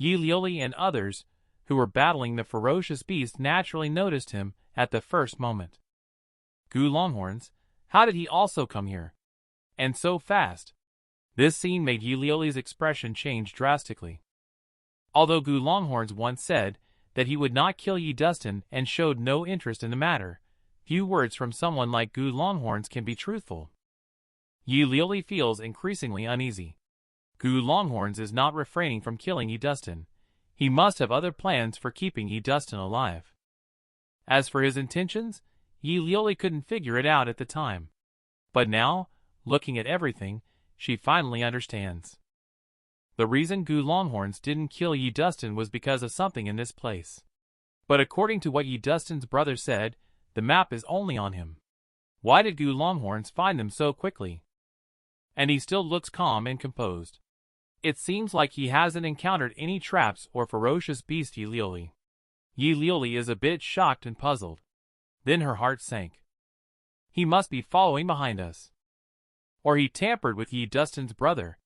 Liuli and others, who were battling the ferocious beast, naturally noticed him at the first moment. Gu Longhorns, how did he also come here? And so fast? This scene made Liuli's expression change drastically. Although Gu Longhorns once said that he would not kill Dustin and showed no interest in the matter, few words from someone like Gu Longhorns can be truthful. Liuli feels increasingly uneasy. Gu Longhorns is not refraining from killing Dustin. He must have other plans for keeping Dustin alive. As for his intentions, Liuli couldn't figure it out at the time. But now, looking at everything, she finally understands. The reason Gu Longhorns didn't kill Dustin was because of something in this place. But according to what Dustin's brother said, the map is only on him. Why did Gu Longhorns find them so quickly? And he still looks calm and composed. It seems like he hasn't encountered any traps or ferocious beast. Liuli is a bit shocked and puzzled. Then her heart sank. He must be following behind us. Or he tampered with Dustin's brother.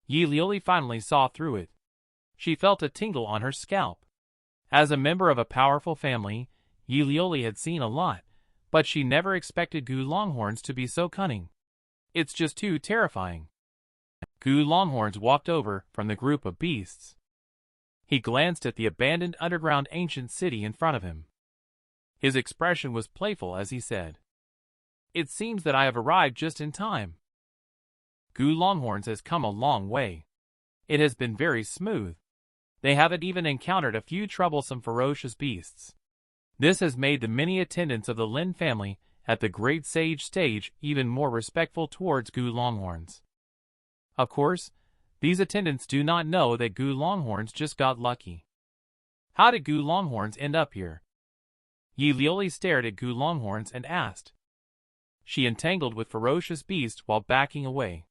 Liuli finally saw through it. She felt a tingle on her scalp. As a member of a powerful family, Liuli had seen a lot, but she never expected Gu Longhorns to be so cunning. It's just too terrifying. Gu Longhorns walked over from the group of beasts. He glanced at the abandoned underground ancient city in front of him. His expression was playful as he said, "It seems that I have arrived just in time. Gu Longhorns has come a long way. It has been very smooth. They haven't even encountered a few troublesome ferocious beasts. This has made the many attendants of the Lin family at the Great Sage Stage even more respectful towards Gu Longhorns. Of course, these attendants do not know that Gu Longhorns just got lucky. How did Gu Longhorns end up here?" Liuli stared at Gu Longhorns and asked. She entangled with ferocious beast while backing away.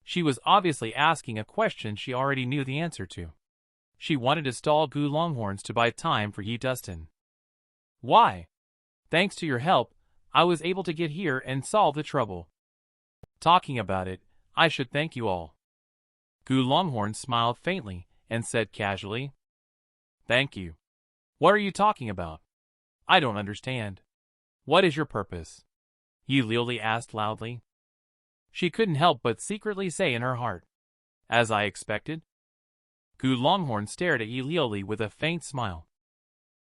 She was obviously asking a question she already knew the answer to. She wanted to stall Gu Longhorns to buy time for Dustin. "Why? Thanks to your help, I was able to get here and solve the trouble. Talking about it, I should thank you all." Gu Longhorns smiled faintly and said casually, "Thank you. What are you talking about? I don't understand. What is your purpose?" Liuli asked loudly. She couldn't help but secretly say in her heart, "As I expected." Gu Longhorn stared at Liuli with a faint smile.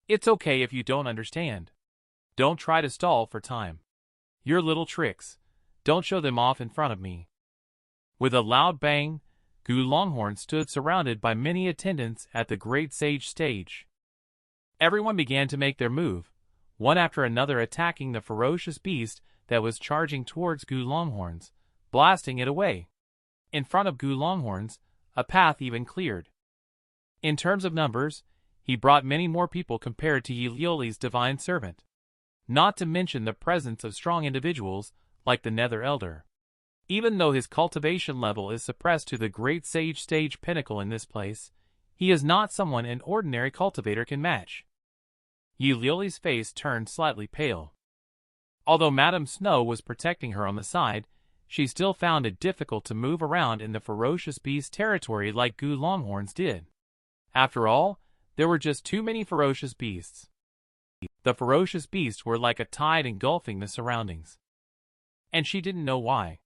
"It's okay if you don't understand. Don't try to stall for time. Your little tricks, don't show them off in front of me." With a loud bang, Gu Longhorn stood surrounded by many attendants at the Great Sage Stage. Everyone began to make their move, one after another attacking the ferocious beast that was charging towards Gu Longhorns, blasting it away. In front of Gu Longhorns, a path even cleared. In terms of numbers, he brought many more people compared to Liuli's divine servant. Not to mention the presence of strong individuals like the Nether Elder. Even though his cultivation level is suppressed to the great sage stage pinnacle in this place, he is not someone an ordinary cultivator can match. Yi Liuli's face turned slightly pale. Although Madame Snow was protecting her on the side, she still found it difficult to move around in the ferocious beast territory like Gu Longhorns did. After all, there were just too many ferocious beasts. The ferocious beasts were like a tide engulfing the surroundings. And she didn't know why.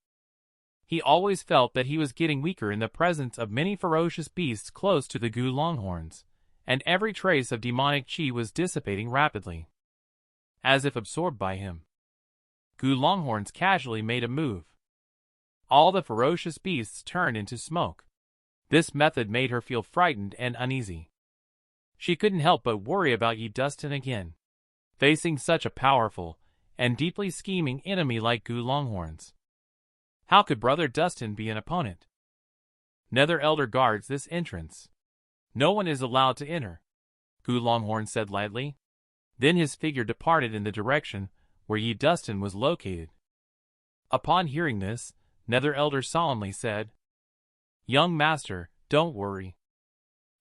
He always felt that he was getting weaker in the presence of many ferocious beasts close to the Gu Longhorns, and every trace of demonic chi was dissipating rapidly. As if absorbed by him, Gu Longhorns casually made a move. All the ferocious beasts turned into smoke. This method made her feel frightened and uneasy. She couldn't help but worry about Yi Dustin again, facing such a powerful and deeply scheming enemy like Gu Longhorns. How could Brother Dustin be an opponent? Nether Elder guards this entrance. No one is allowed to enter, Gu Longhorns said lightly. Then his figure departed in the direction where Yi Dustin was located. Upon hearing this, Nether Elder solemnly said, "Young master, don't worry.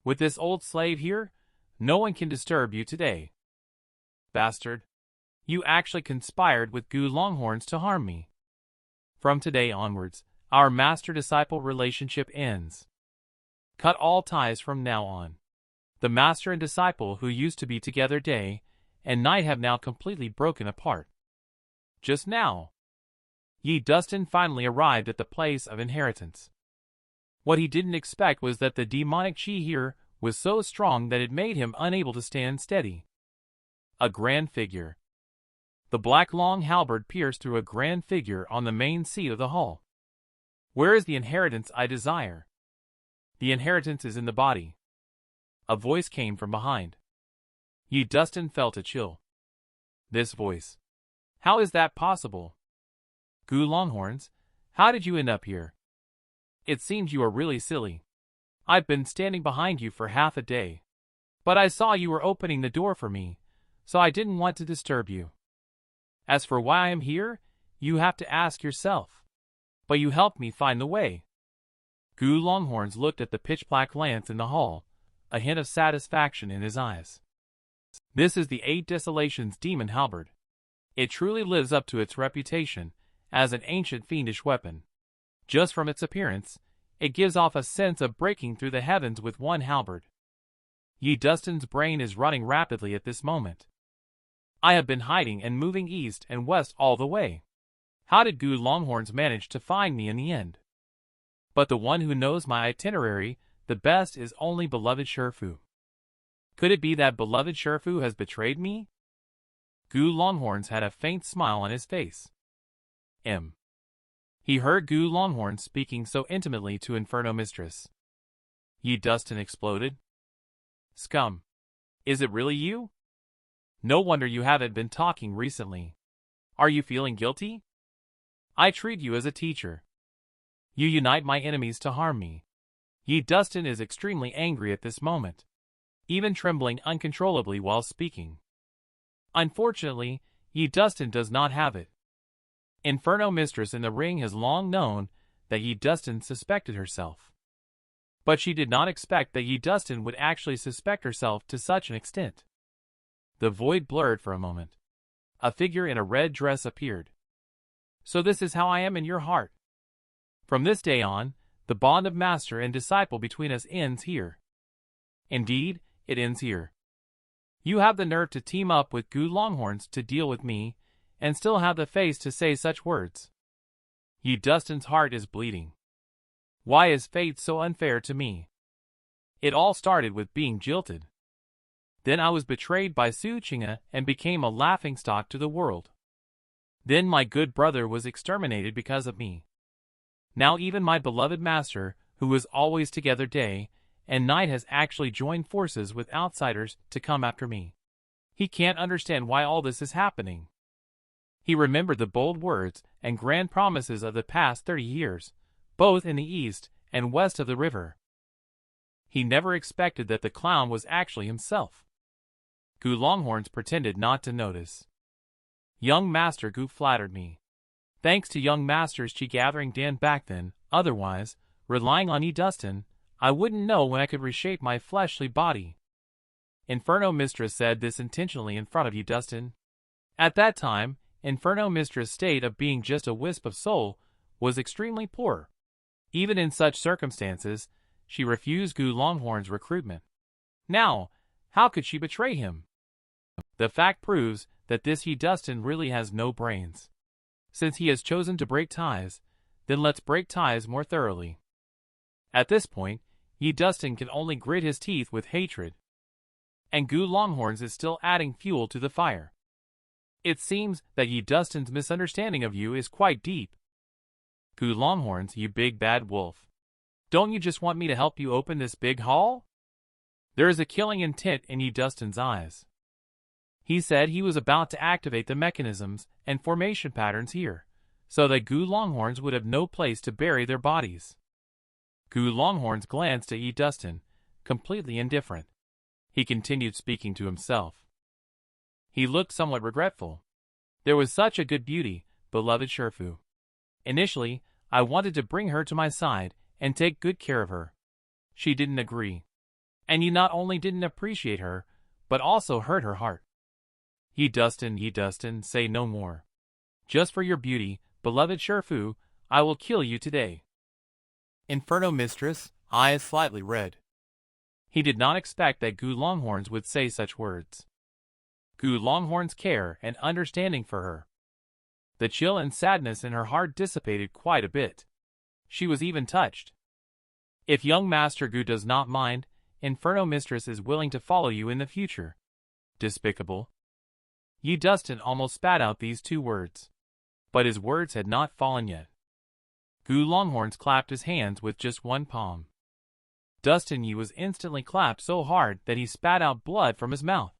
With this old slave here, no one can disturb you today." Bastard. You actually conspired with Gu Longhorns to harm me. From today onwards, our master-disciple relationship ends. Cut all ties from now on. The master and disciple who used to be together day and night have now completely broken apart. Just now, Yi Dustin finally arrived at the place of inheritance. What he didn't expect was that the demonic chi here was so strong that it made him unable to stand steady. A grand figure. The black long halberd pierced through a grand figure on the main seat of the hall. Where is the inheritance I desire? The inheritance is in the body. A voice came from behind. Yi Dustin felt a chill. This voice. How is that possible? Gu Longhorns, how did you end up here? It seems you are really silly. I've been standing behind you for half a day. But I saw you were opening the door for me, so I didn't want to disturb you. As for why I am here, you have to ask yourself. But you helped me find the way. Gu Longhorns looked at the pitch-black lance in the hall, a hint of satisfaction in his eyes. This is the Eight Desolations Demon Halberd. It truly lives up to its reputation as an ancient fiendish weapon. Just from its appearance, it gives off a sense of breaking through the heavens with one halberd. Yi Dustin's brain is running rapidly at this moment. I have been hiding and moving east and west all the way. How did Gu Longhorns manage to find me in the end? But the one who knows my itinerary the best is only beloved Sherfu. Could it be that beloved Sherfu has betrayed me? Gu Longhorns had a faint smile on his face. He heard Gu Longhorns speaking so intimately to Inferno Mistress. Yi Dustin exploded. Scum. Is it really you? No wonder you haven't been talking recently. Are you feeling guilty? I treat you as a teacher. You unite my enemies to harm me. Yi Dustin is extremely angry at this moment, even trembling uncontrollably while speaking. Unfortunately, Yi Dustin does not have it. Inferno Mistress in the ring has long known that Yi Dustin suspected herself. But she did not expect that Yi Dustin would actually suspect herself to such an extent. The void blurred for a moment. A figure in a red dress appeared. So this is how I am in your heart. From this day on, the bond of master and disciple between us ends here. Indeed, it ends here. You have the nerve to team up with Gu Longhorns to deal with me, and still have the face to say such words. Yi Dustin's heart is bleeding. Why is fate so unfair to me? It all started with being jilted. Then I was betrayed by xianxia and became a laughingstock to the world. Then my good brother was exterminated because of me. Now even my beloved master, who was always together day and night, has actually joined forces with outsiders to come after me. He can't understand why all this is happening. He remembered the bold words and grand promises of the past 30 years, both in the east and west of the river. He never expected that the clown was actually himself. Gu Longhorns pretended not to notice. Young Master Gu flattered me. Thanks to young masters chi gathering Dan back then, otherwise, relying on Dustin, I wouldn't know when I could reshape my fleshly body. Inferno Mistress said this intentionally in front of Dustin. At that time, Inferno Mistress' state of being just a wisp of soul was extremely poor. Even in such circumstances, she refused Gu Longhorns' recruitment. Now, how could she betray him? The fact proves that this Dustin really has no brains. Since he has chosen to break ties, then let's break ties more thoroughly. At this point, Dustin can only grit his teeth with hatred. And Gu Longhorns is still adding fuel to the fire. It seems that Dustin's misunderstanding of you is quite deep. Gu Longhorns, you big bad wolf. Don't you just want me to help you open this big haul? There is a killing intent in Dustin's eyes. He said he was about to activate the mechanisms and formation patterns here, so that Gu Longhorns would have no place to bury their bodies. Gu Longhorns glanced at Dustin, completely indifferent. He continued speaking to himself. He looked somewhat regretful. There was such a good beauty, beloved Sherfu. Initially, I wanted to bring her to my side and take good care of her. She didn't agree. And you not only didn't appreciate her, but also hurt her heart. Dustin, say no more. Just for your beauty, beloved Sherfu, I will kill you today. Inferno Mistress, eyes slightly red. He did not expect that Gu Longhorns would say such words. Gu Longhorns' care and understanding for her. The chill and sadness in her heart dissipated quite a bit. She was even touched. If young Master Gu does not mind, Inferno Mistress is willing to follow you in the future. Despicable. Dustin almost spat out these two words. But his words had not fallen yet. Gu Longhorns clapped his hands with just one palm. Dustin Yi was instantly clapped so hard that he spat out blood from his mouth.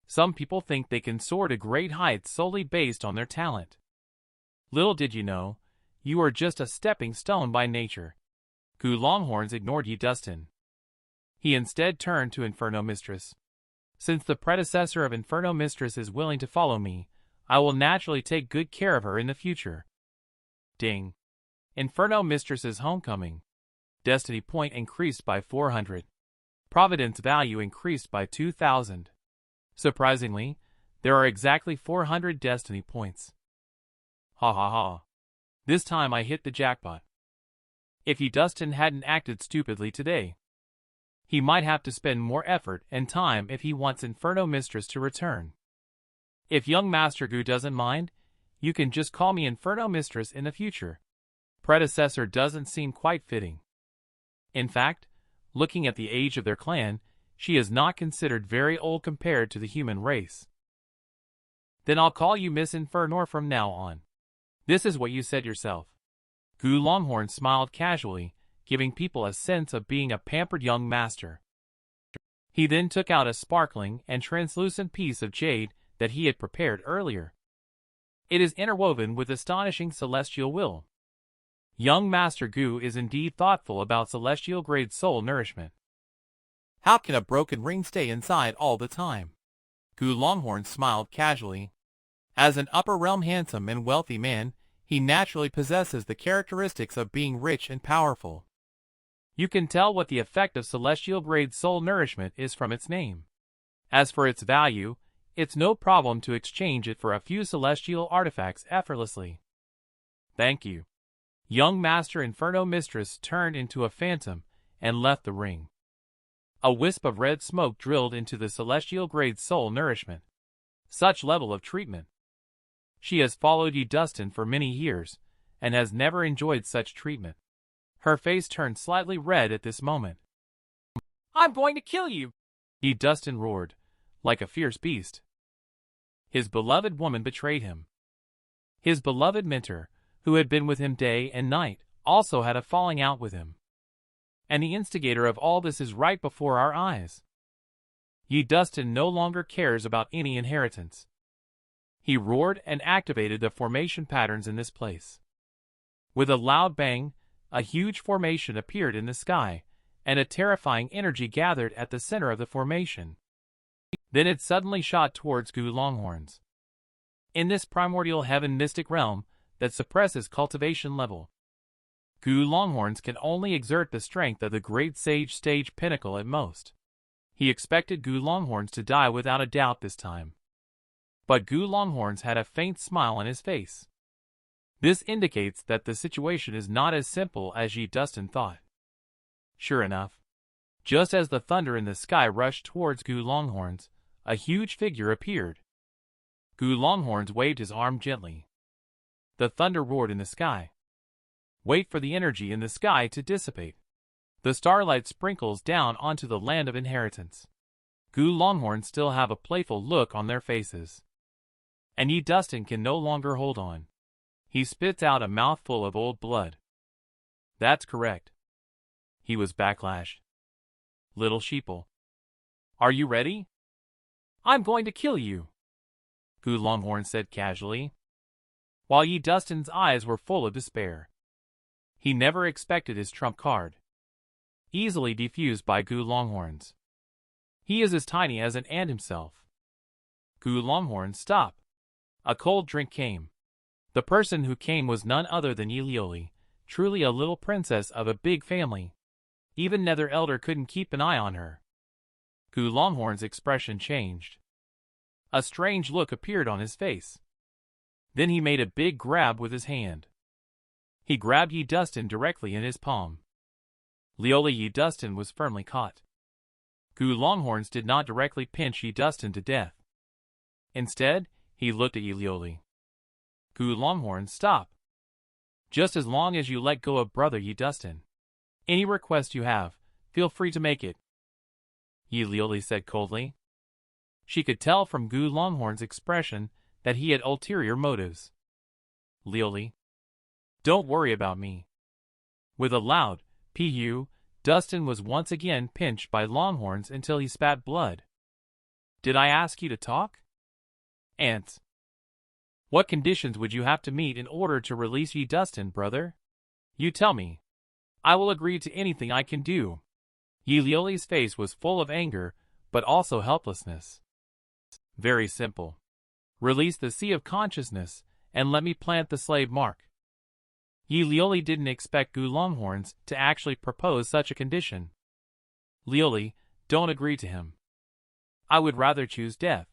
Some people think they can soar to great heights solely based on their talent. Little did you know, you are just a stepping stone by nature. Gu Longhorns ignored Dustin. He instead turned to Inferno Mistress. Since the predecessor of Inferno Mistress is willing to follow me, I will naturally take good care of her in the future. Ding. Inferno Mistress's homecoming. Destiny point increased by 400. Providence value increased by 2,000. Surprisingly, there are exactly 400 destiny points. Ha ha ha. This time I hit the jackpot. If Dustin hadn't acted stupidly today, he might have to spend more effort and time if he wants Inferno Mistress to return. If young Master Gu doesn't mind, you can just call me Inferno Mistress in the future. Predecessor doesn't seem quite fitting. In fact, looking at the age of their clan, she is not considered very old compared to the human race. Then I'll call you Miss Inferno from now on. This is what you said yourself. Gu Longhorn smiled casually, giving people a sense of being a pampered young master. He then took out a sparkling and translucent piece of jade that he had prepared earlier. It is interwoven with astonishing celestial will. Young Master Gu is indeed thoughtful about celestial-grade soul nourishment. How can a broken ring stay inside all the time? Gu Longhorn smiled casually. As an upper-realm handsome and wealthy man, he naturally possesses the characteristics of being rich and powerful. You can tell what the effect of celestial-grade soul nourishment is from its name. As for its value, it's no problem to exchange it for a few celestial artifacts effortlessly. Thank you. Young Master Inferno Mistress turned into a phantom and left the ring. A wisp of red smoke drilled into the celestial-grade soul nourishment. Such level of treatment. She has followed Dustin for many years, and has never enjoyed such treatment. Her face turned slightly red at this moment. I'm going to kill you! Dustin roared, like a fierce beast. His beloved woman betrayed him. His beloved mentor, who had been with him day and night, also had a falling out with him. And the instigator of all this is right before our eyes. Dustin no longer cares about any inheritance. He roared and activated the formation patterns in this place. With a loud bang, a huge formation appeared in the sky, and a terrifying energy gathered at the center of the formation. Then it suddenly shot towards Gu Longhorns. In this primordial heaven mystic realm, that suppresses cultivation level. Gu Longhorns can only exert the strength of the Great Sage stage pinnacle at most. He expected Gu Longhorns to die without a doubt this time. But Gu Longhorns had a faint smile on his face. This indicates that the situation is not as simple as Yi Dustin thought. Sure enough, just as the thunder in the sky rushed towards Gu Longhorns, a huge figure appeared. Gu Longhorns waved his arm gently. The thunder roared in the sky. Wait for the energy in the sky to dissipate. The starlight sprinkles down onto the land of inheritance. Gu Longhorns still have a playful look on their faces. And Yi Dustin can no longer hold on. He spits out a mouthful of old blood. That's correct. He was backlashed. Little sheeple. Are you ready? I'm going to kill you, Gu Longhorn said casually, while Yi Dustin's eyes were full of despair. He never expected his trump card. Easily defused by Gu Longhorns. He is as tiny as an ant himself. Gu Longhorn, stop. A cold drink came. The person who came was none other than Yi Lioli, truly a little princess of a big family. Even Nether Elder couldn't keep an eye on her. Gu Longhorn's expression changed. A strange look appeared on his face. Then he made a big grab with his hand. He grabbed Yi Dustin directly in his palm. Lioli Yi Dustin was firmly caught. Gu Longhorns did not directly pinch Yi Dustin to death. Instead, he looked at Yi Lioli. Gu Longhorns, stop. Just as long as you let go of brother Yi Dustin. Any request you have, feel free to make it, Yi Lioli said coldly. She could tell from Gu Longhorn's expression that he had ulterior motives. Lioli, don't worry about me. With a loud "Pu," Dustin was once again pinched by Longhorns until he spat blood. Did I ask you to talk? Ants. What conditions would you have to meet in order to release Yi Dustin, brother? You tell me. I will agree to anything I can do. Yi Lioli's face was full of anger, but also helplessness. Very simple. Release the Sea of Consciousness, and let me plant the slave mark. Yi Lioli didn't expect Gu Longhorns to actually propose such a condition. Lioli, don't agree to him. I would rather choose death.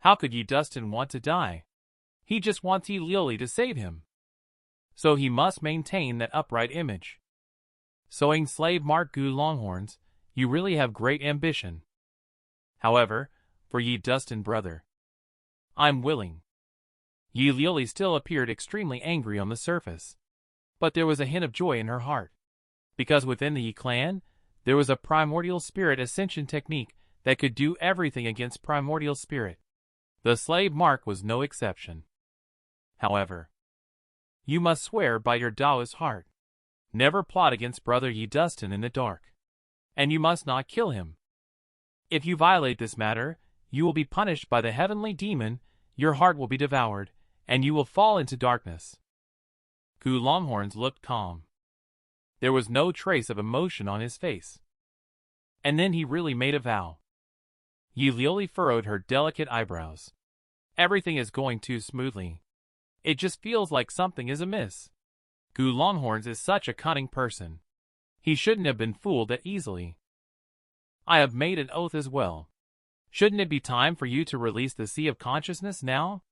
How could Yi Dustin want to die? He just wants Yi Lioli to save him. So he must maintain that upright image. Sewing slave mark Gu Longhorns, you really have great ambition. However, for Yi Dustin, brother, I'm willing. Yi Lioli still appeared extremely angry on the surface. But there was a hint of joy in her heart. Because within the Yi clan, there was a primordial spirit ascension technique that could do everything against primordial spirit. The slave mark was no exception. However, you must swear by your Taoist heart. Never plot against brother Yi Dustin in the dark. And you must not kill him. If you violate this matter, you will be punished by the heavenly demon, your heart will be devoured, and you will fall into darkness. Gu Longhorns looked calm. There was no trace of emotion on his face. And then he really made a vow. Yi Lioli furrowed her delicate eyebrows. Everything is going too smoothly. It just feels like something is amiss. Gu Longhorns is such a cunning person. He shouldn't have been fooled that easily. I have made an oath as well. Shouldn't it be time for you to release the Sea of Consciousness now?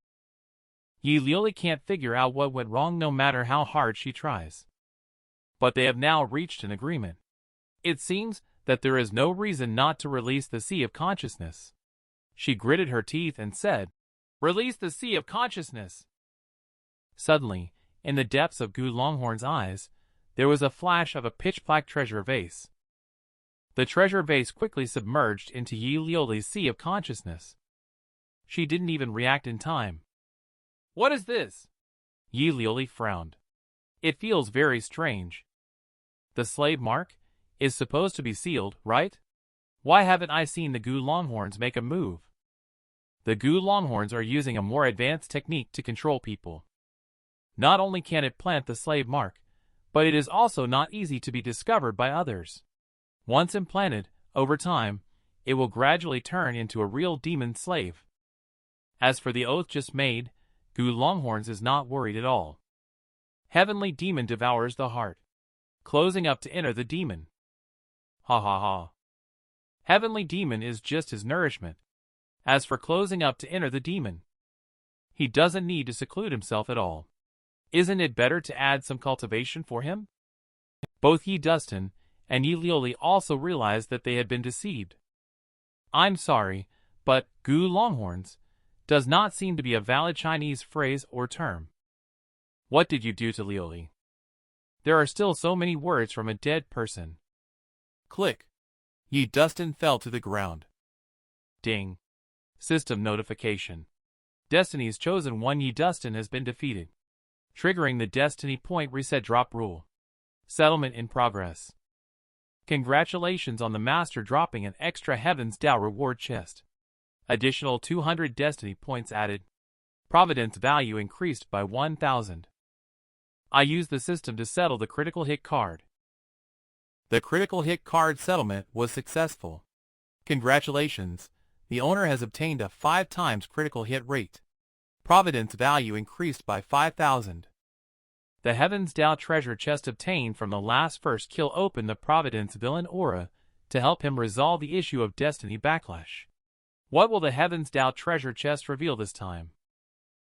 Yi Lioli can't figure out what went wrong no matter how hard she tries. But they have now reached an agreement. It seems that there is no reason not to release the Sea of Consciousness. She gritted her teeth and said, "Release the Sea of Consciousness!" Suddenly, in the depths of Gu Longhorn's eyes, there was a flash of a pitch-black treasure vase. The treasure vase quickly submerged into Yi Lioli's Sea of Consciousness. She didn't even react in time. What is this? Yi Lioli frowned. It feels very strange. The slave mark is supposed to be sealed, right? Why haven't I seen the Gu Longhorns make a move? The Gu Longhorns are using a more advanced technique to control people. Not only can it plant the slave mark, but it is also not easy to be discovered by others. Once implanted, over time, it will gradually turn into a real demon slave. As for the oath just made, Gu Longhorns is not worried at all. Heavenly demon devours the heart. Closing up to enter the demon. Ha ha ha. Heavenly demon is just his nourishment. As for closing up to enter the demon, he doesn't need to seclude himself at all. Isn't it better to add some cultivation for him? Both Yi Dustin and Yi Liuli also realized that they had been deceived. I'm sorry, but Gu Longhorns does not seem to be a valid Chinese phrase or term. What did you do to Liuli? There are still so many words from a dead person. Click. Yi Dustin fell to the ground. Ding. System notification. Destiny's chosen one Yi Dustin has been defeated. Triggering the Destiny Point Reset Drop Rule. Settlement in progress. Congratulations on the Master dropping an extra Heaven's Dow reward chest. Additional 200 Destiny points added. Providence value increased by 1,000. I used the system to settle the critical hit card. The critical hit card settlement was successful. Congratulations, the owner has obtained a 5 times critical hit rate. Providence value increased by 5,000. The Heaven's Dow treasure chest obtained from the last first kill opened the Providence Villain aura to help him resolve the issue of Destiny Backlash. What will the Heaven's Dow treasure chest reveal this time?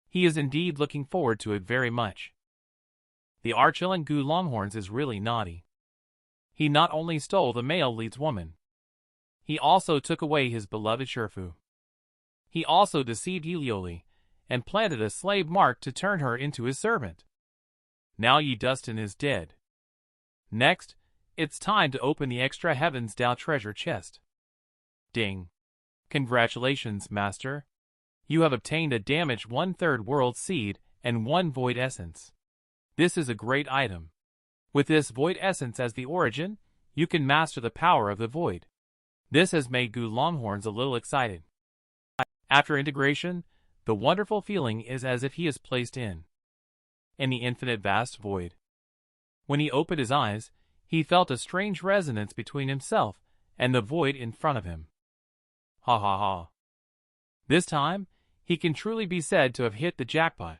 He is indeed looking forward to it very much. The archvillain Gu Longhorns is really naughty. He not only stole the male lead's woman, he also took away his beloved Shifu. He also deceived Yi Liuli and planted a slave mark to turn her into his servant. Now Yi Dustin is dead. Next, it's time to open the extra Heaven's Dow treasure chest. Ding. Congratulations, Master. You have obtained a damaged 1/3 world seed and 1 void essence. This is a great item. With this void essence as the origin, you can master the power of the void. This has made Gu Longhorns a little excited. After integration, the wonderful feeling is as if he is placed in the infinite vast void. When he opened his eyes, he felt a strange resonance between himself and the void in front of him. Ha ha ha. This time, he can truly be said to have hit the jackpot.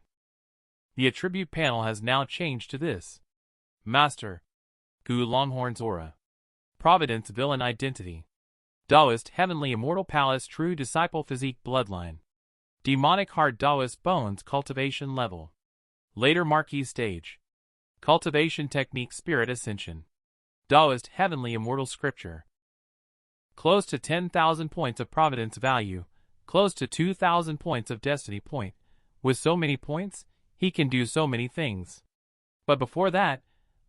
The attribute panel has now changed to this. Master. Gu Longhorns aura. Providence Villain identity. Taoist Heavenly Immortal Palace True Disciple Physique Bloodline. Demonic Heart Taoist Bones Cultivation Level. Later Marquee Stage. Cultivation Technique Spirit Ascension. Taoist Heavenly Immortal Scripture. Close to 10,000 points of Providence value, close to 2,000 points of Destiny point. With so many points, he can do so many things. But before that,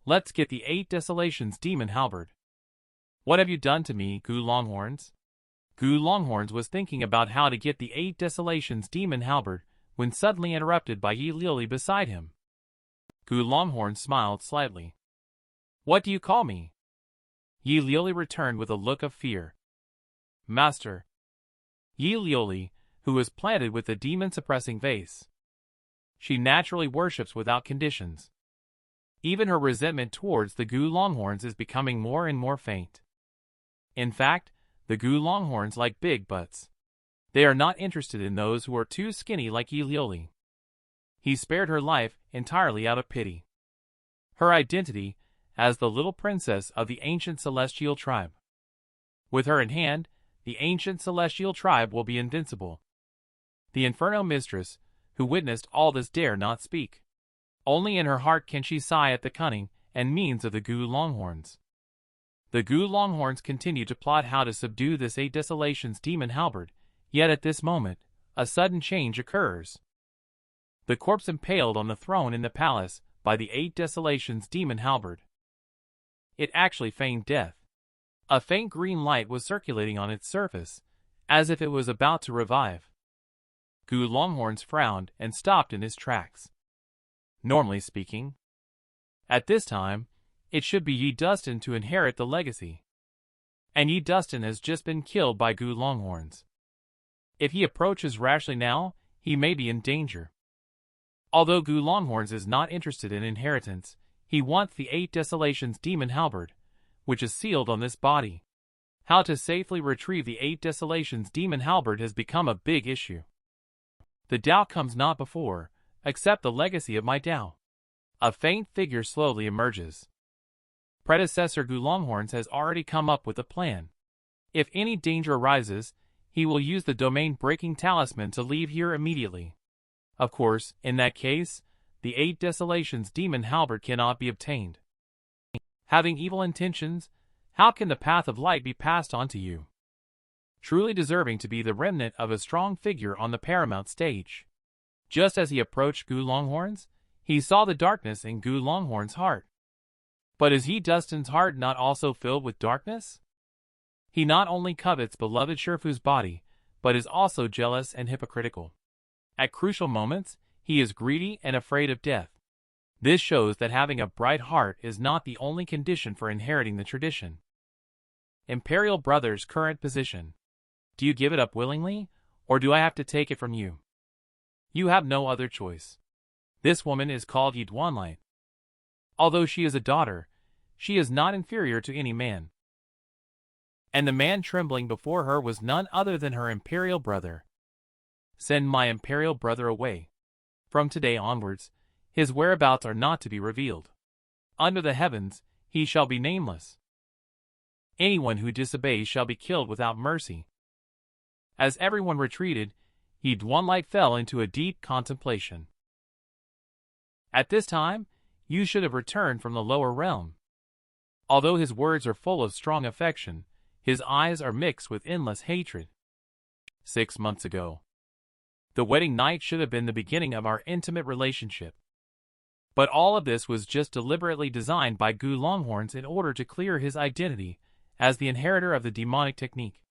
let's get the 8 Desolations Demon Halberd. What have you done to me, Gu Longhorns? Gu Longhorns was thinking about how to get the 8 Desolations Demon Halberd when suddenly interrupted by Yi Liuli beside him. Gu Longhorns smiled slightly. What do you call me? Yi Liuli returned with a look of fear. Master. Yi Liuli, who was planted with the demon-suppressing vase. She naturally worships without conditions. Even her resentment towards the Gu Longhorns is becoming more and more faint. In fact, the Gu Longhorns like big butts. They are not interested in those who are too skinny like Yi Liuli. He spared her life entirely out of pity. Her identity as the little princess of the ancient celestial tribe. With her in hand, the ancient celestial tribe will be invincible. The Inferno Mistress, who witnessed all this, dare not speak. Only in her heart can she sigh at the cunning and means of the Gu Longhorns. The Gu Longhorns continue to plot how to subdue this 8 Desolations Demon Halberd, yet at this moment, a sudden change occurs. The corpse impaled on the throne in the palace by the 8 Desolations Demon Halberd. It actually feigned death. A faint green light was circulating on its surface, as if it was about to revive. Gu Longhorns frowned and stopped in his tracks. Normally speaking, at this time, it should be Yi Dustin to inherit the legacy. And Yi Dustin has just been killed by Gu Longhorns. If he approaches rashly now, he may be in danger. Although Gu Longhorns is not interested in inheritance, he wants the 8 Desolations Demon Halberd, which is sealed on this body. How to safely retrieve the 8 Desolations Demon Halberd has become a big issue. The Tao comes not before, except the legacy of my Tao. A faint figure slowly emerges. Predecessor Gu Longhorns has already come up with a plan. If any danger arises, he will use the domain-breaking talisman to leave here immediately. Of course, in that case, the 8 Desolations demon halberd cannot be obtained. Having evil intentions, how can the path of light be passed on to you? Truly deserving to be the remnant of a strong figure on the paramount stage. Just as he approached Gu Longhorns, he saw the darkness in Gu Longhorns' heart. But is he Dustin's heart not also filled with darkness? He not only covets beloved Shifu's body, but is also jealous and hypocritical. At crucial moments, he is greedy and afraid of death. This shows that having a bright heart is not the only condition for inheriting the tradition. Imperial Brother's current position. Do you give it up willingly, or do I have to take it from you? You have no other choice. This woman is called Yi Duanlight. Although she is a daughter, she is not inferior to any man. And the man trembling before her was none other than her imperial brother. Send my imperial brother away. From today onwards, his whereabouts are not to be revealed. Under the heavens, he shall be nameless. Anyone who disobeys shall be killed without mercy. As everyone retreated, Yi Duanlight fell into a deep contemplation. At this time, you should have returned from the lower realm. Although his words are full of strong affection, his eyes are mixed with endless hatred. 6 months ago. The wedding night should have been the beginning of our intimate relationship. But all of this was just deliberately designed by Gu Longhorns in order to clear his identity as the inheritor of the demonic technique.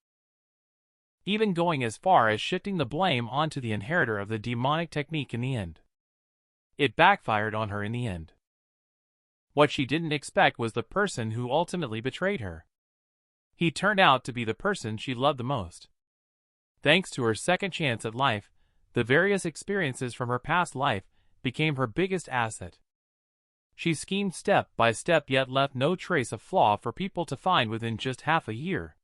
Even going as far as shifting the blame onto the inheritor of the demonic technique in the end. It backfired on her in the end. What she didn't expect was the person who ultimately betrayed her. He turned out to be the person she loved the most. Thanks to her second chance at life, the various experiences from her past life became her biggest asset. She schemed step by step yet left no trace of flaw for people to find within just half a year.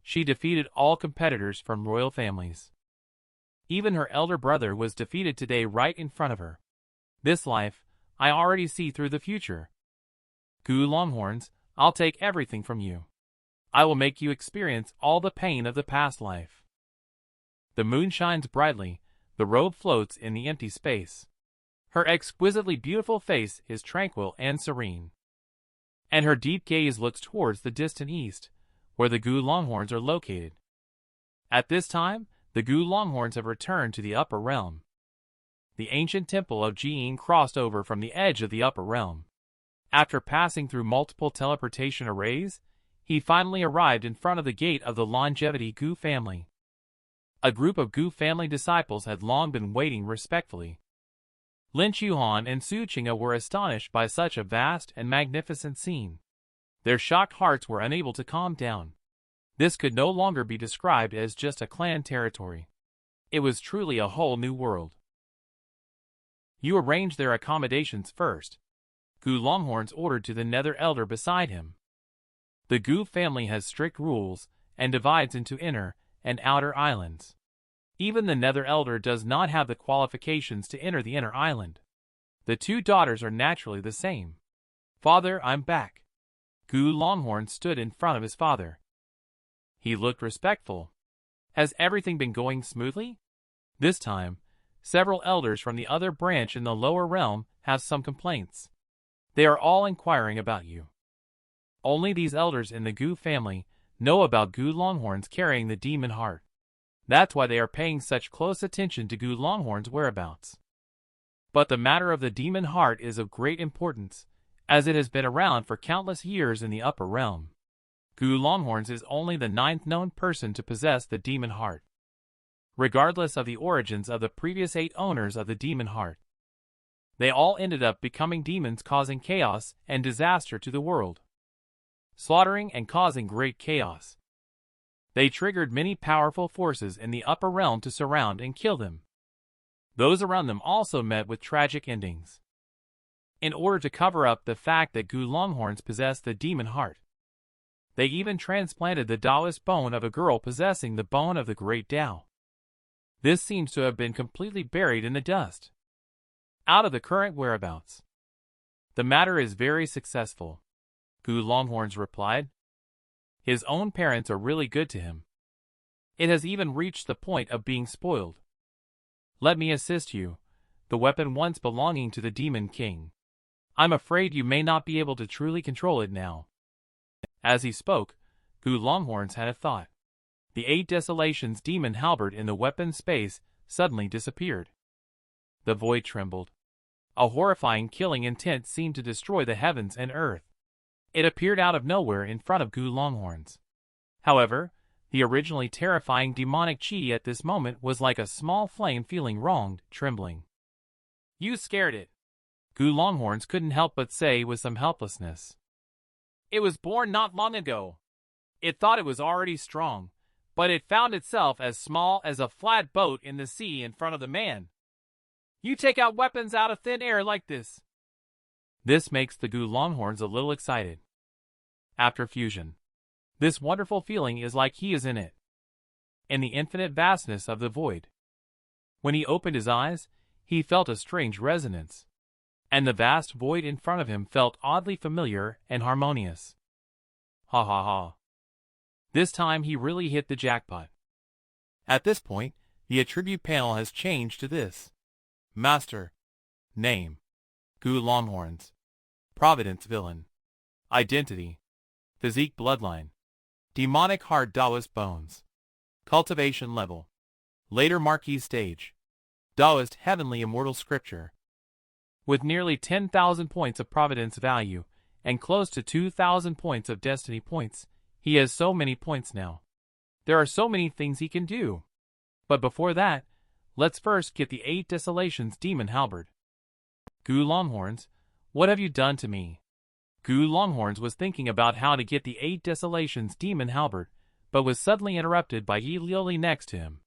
She defeated all competitors from royal families. Even her elder brother was defeated today right in front of her. This life, I already see through the future. Gu Longhorns, I'll take everything from you. I will make you experience all the pain of the past life. The moon shines brightly, the robe floats in the empty space. Her exquisitely beautiful face is tranquil and serene. And her deep gaze looks towards the distant east, where the Gu Longhorns are located. At this time, the Gu Longhorns have returned to the upper realm. The ancient temple of Jiyin crossed over from the edge of the upper realm. After passing through multiple teleportation arrays, he finally arrived in front of the gate of the longevity Gu family. A group of Gu family disciples had long been waiting respectfully. Lin Chuhan and Su Qing'e were astonished by such a vast and magnificent scene. Their shocked hearts were unable to calm down. This could no longer be described as just a clan territory. It was truly a whole new world. You arrange their accommodations first. Gu Longhorns ordered to the Nether Elder beside him. The Gu family has strict rules and divides into inner and outer islands. Even the Nether Elder does not have the qualifications to enter the inner island. The 2 daughters are naturally the same. Father, I'm back. Gu Longhorn stood in front of his father. He looked respectful. Has everything been going smoothly? This time, several elders from the other branch in the lower realm have some complaints. They are all inquiring about you. Only these elders in the Gu family know about Gu Longhorns carrying the demon heart. That's why they are paying such close attention to Gu Longhorns' whereabouts. But the matter of the demon heart is of great importance, as it has been around for countless years in the upper realm. Gu Longhorns is only the 9th known person to possess the demon heart, regardless of the origins of the previous 8 owners of the demon heart. They all ended up becoming demons, causing chaos and disaster to the world, slaughtering and causing great chaos. They triggered many powerful forces in the upper realm to surround and kill them. Those around them also met with tragic endings. In order to cover up the fact that Gu Longhorns possessed the demon heart, they even transplanted the Taoist bone of a girl possessing the bone of the great Tao. This seems to have been completely buried in the dust. Out of the current whereabouts. The matter is very successful, Gu Longhorns replied. His own parents are really good to him. It has even reached the point of being spoiled. Let me assist you, the weapon once belonging to the Demon King. I'm afraid you may not be able to truly control it now. As he spoke, Gu Longhorns had a thought. The 8 Desolations demon halberd in the weapon space suddenly disappeared. The void trembled. A horrifying killing intent seemed to destroy the heavens and earth. It appeared out of nowhere in front of Gu Longhorns. However, the originally terrifying demonic chi at this moment was like a small flame feeling wronged, trembling. You scared it, Gu Longhorns couldn't help but say with some helplessness. It was born not long ago. It thought it was already strong, but it found itself as small as a flat boat in the sea in front of the man. You take out weapons out of thin air like this. This makes the Gu Longhorns a little excited. After fusion, this wonderful feeling is like he is in it, in the infinite vastness of the void. When he opened his eyes, he felt a strange resonance, and the vast void in front of him felt oddly familiar and harmonious. Ha ha ha. This time he really hit the jackpot. At this point, the attribute panel has changed to this. Master. Name. Gu Longhorns. Providence Villain. Identity. Physique Bloodline. Demonic Hard Taoist Bones. Cultivation Level. Later Marquis Stage. Taoist Heavenly Immortal Scripture. With nearly 10,000 points of Providence value, and close to 2,000 points of Destiny points, he has so many points now. There are so many things he can do. But before that, let's first get the 8 Desolations demon halberd. Gu Longhorns, what have you done to me? Gu Longhorns was thinking about how to get the 8 Desolations demon halberd, but was suddenly interrupted by Yi Lioli next to him.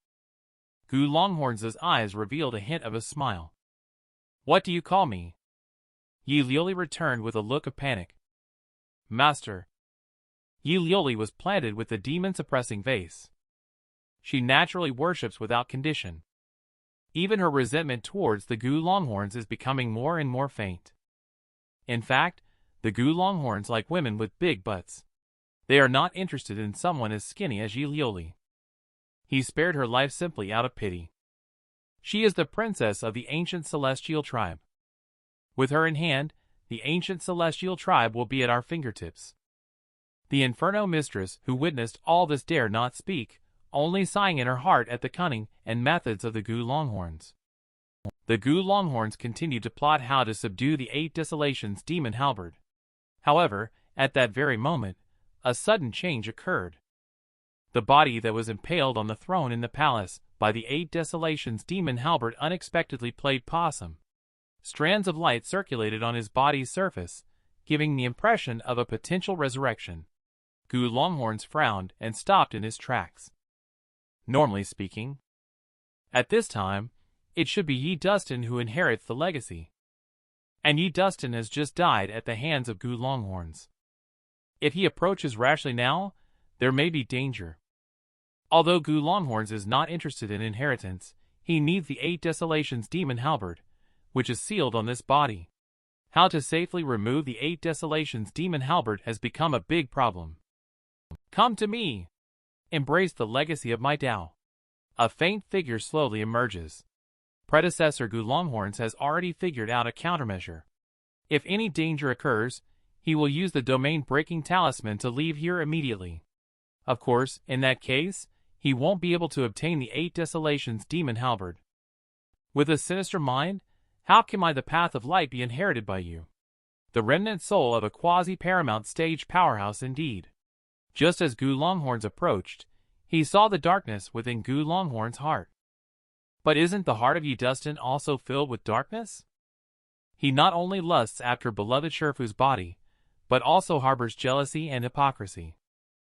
Gu Longhorns' eyes revealed a hint of a smile. What do you call me? Yi Lioli returned with a look of panic. Master. Yi Lioli was planted with the demon-suppressing vase. She naturally worships without condition. Even her resentment towards the Gu Longhorns is becoming more and more faint. In fact, the Gu Longhorns like women with big butts. They are not interested in someone as skinny as Yi Lioli. He spared her life simply out of pity. She is the princess of the ancient celestial tribe. With her in hand, the ancient celestial tribe will be at our fingertips. The Inferno mistress who witnessed all this dare not speak, only sighing in her heart at the cunning and methods of the Gu Longhorns. The Gu Longhorns continued to plot how to subdue the 8 Desolations demon halberd. However, at that very moment, a sudden change occurred. The body that was impaled on the throne in the palace by the 8 Desolations demon halberd unexpectedly played possum. Strands of light circulated on his body's surface, giving the impression of a potential resurrection. Gu Longhorns frowned and stopped in his tracks. Normally speaking, at this time, it should be Yi Dustin who inherits the legacy. And Yi Dustin has just died at the hands of Gu Longhorns. If he approaches rashly now, there may be danger. Although Gu Longhorns is not interested in inheritance, he needs the 8 Desolations demon halberd, which is sealed on this body. How to safely remove the 8 Desolations demon halberd has become a big problem. Come to me! Embrace the legacy of my Tao. A faint figure slowly emerges. Predecessor Gu Longhorns has already figured out a countermeasure. If any danger occurs, he will use the domain-breaking talisman to leave here immediately. Of course, in that case, he won't be able to obtain the 8 Desolations demon halberd. With a sinister mind, how can the path of light be inherited by you? The remnant soul of a quasi-paramount stage powerhouse indeed. Just as Gu Longhorns approached, he saw the darkness within Gu Longhorns' heart. But isn't the heart of Yi Dustin also filled with darkness? He not only lusts after beloved Sherfu's body, but also harbors jealousy and hypocrisy.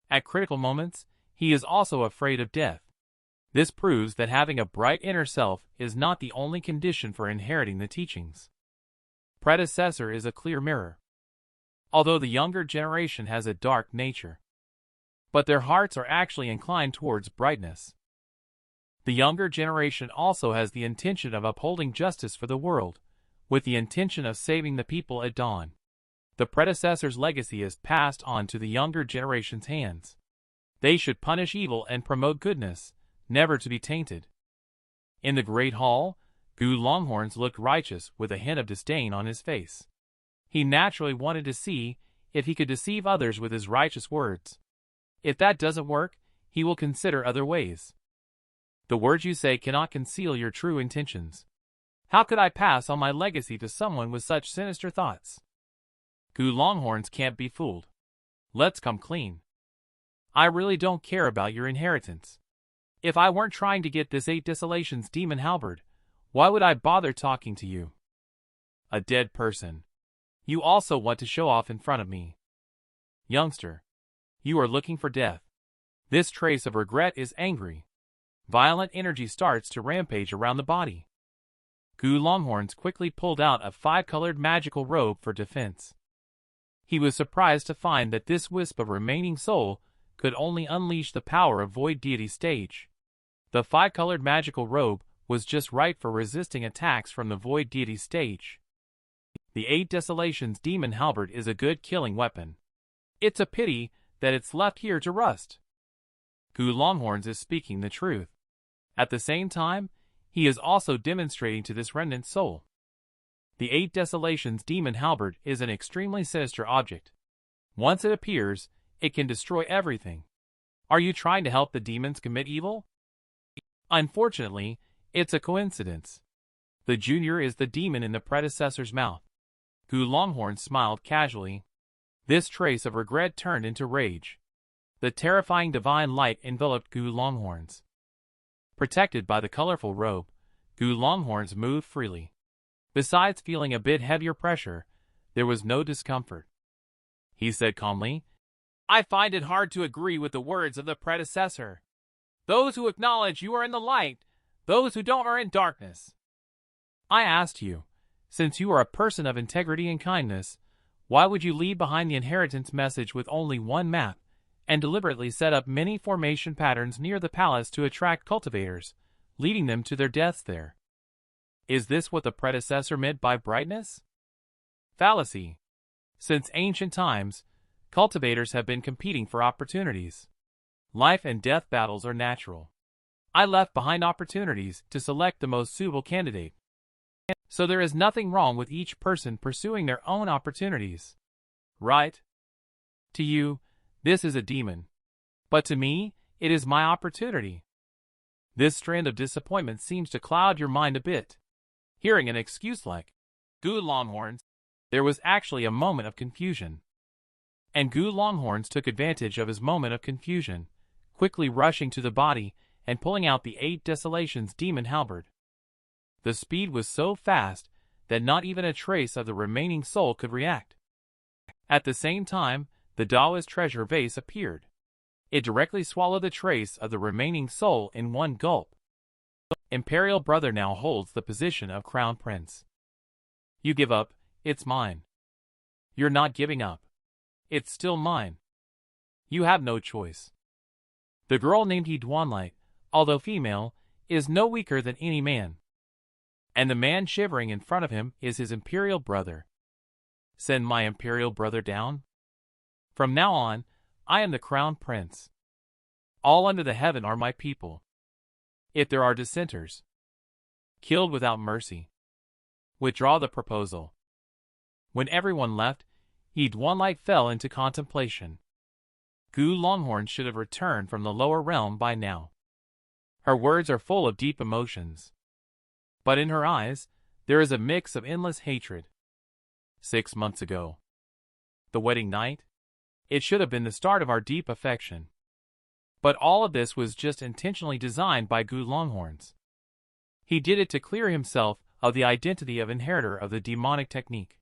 At critical moments, he is also afraid of death. This proves that having a bright inner self is not the only condition for inheriting the teachings. Predecessor is a clear mirror. Although the younger generation has a dark nature, but their hearts are actually inclined towards brightness. The younger generation also has the intention of upholding justice for the world, with the intention of saving the people at dawn. The predecessor's legacy is passed on to the younger generation's hands. They should punish evil and promote goodness, never to be tainted. In the Great Hall, Gu Longhorns looked righteous with a hint of disdain on his face. He naturally wanted to see if he could deceive others with his righteous words. If that doesn't work, he will consider other ways. The words you say cannot conceal your true intentions. How could I pass on my legacy to someone with such sinister thoughts? Gu Longhorns can't be fooled. Let's come clean. I really don't care about your inheritance. If I weren't trying to get this 8 Desolations demon halberd, why would I bother talking to you? A dead person. You also want to show off in front of me. Youngster, you are looking for death. This trace of regret is angry. Violent energy starts to rampage around the body. Gu Longhorns quickly pulled out a 5-colored magical robe for defense. He was surprised to find that this wisp of remaining soul could only unleash the power of Void Deity stage. The 5-colored magical robe was just right for resisting attacks from the Void Deity stage. The 8 Desolations demon halberd is a good killing weapon. It's a pity that it's left here to rust. Gu Longhorns is speaking the truth. At the same time, he is also demonstrating to this remnant soul. The 8 Desolations demon halberd is an extremely sinister object. Once it appears, it can destroy everything. Are you trying to help the demons commit evil? Unfortunately, it's a coincidence. The junior is the demon in the predecessor's mouth. Gu Longhorns smiled casually. This trace of regret turned into rage. The terrifying divine light enveloped Gu Longhorns. Protected by the colorful robe, Gu Longhorns moved freely. Besides feeling a bit heavier pressure, there was no discomfort. He said calmly, I find it hard to agree with the words of the predecessor. Those who acknowledge you are in the light, those who don't are in darkness. I asked you, since you are a person of integrity and kindness, why would you leave behind the inheritance message with only one map, and deliberately set up many formation patterns near the palace to attract cultivators, leading them to their deaths there? Is this what the predecessor meant by brightness? Fallacy. Since ancient times, cultivators have been competing for opportunities. Life and death battles are natural. I left behind opportunities to select the most suitable candidate. So there is nothing wrong with each person pursuing their own opportunities. Right? To you, this is a demon. But to me, it is my opportunity. This strand of disappointment seems to cloud your mind a bit. Hearing an excuse like, Gu Longhorns, there was actually a moment of confusion. And Gu Longhorns took advantage of his moment of confusion, quickly rushing to the body and pulling out the 8 Desolations demon halberd. The speed was so fast that not even a trace of the remaining soul could react. At the same time, the Daoist treasure vase appeared. It directly swallowed the trace of the remaining soul in one gulp. Imperial Brother now holds the position of Crown Prince. You give up, it's mine. You're not giving up. It's still mine. You have no choice. The girl named Duanlight, although female, is no weaker than any man. And the man shivering in front of him is his Imperial Brother. Send my Imperial Brother down? From now on, I am the Crown Prince. All under the heaven are my people. If there are dissenters, killed without mercy. Withdraw the proposal. When everyone left, Duanlight fell into contemplation. Gu Longhorns should have returned from the lower realm by now. Her words are full of deep emotions. But in her eyes, there is a mix of endless hatred. 6 months ago. The wedding night? It should have been the start of our deep affection. But all of this was just intentionally designed by Gu Longhorns. He did it to clear himself of the identity of inheritor of the demonic technique.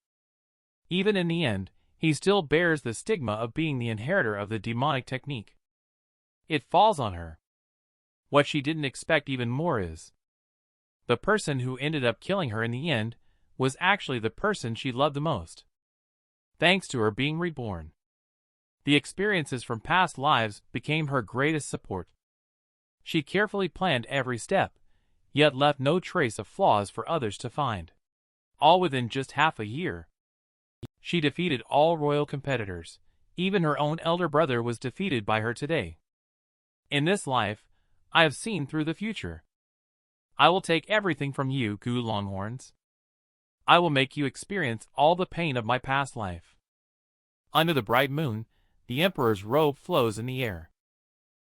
Even in the end, he still bears the stigma of being the inheritor of the demonic technique. It falls on her. What she didn't expect even more is, the person who ended up killing her in the end was actually the person she loved the most. Thanks to her being reborn. The experiences from past lives became her greatest support. She carefully planned every step, yet left no trace of flaws for others to find. all within just half a year. She defeated all royal competitors. Even her own elder brother was defeated by her today. In this life, I have seen through the future. I will take everything from you, Gu Longhorns. I will make you experience all the pain of my past life. Under the bright moon, the emperor's robe flows in the air.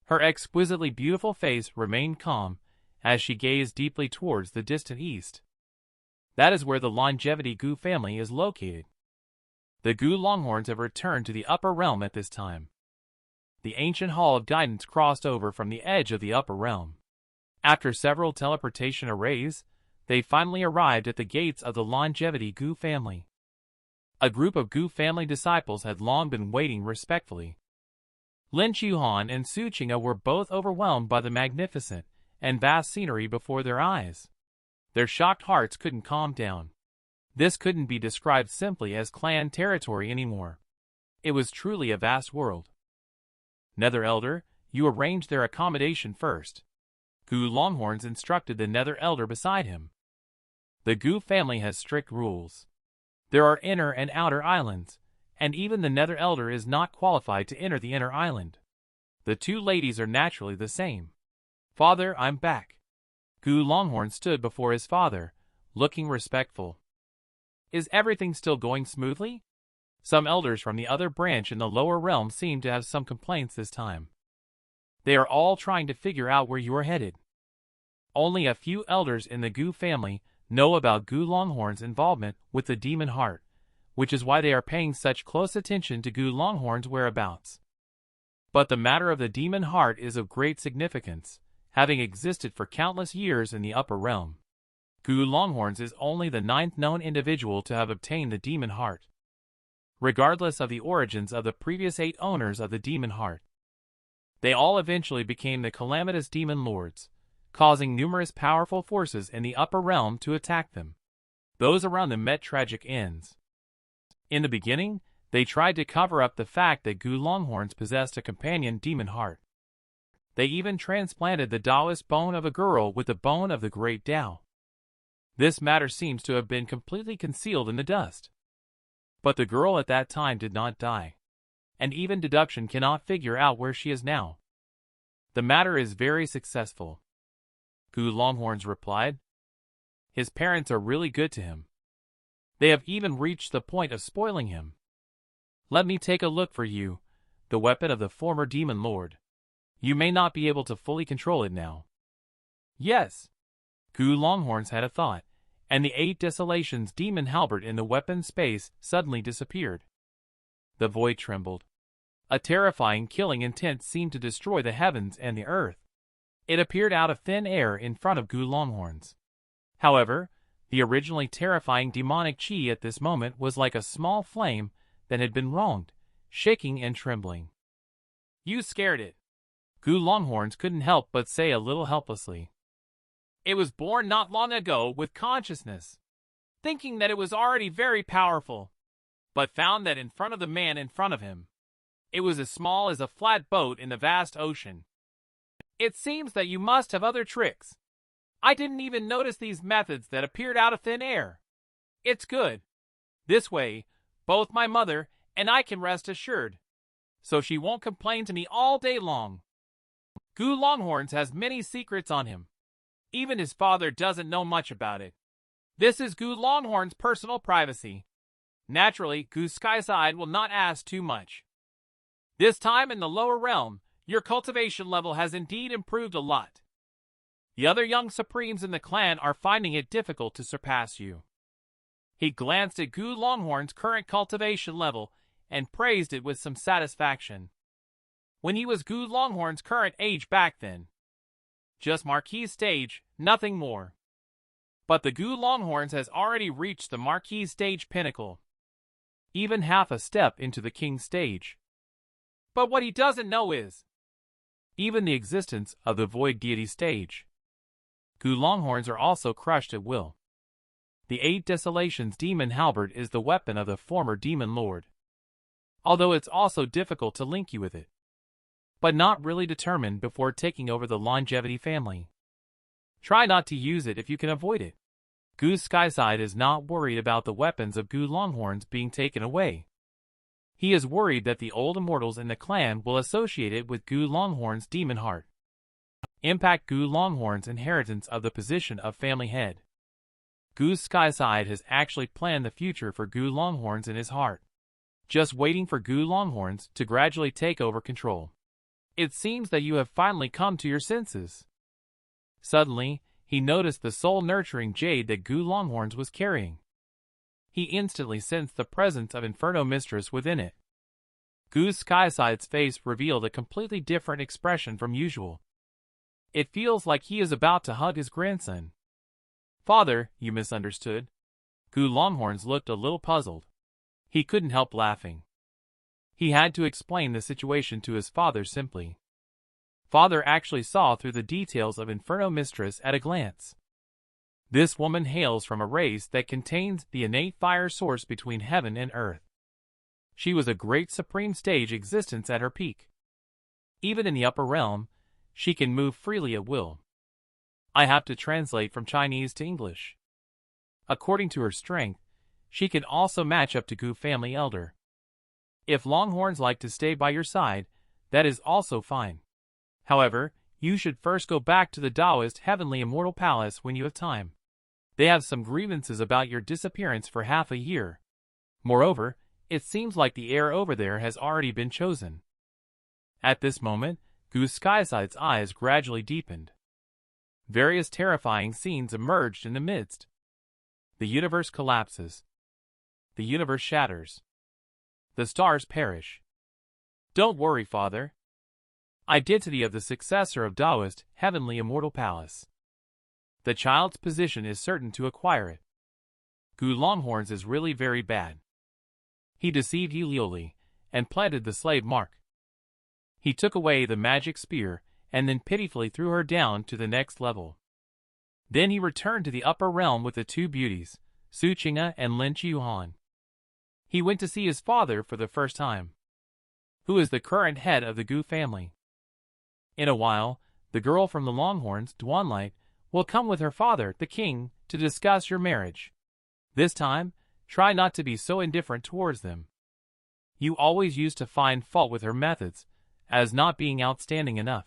Her exquisitely beautiful face remained calm as she gazed deeply towards the distant east. That is where the longevity Gu family is located. The Gu Longhorns have returned to the upper realm at this time. The ancient hall of guidance crossed over from the edge of the upper realm. After several teleportation arrays, they finally arrived at the gates of the longevity Gu family. A group of Gu family disciples had long been waiting respectfully. Lin Chuhan and Su Qing'e were both overwhelmed by the magnificent and vast scenery before their eyes. Their shocked hearts couldn't calm down. This couldn't be described simply as clan territory anymore. It was truly a vast world. Nether Elder, you arrange their accommodation first. Gu Longhorns instructed the Nether Elder beside him. The Gu family has strict rules. There are inner and outer islands, and even the Nether Elder is not qualified to enter the inner island. The two ladies are naturally the same. Father, I'm back. Gu Longhorn stood before his father, looking respectful. Is everything still going smoothly? Some elders from the other branch in the lower realm seem to have some complaints this time. They are all trying to figure out where you are headed. Only a few elders in the Gu family know about Gu Longhorn's involvement with the demon heart, which is why they are paying such close attention to Gu Longhorn's whereabouts. But the matter of the demon heart is of great significance, having existed for countless years in the upper realm. Gu Longhorns is only the 9th known individual to have obtained the demon heart, regardless of the origins of the previous 8 owners of the demon heart. They all eventually became the calamitous demon lords, causing numerous powerful forces in the upper realm to attack them. Those around them met tragic ends. In the beginning, they tried to cover up the fact that Gu Longhorns possessed a companion demon heart. They even transplanted the Taoist bone of a girl with the bone of the great Tao. This matter seems to have been completely concealed in the dust. But the girl at that time did not die, and even deduction cannot figure out where she is now. The matter is very successful. Gu Longhorns replied. His parents are really good to him. They have even reached the point of spoiling him. Let me take a look for you, the weapon of the former demon lord. You may not be able to fully control it now. Yes. Gu Longhorns had a thought, and the 8 Desolations demon halberd in the weapon space suddenly disappeared. The void trembled. A terrifying killing intent seemed to destroy the heavens and the earth. It appeared out of thin air in front of Gu Longhorns. However, the originally terrifying demonic chi at this moment was like a small flame that had been wronged, shaking and trembling. You scared it. Gu Longhorns couldn't help but say a little helplessly. It was born not long ago with consciousness, thinking that it was already very powerful, but found that in front of the man in front of him, it was as small as a flat boat in the vast ocean. It seems that you must have other tricks. I didn't even notice these methods that appeared out of thin air. It's good. This way, both my mother and I can rest assured, so she won't complain to me all day long. Gu Longhorns has many secrets on him. Even his father doesn't know much about it. This is Gu Longhorn's personal privacy. Naturally, Gu Skyside will not ask too much. This time in the lower realm, your cultivation level has indeed improved a lot. The other young supremes in the clan are finding it difficult to surpass you. He glanced at Gu Longhorn's current cultivation level and praised it with some satisfaction. When he was Gu Longhorn's current age back then. Just Marquis stage, nothing more. But the Gu Longhorns has already reached the Marquis stage pinnacle. Even half a step into the King stage. But what he doesn't know is even the existence of the Void Deity stage. Gu Longhorns are also crushed at will. The 8 Desolations demon halberd is the weapon of the former demon lord. Although it's also difficult to link you with it. But not really determined before taking over the longevity family. Try not to use it if you can avoid it. Gu Skyside is not worried about the weapons of Gu Longhorns being taken away. He is worried that the old immortals in the clan will associate it with Gu Longhorn's demon heart. Impact Gu Longhorn's inheritance of the position of family head. Gu Skyside has actually planned the future for Gu Longhorns in his heart, just waiting for Gu Longhorns to gradually take over control. It seems that you have finally come to your senses. Suddenly, he noticed the soul-nurturing jade that Gu Longhorns was carrying. He instantly sensed the presence of Inferno Mistress within it. Gu Skyside's face revealed a completely different expression from usual. It feels like he is about to hug his grandson. "Father, you misunderstood." Gu Longhorns looked a little puzzled. He couldn't help laughing. He had to explain the situation to his father simply. Father actually saw through the details of Inferno Mistress at a glance. This woman hails from a race that contains the innate fire source between heaven and earth. She was a great supreme stage existence at her peak. Even in the upper realm, she can move freely at will. I have to translate from Chinese to English. According to her strength, she can also match up to Gu family elder. If Longhorns like to stay by your side, that is also fine. However, you should first go back to the Taoist Heavenly Immortal Palace when you have time. They have some grievances about your disappearance for half a year. Moreover, it seems like the heir over there has already been chosen. At this moment, Gu Skyside's eyes gradually deepened. Various terrifying scenes emerged in the midst. The universe collapses. The universe shatters. The stars perish. Don't worry, father. Identity of the successor of Taoist Heavenly Immortal Palace. The child's position is certain to acquire it. Gu Longhorns is really very bad. He deceived Yuli and planted the slave mark. He took away the magic spear and then pitifully threw her down to the next level. Then he returned to the upper realm with the two beauties, Su Qing'e and Lin Qiuhan. He went to see his father for the first time, who is the current head of the Gu family. In a while, the girl from the Longhorns, Duanlight, will come with her father, the king, to discuss your marriage. This time, try not to be so indifferent towards them. You always used to find fault with her methods, as not being outstanding enough.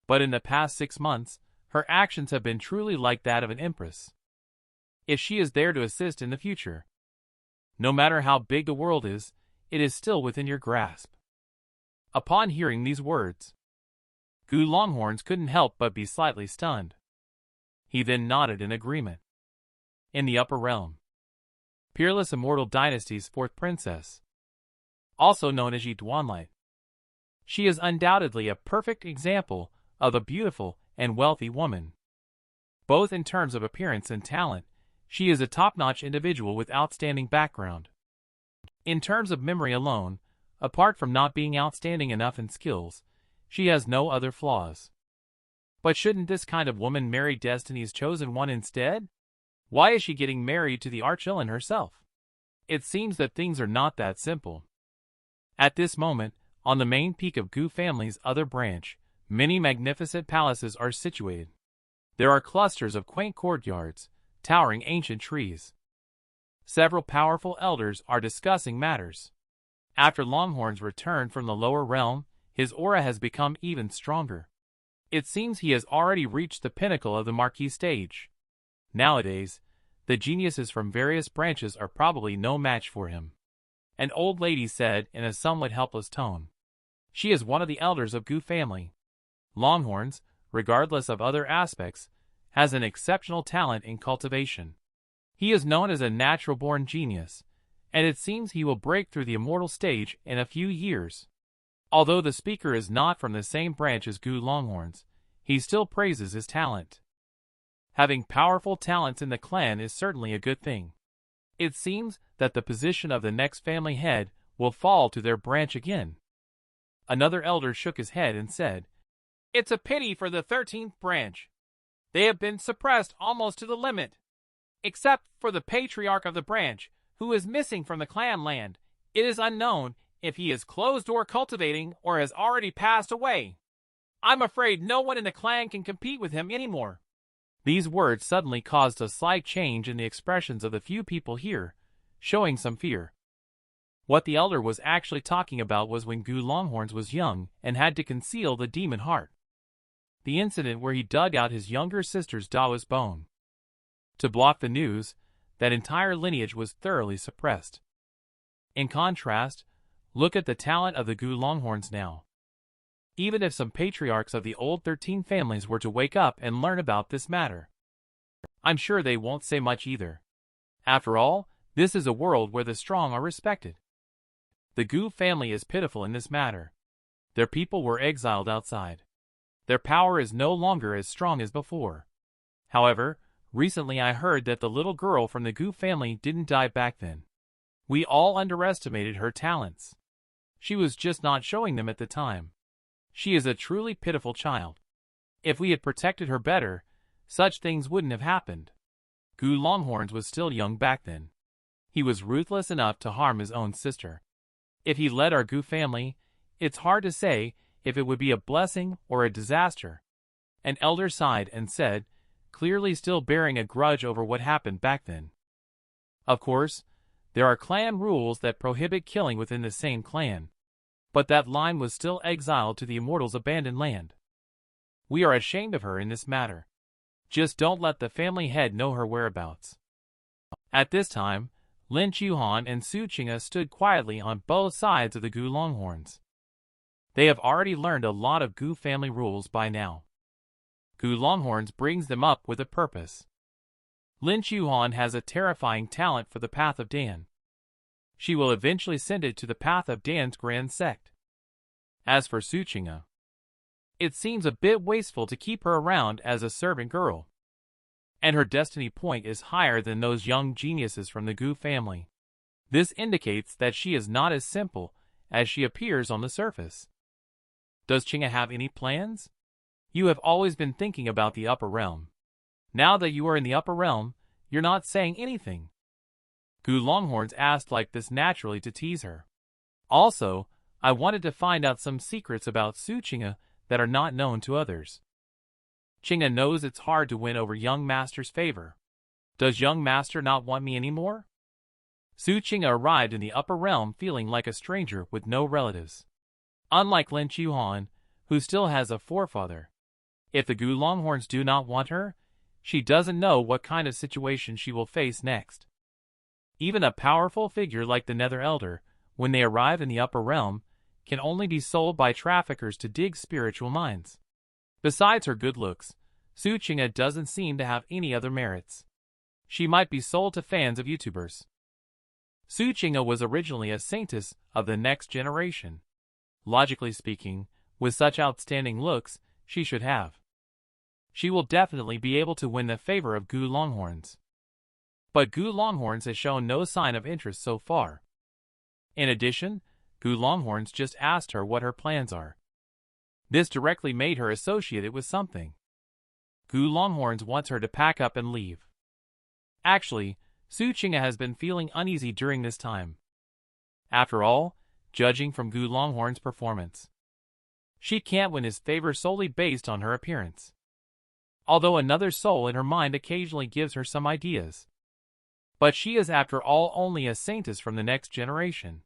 But in the past 6 months, her actions have been truly like that of an empress. If she is there to assist in the future, no matter how big the world is, it is still within your grasp. Upon hearing these words, Gu Longhorns couldn't help but be slightly stunned. He then nodded in agreement. In the upper realm, Peerless Immortal Dynasty's 4th princess, also known as Yi Duanlight. She is undoubtedly a perfect example of a beautiful and wealthy woman. Both in terms of appearance and talent, she is a top-notch individual with outstanding background. In terms of memory alone, apart from not being outstanding enough in skills, she has no other flaws. But shouldn't this kind of woman marry Destiny's chosen one instead? Why is she getting married to the archvillain herself? It seems that things are not that simple. At this moment, on the main peak of Gu family's other branch, many magnificent palaces are situated. There are clusters of quaint courtyards, towering ancient trees. Several powerful elders are discussing matters. After Longhorn's return from the lower realm, his aura has become even stronger. It seems he has already reached the pinnacle of the marquee stage. Nowadays, the geniuses from various branches are probably no match for him. An old lady said in a somewhat helpless tone. She is one of the elders of Gu family. Longhorns, regardless of other aspects, has an exceptional talent in cultivation. He is known as a natural-born genius, and it seems he will break through the immortal stage in a few years. Although the speaker is not from the same branch as Gu Longhorns, he still praises his talent. Having powerful talents in the clan is certainly a good thing. It seems that the position of the next family head will fall to their branch again. Another elder shook his head and said, "It's a pity for the 13th branch. They have been suppressed almost to the limit. Except for the patriarch of the branch, who is missing from the clan land, it is unknown if he is closed-door cultivating or has already passed away. I'm afraid no one in the clan can compete with him anymore." These words suddenly caused a slight change in the expressions of the few people here, showing some fear. What the elder was actually talking about was when Gu Longhorns was young and had to conceal the demon heart. The incident where he dug out his younger sister's Daoist bone. To block the news, that entire lineage was thoroughly suppressed. In contrast, look at the talent of the Gu Longhorns now. Even if some patriarchs of the old 13 families were to wake up and learn about this matter, I'm sure they won't say much either. After all, this is a world where the strong are respected. The Gu family is pitiful in this matter. Their people were exiled outside. Their power is no longer as strong as before. However, recently I heard that the little girl from the Gu family didn't die back then. We all underestimated her talents. She was just not showing them at the time. She is a truly pitiful child. If we had protected her better, such things wouldn't have happened. Gu Longhorns was still young back then. He was ruthless enough to harm his own sister. If he led our Gu family, it's hard to say if it would be a blessing or a disaster. An elder sighed and said, clearly still bearing a grudge over what happened back then. Of course, there are clan rules that prohibit killing within the same clan. But that line was still exiled to the Immortals' abandoned land. We are ashamed of her in this matter. Just don't let the family head know her whereabouts. At this time, Lin Chuhan and Su Qing'e stood quietly on both sides of the Gu Longhorns. They have already learned a lot of Gu family rules by now. Gu Longhorns brings them up with a purpose. Lin Chuhan has a terrifying talent for the Path of Dan. She will eventually send it to the Path of Dan's grand sect. As for Su Qing'e, it seems a bit wasteful to keep her around as a servant girl. And her destiny point is higher than those young geniuses from the Gu family. This indicates that she is not as simple as she appears on the surface. Does Qing'e have any plans? You have always been thinking about the upper realm. Now that you are in the upper realm, you're not saying anything. Gu Longhorns asked like this naturally to tease her. Also, I wanted to find out some secrets about Su Qing'e that are not known to others. Qing'e knows it's hard to win over young master's favor. Does young master not want me anymore? Su Qing'e arrived in the upper realm feeling like a stranger with no relatives. Unlike Lin Chuhan, who still has a forefather. If the Gu Longhorns do not want her, she doesn't know what kind of situation she will face next. Even a powerful figure like the Nether Elder, when they arrive in the upper realm, can only be sold by traffickers to dig spiritual mines. Besides her good looks, Su Qing'e doesn't seem to have any other merits. She might be sold to fans of YouTubers. Su Qing'e was originally a saintess of the next generation. Logically speaking, with such outstanding looks, she should have. She will definitely be able to win the favor of Gu Longhorns. But Gu Longhorns has shown no sign of interest so far. In addition, Gu Longhorns just asked her what her plans are. This directly made her associate it with something. Gu Longhorns wants her to pack up and leave. Actually, Su Qing'e has been feeling uneasy during this time. After all, judging from Gu Longhorns' performance, she can't win his favor solely based on her appearance. Although another soul in her mind occasionally gives her some ideas. But she is after all only a saintess from the next generation.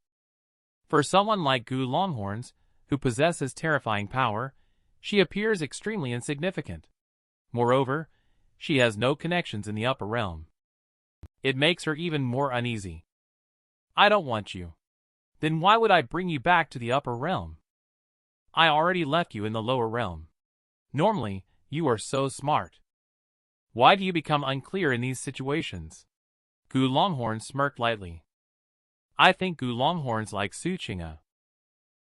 For someone like Gu Longhorns, who possesses terrifying power, she appears extremely insignificant. Moreover, she has no connections in the upper realm. It makes her even more uneasy. I don't want you. Then why would I bring you back to the upper realm? I already left you in the lower realm. Normally, you are so smart. Why do you become unclear in these situations? Gu Longhorns smirked lightly. I think Gu Longhorns likes Su Qing'e.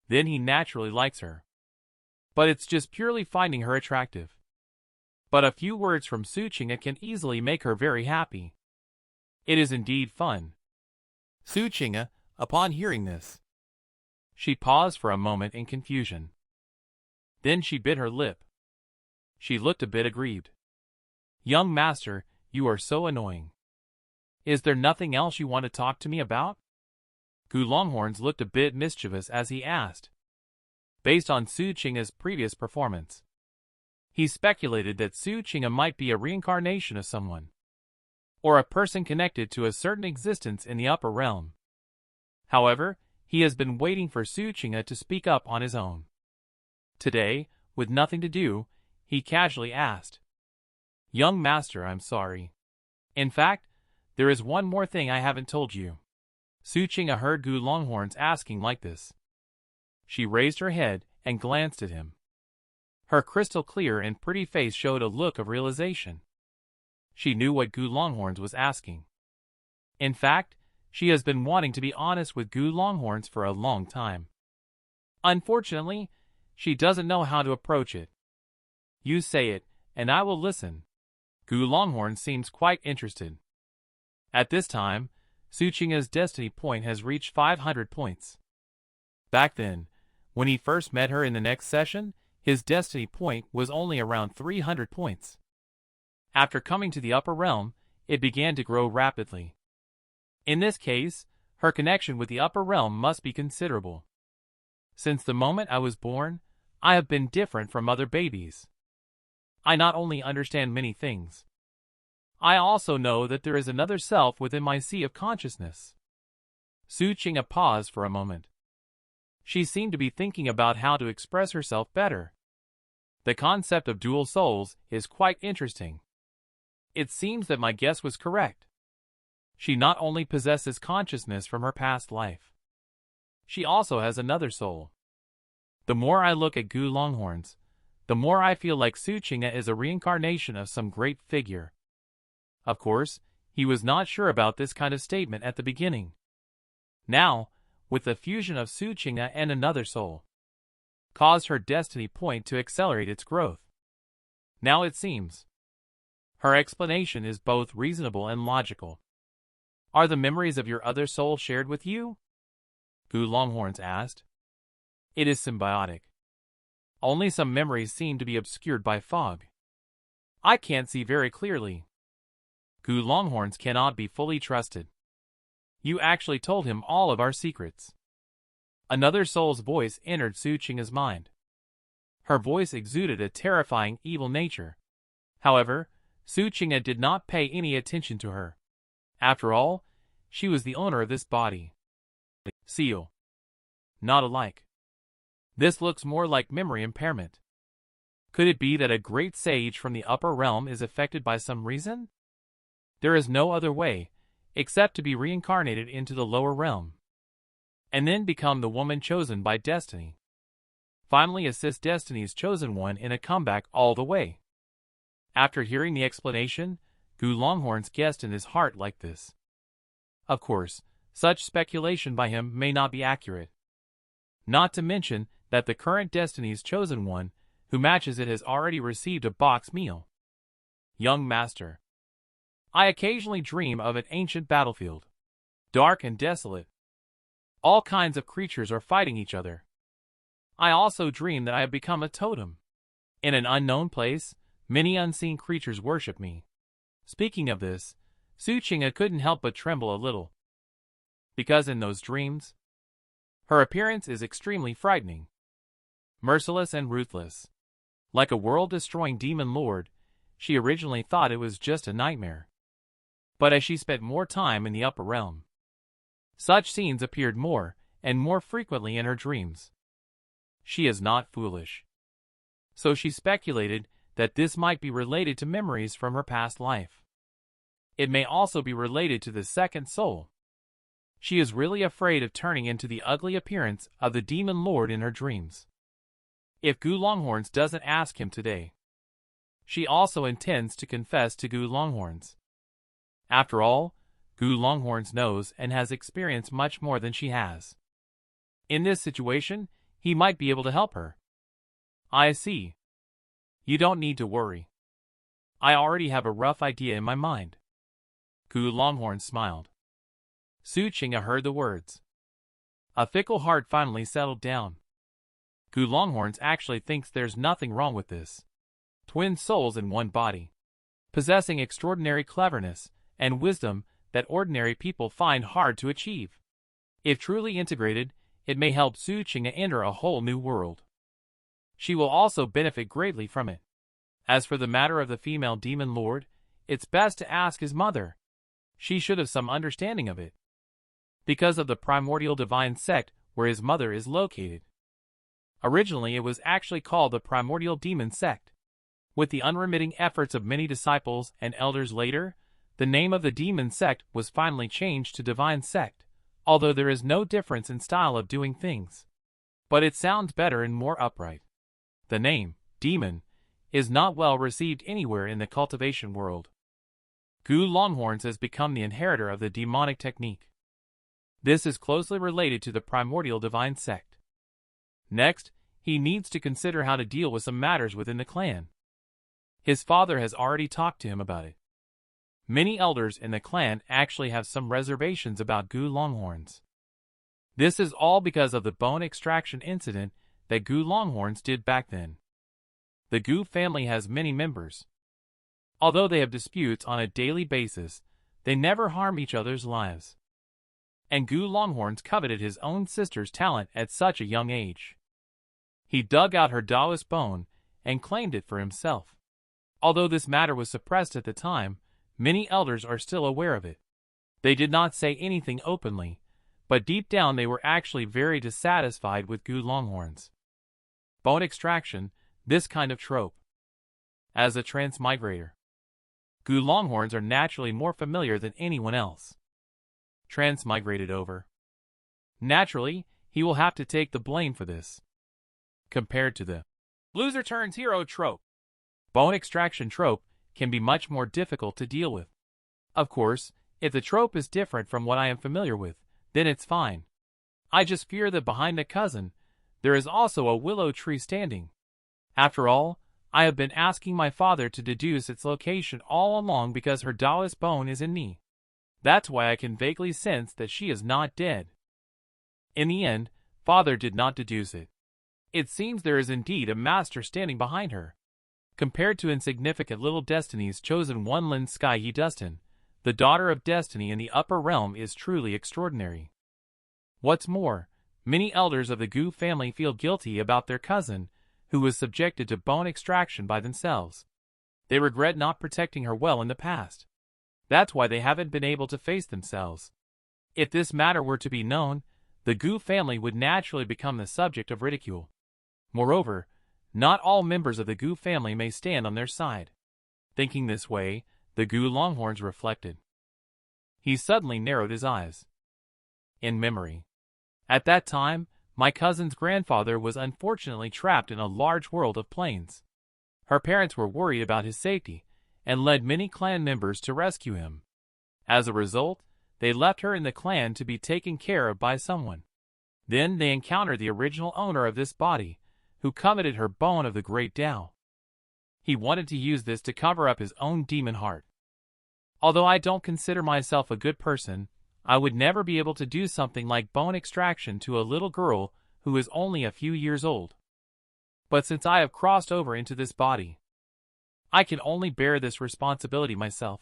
Then he naturally likes her. But it's just purely finding her attractive. But a few words from Su Qing'e can easily make her very happy. It is indeed fun. Su Qing'e, upon hearing this, she paused for a moment in confusion. Then she bit her lip. She looked a bit aggrieved. Young master, you are so annoying. Is there nothing else you want to talk to me about? Gu Longhorns looked a bit mischievous as he asked. Based on Su Qing'e's previous performance, He speculated that xianxia might be a reincarnation of someone, or a person connected to a certain existence in the upper realm. However, he has been waiting for xianxia to speak up on his own. Today, with nothing to do, he casually asked, "Young master, I'm sorry. In fact, there is one more thing I haven't told you." Xianxia heard Gu Longhorns asking like this. She raised her head and glanced at him. Her crystal clear and pretty face showed a look of realization. She knew what Gu Longhorns was asking. In fact, she has been wanting to be honest with Gu Longhorns for a long time. Unfortunately, she doesn't know how to approach it. "You say it, and I will listen." Gu Longhorns seems quite interested. At this time, xianxia's destiny point has reached 500 points. Back then, when he first met her in the next session, his destiny point was only around 300 points. After coming to the upper realm, it began to grow rapidly. In this case, her connection with the upper realm must be considerable. "Since the moment I was born, I have been different from other babies. I not only understand many things, I also know that there is another self within my sea of consciousness." xianxia paused for a moment. She seemed to be thinking about how to express herself better. The concept of dual souls is quite interesting. It seems that my guess was correct. She not only possesses consciousness from her past life, she also has another soul. The more I look at Gu Longhorns, the more I feel like xianxia is a reincarnation of some great figure. Of course, he was not sure about this kind of statement at the beginning. Now, with the fusion of xianxia and another soul, caused her destiny point to accelerate its growth. Now it seems her explanation is both reasonable and logical. "Are the memories of your other soul shared with you?" Gu Longhorns asked. "It is symbiotic. Only some memories seem to be obscured by fog. I can't see very clearly." Gu Longhorns cannot be fully trusted. "You actually told him all of our secrets." Another soul's voice entered xianxia's mind. Her voice exuded a terrifying evil nature. However, xianxia did not pay any attention to her. After all, she was the owner of this body. Seal. Not alike. This looks more like memory impairment. Could it be that a great sage from the upper realm is affected by some reason? There is no other way, except to be reincarnated into the lower realm, and then become the woman chosen by destiny. Finally assist Destiny's chosen one in a comeback all the way. After hearing the explanation, Gu Longhorns guessed in his heart like this. Of course, such speculation by him may not be accurate. Not to mention that the current Destiny's chosen one who matches it has already received a box meal. "Young master, I occasionally dream of an ancient battlefield, dark and desolate. All kinds of creatures are fighting each other. I also dream that I have become a totem. In an unknown place, many unseen creatures worship me." Speaking of this, xianxia couldn't help but tremble a little. Because in those dreams, her appearance is extremely frightening, merciless and ruthless. Like a world-destroying demon lord, she originally thought it was just a nightmare. But as she spent more time in the upper realm, such scenes appeared more and more frequently in her dreams. She is not foolish. So she speculated that this might be related to memories from her past life. It may also be related to the second soul. She is really afraid of turning into the ugly appearance of the demon lord in her dreams. If Gu Longhorns doesn't ask him today, she also intends to confess to Gu Longhorns. After all, Gu Longhorns knows and has experienced much more than she has. In this situation, he might be able to help her. "I see. You don't need to worry. I already have a rough idea in my mind." Gu Longhorns smiled. xianxia heard the words. A fickle heart finally settled down. Gu Longhorns actually thinks there's nothing wrong with this. Twin souls in one body, possessing extraordinary cleverness and wisdom that ordinary people find hard to achieve. If truly integrated, it may help xianxia enter a whole new world. She will also benefit greatly from it. As for the matter of the female demon lord, it's best to ask his mother. She should have some understanding of it, because of the primordial divine sect where his mother is located. Originally it was actually called the primordial demon sect. With the unremitting efforts of many disciples and elders later, the name of the demon sect was finally changed to divine sect, although there is no difference in style of doing things. But it sounds better and more upright. The name, demon, is not well received anywhere in the cultivation world. Gu Longhorns has become the inheritor of the demonic technique. This is closely related to the primordial divine sect. Next, he needs to consider how to deal with some matters within the clan. His father has already talked to him about it. Many elders in the clan actually have some reservations about Gu Longhorns. This is all because of the bone extraction incident that Gu Longhorns did back then. The Gu family has many members. Although they have disputes on a daily basis, they never harm each other's lives. And Gu Longhorns coveted his own sister's talent at such a young age. He dug out her Taoist bone and claimed it for himself. Although this matter was suppressed at the time, many elders are still aware of it. They did not say anything openly, but deep down they were actually very dissatisfied with Gu Longhorns. Bone extraction, this kind of trope. As a transmigrator, Gu Longhorns are naturally more familiar than anyone else. Transmigrated over. Naturally, he will have to take the blame for this. Compared to the loser turns hero trope, bone extraction trope can be much more difficult to deal with. Of course, if the trope is different from what I am familiar with, then it's fine. I just fear that behind the cousin, there is also a willow tree standing. After all, I have been asking my father to deduce its location all along because her Taoist bone is in me. That's why I can vaguely sense that she is not dead. In the end, father did not deduce it. It seems there is indeed a master standing behind her. Compared to insignificant little Destiny's chosen one Lin Sky Yi Dustin, the daughter of Destiny in the upper realm is truly extraordinary. What's more, many elders of the Gu family feel guilty about their cousin, who was subjected to bone extraction by themselves. They regret not protecting her well in the past. That's why they haven't been able to face themselves. If this matter were to be known, the Gu family would naturally become the subject of ridicule. Moreover, not all members of the Gu family may stand on their side. Thinking this way, the Gu Longhorns reflected. He suddenly narrowed his eyes. In memory. At that time, my cousin's grandfather was unfortunately trapped in a large world of planes. Her parents were worried about his safety, and led many clan members to rescue him. As a result, they left her in the clan to be taken care of by someone. Then they encountered the original owner of this body, who coveted her bone of the great Tao. He wanted to use this to cover up his own demon heart. Although I don't consider myself a good person, I would never be able to do something like bone extraction to a little girl who is only a few years old. But since I have crossed over into this body, I can only bear this responsibility myself.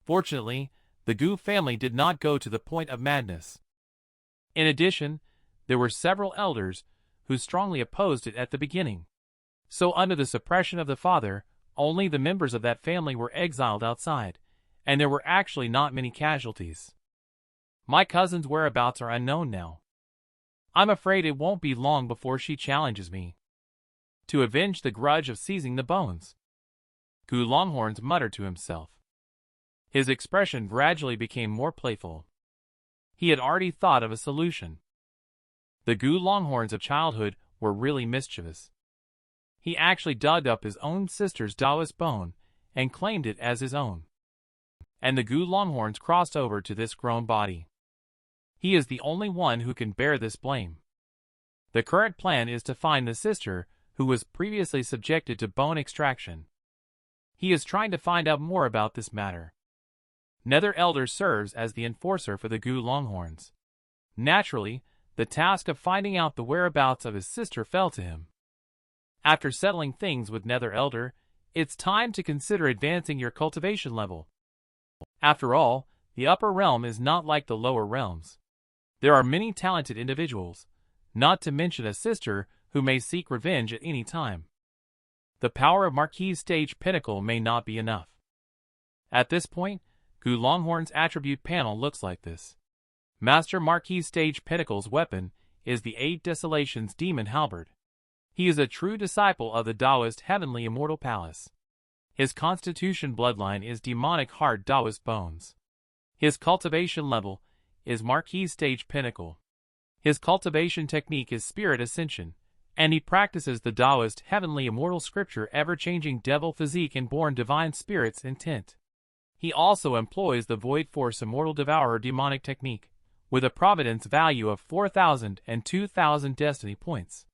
Fortunately, the Gu family did not go to the point of madness. In addition, there were several elders who strongly opposed it at the beginning. So under the suppression of the father, only the members of that family were exiled outside, and there were actually not many casualties. My cousin's whereabouts are unknown now. I'm afraid it won't be long before she challenges me to avenge the grudge of seizing the bones. Gu Longhorns muttered to himself. His expression gradually became more playful. He had already thought of a solution. The Gu Longhorns of childhood were really mischievous. He actually dug up his own sister's Taoist bone and claimed it as his own. And the Gu Longhorns crossed over to this grown body. He is the only one who can bear this blame. The current plan is to find the sister who was previously subjected to bone extraction. He is trying to find out more about this matter. Nether Elder serves as the enforcer for the Gu Longhorns. Naturally, the task of finding out the whereabouts of his sister fell to him. After settling things with Nether Elder, it's time to consider advancing your cultivation level. After all, the upper realm is not like the lower realms. There are many talented individuals, not to mention a sister who may seek revenge at any time. the power of Marquis Stage Pinnacle may not be enough. At this point, Gu Longhorn's attribute panel looks like this. Master Marquis Stage Pinnacle's weapon is the 8 Desolations Demon Halberd. He is a true disciple of the Taoist Heavenly Immortal Palace. His constitution bloodline is Demonic Heart Taoist Bones. His cultivation level is Marquis Stage Pinnacle. His cultivation technique is Spirit Ascension, and he practices the Taoist Heavenly Immortal Scripture Ever-Changing Devil Physique and Born Divine Spirits Intent. He also employs the Void Force Immortal Devourer Demonic Technique, with a Providence value of 4,000 and 2,000 Destiny points.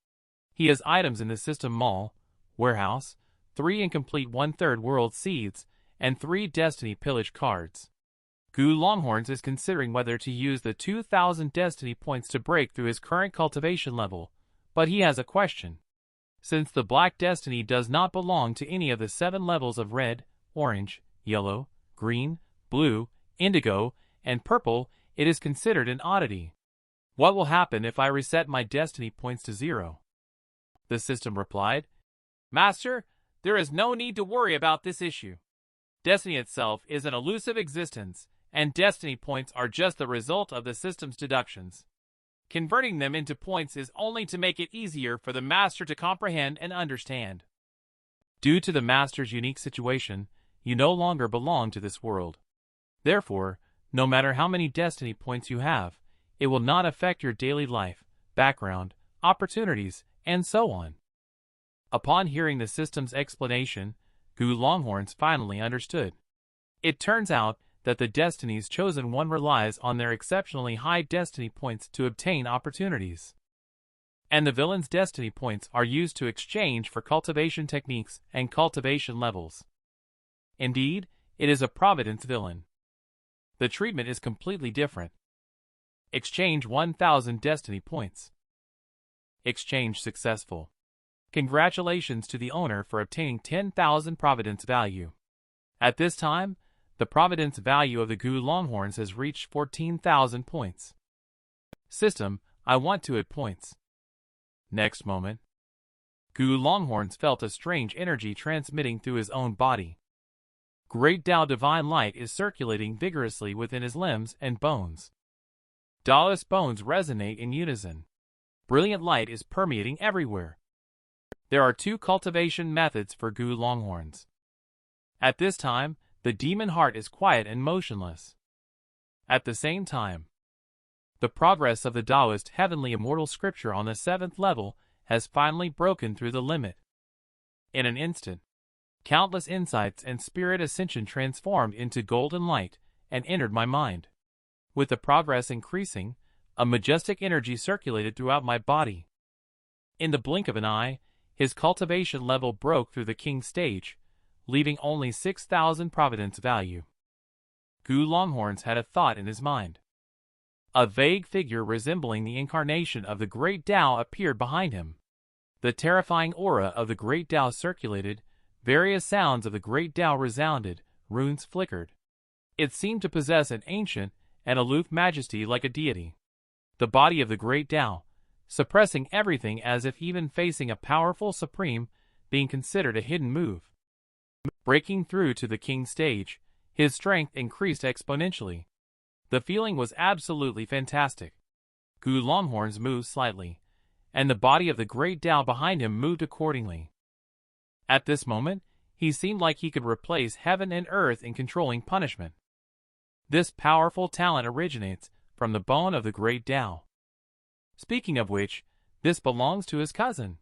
He has items in the System Mall, Warehouse, 3 incomplete 1/3 World Seeds, and 3 Destiny Pillage cards. Gu Longhorns is considering whether to use the 2,000 Destiny points to break through his current cultivation level, but he has a question. Since the Black Destiny does not belong to any of the 7 levels of red, orange, yellow, green, blue, indigo, and purple, it is considered an oddity. What will happen if I reset my Destiny points to 0? The system replied, Master, there is no need to worry about this issue. Destiny itself is an elusive existence, and Destiny points are just the result of the system's deductions. Converting them into points is only to make it easier for the Master to comprehend and understand. Due to the Master's unique situation, you no longer belong to this world. Therefore, no matter how many Destiny points you have, it will not affect your daily life, background, opportunities, and so on. Upon hearing the system's explanation, Gu Longhorns finally understood. It turns out that the Destiny's chosen one relies on their exceptionally high Destiny points to obtain opportunities. And the villain's Destiny points are used to exchange for cultivation techniques and cultivation levels. Indeed, it is a Providence villain. The treatment is completely different. Exchange 1,000 Destiny points. Exchange successful. Congratulations to the owner for obtaining 10,000 Providence value. At this time, the Providence value of the Gu Longhorns has reached 14,000 points. System, I want to add points. Next moment, Gu Longhorns felt a strange energy transmitting through his own body. Great Tao Divine Light is circulating vigorously within his limbs and bones. Taoist bones resonate in unison. Brilliant light is permeating everywhere. There are 2 cultivation methods for Gu Longhorns. At this time, the demon heart is quiet and motionless. At the same time, the progress of the Taoist Heavenly Immortal Scripture on the 7th level has finally broken through the limit. In an instant, countless insights and spirit ascension transformed into golden light and entered my mind. With the progress increasing, a majestic energy circulated throughout my body. In the blink of an eye, his cultivation level broke through the King stage, leaving only 6,000 Providence value. Gu Longhorns had a thought in his mind. A vague figure resembling the incarnation of the Great Tao appeared behind him. The terrifying aura of the Great Tao circulated, various sounds of the Great Tao resounded, runes flickered. It seemed to possess an ancient and aloof majesty like a deity. The body of the Great Tao, suppressing everything as if even facing a powerful supreme, being considered a hidden move. Breaking through to the King stage, his strength increased exponentially. The feeling was absolutely fantastic. Gu Longhorns moved slightly, and the body of the Great Tao behind him moved accordingly. At this moment, he seemed like he could replace heaven and earth in controlling punishment. This powerful talent originates from the bone of the Great Tao. Speaking of which, this belongs to his cousin.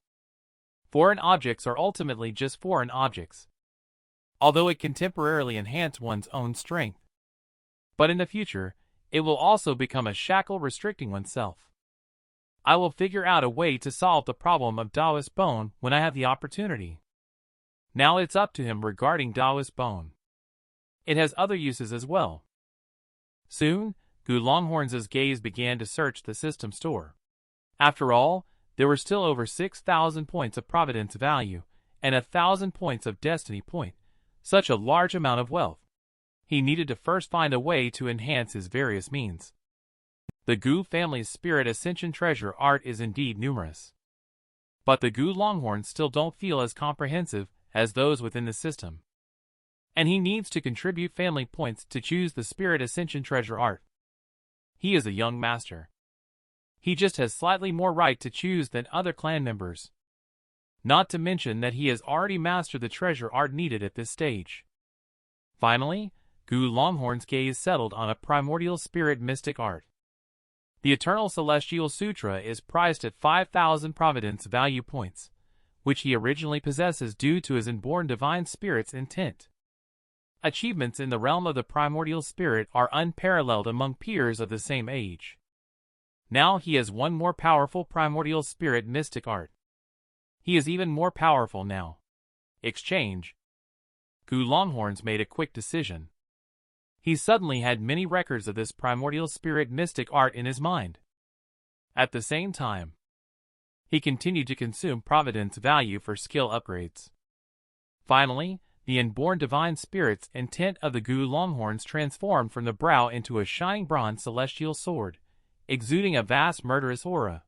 Foreign objects are ultimately just foreign objects, although it can temporarily enhance one's own strength. But in the future, it will also become a shackle restricting oneself. I will figure out a way to solve the problem of Taoist bone when I have the opportunity. Now it's up to him regarding Taoist bone. It has other uses as well. Soon, Gu Longhorns' gaze began to search the system store. After all, there were still over 6,000 points of Providence value, and 1,000 points of Destiny point, such a large amount of wealth. He needed to first find a way to enhance his various means. The Gu family's spirit ascension treasure art is indeed numerous. But the Gu Longhorns still don't feel as comprehensive as those within the system. And he needs to contribute family points to choose the Spirit Ascension Treasure Art. He is a young master. He just has slightly more right to choose than other clan members. Not to mention that he has already mastered the treasure art needed at this stage. Finally, Gu Longhorn's gaze settled on a primordial spirit mystic art. The Eternal Celestial Sutra is priced at 5,000 providence value points, which he originally possesses due to his inborn divine spirit's intent. Achievements in the realm of the primordial spirit are unparalleled among peers of the same age. Now he has one more powerful primordial spirit mystic art. He is even more powerful now. Exchange. Gu Longhorns made a quick decision. He suddenly had many records of this primordial spirit mystic art in his mind. At the same time, he continued to consume providence value for skill upgrades. Finally, the inborn divine spirit's intent of the Gu Longhorns transformed from the brow into a shining bronze celestial sword, exuding a vast murderous aura.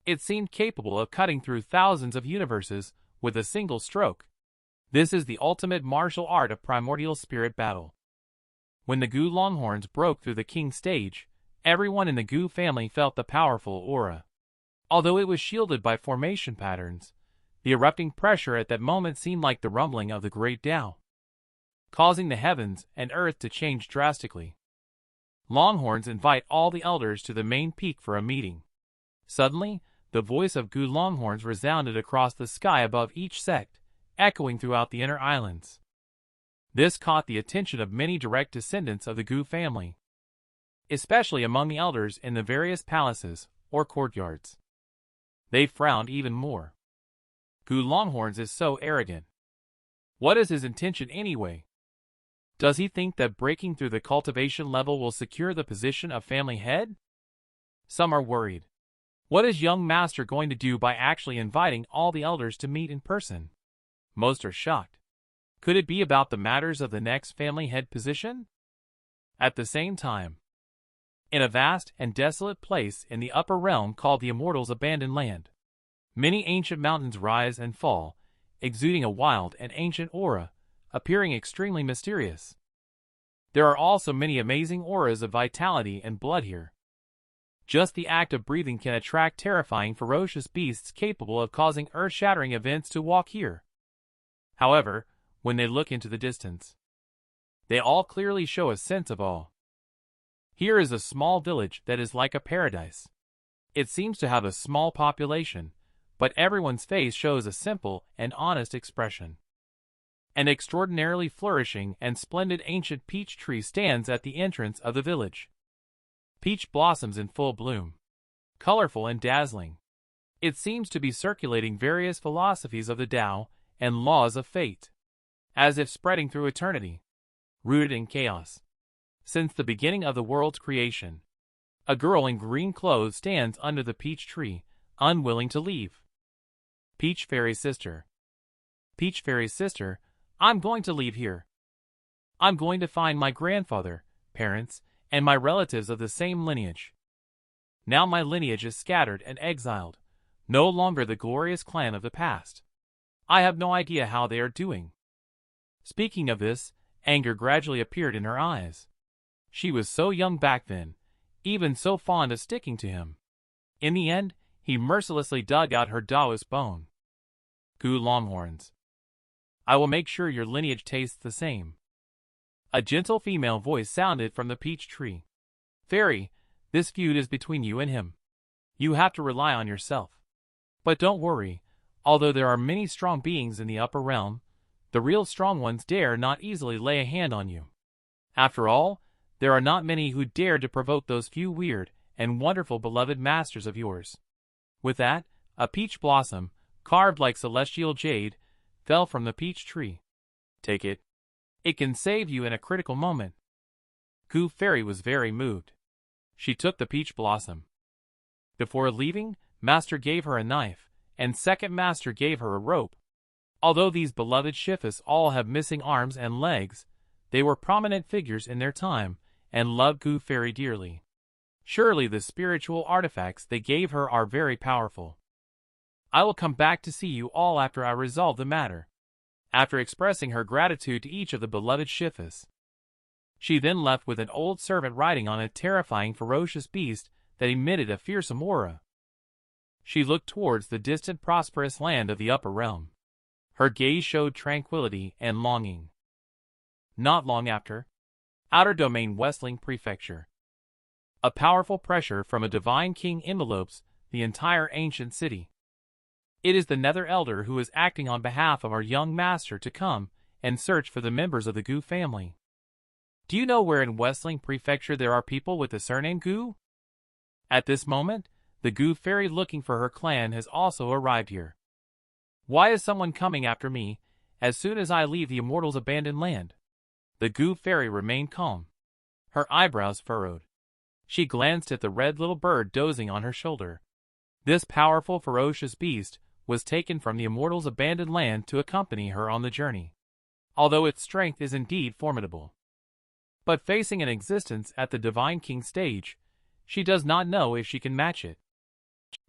It seemed capable of cutting through thousands of universes with a single stroke. This is the ultimate martial art of primordial spirit battle. When the Gu Longhorns broke through the king stage, everyone in the Gu family felt the powerful aura. Although it was shielded by formation patterns, the erupting pressure at that moment seemed like the rumbling of the great Tao, causing the heavens and earth to change drastically. Longhorns invite all the elders to the main peak for a meeting. Suddenly, the voice of Gu Longhorns resounded across the sky above each sect, echoing throughout the inner islands. This caught the attention of many direct descendants of the Gu family, especially among the elders in the various palaces or courtyards. They frowned even more. Gu Longhorns is so arrogant. What is his intention anyway? Does he think that breaking through the cultivation level will secure the position of family head? Some are worried. What is young master going to do by actually inviting all the elders to meet in person? Most are shocked. Could it be about the matters of the next family head position? At the same time, in a vast and desolate place in the upper realm called the Immortals' Abandoned Land, many ancient mountains rise and fall, exuding a wild and ancient aura, appearing extremely mysterious. There are also many amazing auras of vitality and blood here. Just the act of breathing can attract terrifying, ferocious beasts capable of causing earth-shattering events to walk here. However, when they look into the distance, they all clearly show a sense of awe. Here is a small village that is like a paradise. It seems to have a small population, but everyone's face shows a simple and honest expression. An extraordinarily flourishing and splendid ancient peach tree stands at the entrance of the village. Peach blossoms in full bloom, colorful and dazzling. It seems to be circulating various philosophies of the Tao and laws of fate, as if spreading through eternity, rooted in chaos. Since the beginning of the world's creation, a girl in green clothes stands under the peach tree, unwilling to leave. Peach Fairy's sister. Peach Fairy's sister, I'm going to leave here. I'm going to find my grandfather, parents, and my relatives of the same lineage. Now my lineage is scattered and exiled, no longer the glorious clan of the past. I have no idea how they are doing. Speaking of this, anger gradually appeared in her eyes. She was so young back then, even so fond of sticking to him. In the end, he mercilessly dug out her Taoist bone. Gu Longhorns, I will make sure your lineage tastes the same. A gentle female voice sounded from the peach tree. Fairy, this feud is between you and him. You have to rely on yourself. But don't worry, although there are many strong beings in the upper realm, the real strong ones dare not easily lay a hand on you. After all, there are not many who dare to provoke those few weird and wonderful beloved masters of yours. With that, a peach blossom, carved like celestial jade, fell from the peach tree. Take it. It can save you in a critical moment. Gu Fairy was very moved. She took the peach blossom. Before leaving, Master gave her a knife, and Second Master gave her a rope. Although these beloved Shifus all have missing arms and legs, they were prominent figures in their time, and loved Gu Fairy dearly. Surely the spiritual artifacts they gave her are very powerful. I will come back to see you all after I resolve the matter. After expressing her gratitude to each of the beloved Shifas, she then left with an old servant riding on a terrifying ferocious beast that emitted a fearsome aura. She looked towards the distant prosperous land of the upper realm. Her gaze showed tranquility and longing. Not long after, Outer Domain Westling Prefecture. A powerful pressure from a divine king envelopes the entire ancient city. It is the Nether Elder who is acting on behalf of our young master to come and search for the members of the Gu family. Do you know where in Westling Prefecture there are people with the surname Gu? At this moment, the Gu fairy looking for her clan has also arrived here. Why is someone coming after me as soon as I leave the immortals' abandoned land? The Gu fairy remained calm, her eyebrows furrowed. She glanced at the red little bird dozing on her shoulder. This powerful ferocious beast was taken from the immortals' abandoned land to accompany her on the journey, although its strength is indeed formidable. But facing an existence at the Divine King stage, she does not know if she can match it.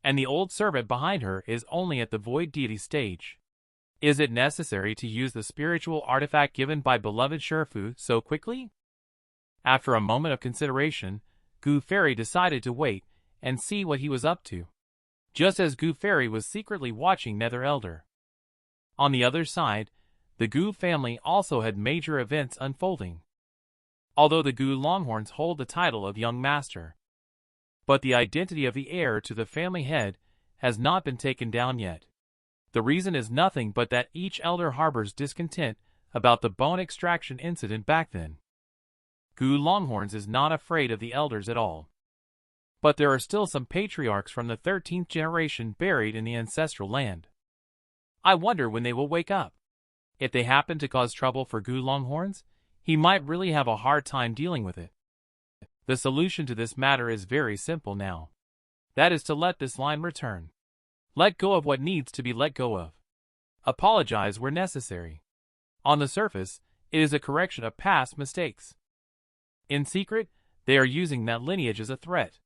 And the old servant behind her is only at the Void Deity stage. Is it necessary to use the spiritual artifact given by beloved Sherfu so quickly? After a moment of consideration, Gu Fairy decided to wait and see what he was up to, just as Gu Fairy was secretly watching Nether Elder. On the other side, the Gu family also had major events unfolding. Although the Gu Longhorns hold the title of Young Master, but the identity of the heir to the family head has not been taken down yet. The reason is nothing but that each elder harbors discontent about the bone extraction incident back then. Gu Longhorns is not afraid of the elders at all. But there are still some patriarchs from the 13th generation buried in the ancestral land. I wonder when they will wake up. If they happen to cause trouble for Gu Longhorns, he might really have a hard time dealing with it. The solution to this matter is very simple now. That is to let this line return. Let go of what needs to be let go of. Apologize where necessary. On the surface, it is a correction of past mistakes. In secret, they are using that lineage as a threat.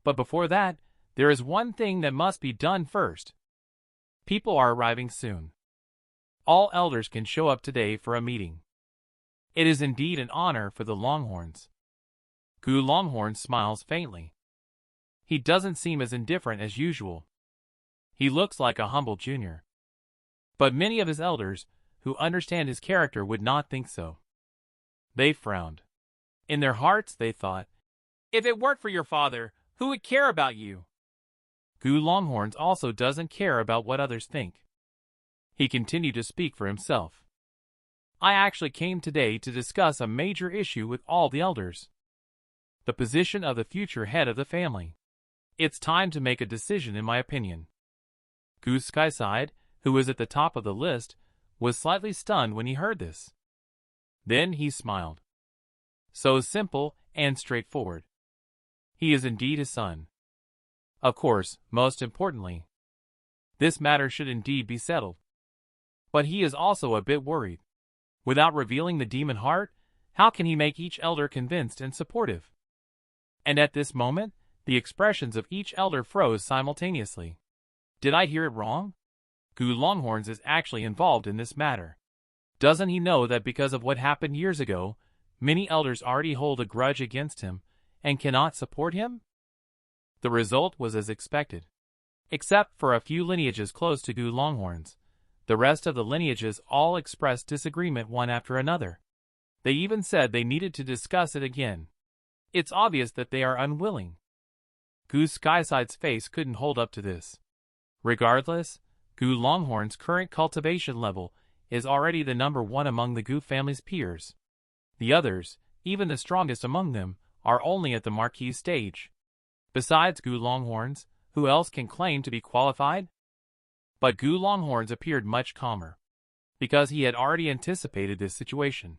But before that, there is one thing that must be done first. People are arriving soon. All elders can show up today for a meeting. It is indeed an honor for the Longhorns. Gu Longhorn smiles faintly. He doesn't seem as indifferent as usual. He looks like a humble junior. But many of his elders, who understand his character, would not think so. They frowned. In their hearts they thought, if it weren't for your father, who would care about you? Gu Longhorns also doesn't care about what others think. He continued to speak for himself. I actually came today to discuss a major issue with all the elders. The position of the future head of the family. It's time to make a decision, in my opinion. Gu Skyside, who was at the top of the list, was slightly stunned when he heard this. Then he smiled. So simple and straightforward. He is indeed his son. Of course, most importantly, this matter should indeed be settled. But he is also a bit worried. Without revealing the demon heart, how can he make each elder convinced and supportive? And at this moment, the expressions of each elder froze simultaneously. Did I hear it wrong? Gu Longhorns is actually involved in this matter. Doesn't he know that because of what happened years ago, many elders already hold a grudge against him and cannot support him? The result was as expected. Except for a few lineages close to Gu Longhorns, the rest of the lineages all expressed disagreement one after another. They even said they needed to discuss it again. It's obvious that they are unwilling. Gu Skyside's face couldn't hold up to this. Regardless, Gu Longhorn's current cultivation level is already the number one among the Gu family's peers. The others, even the strongest among them, are only at the marquee stage. Besides Gu Longhorns, who else can claim to be qualified? But Gu Longhorns appeared much calmer, because he had already anticipated this situation.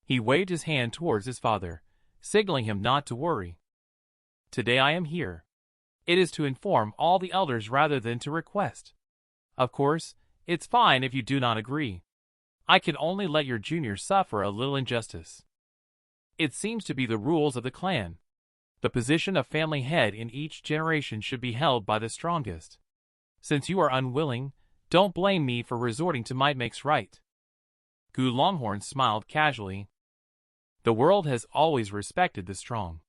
He waved his hand towards his father, signaling him not to worry. Today I am here. It is to inform all the elders rather than to request. Of course, it's fine if you do not agree. I can only let your juniors suffer a little injustice. It seems to be the rules of the clan. The position of family head in each generation should be held by the strongest. Since you are unwilling, don't blame me for resorting to might makes right. Gu Longhorns smiled casually. The world has always respected the strong.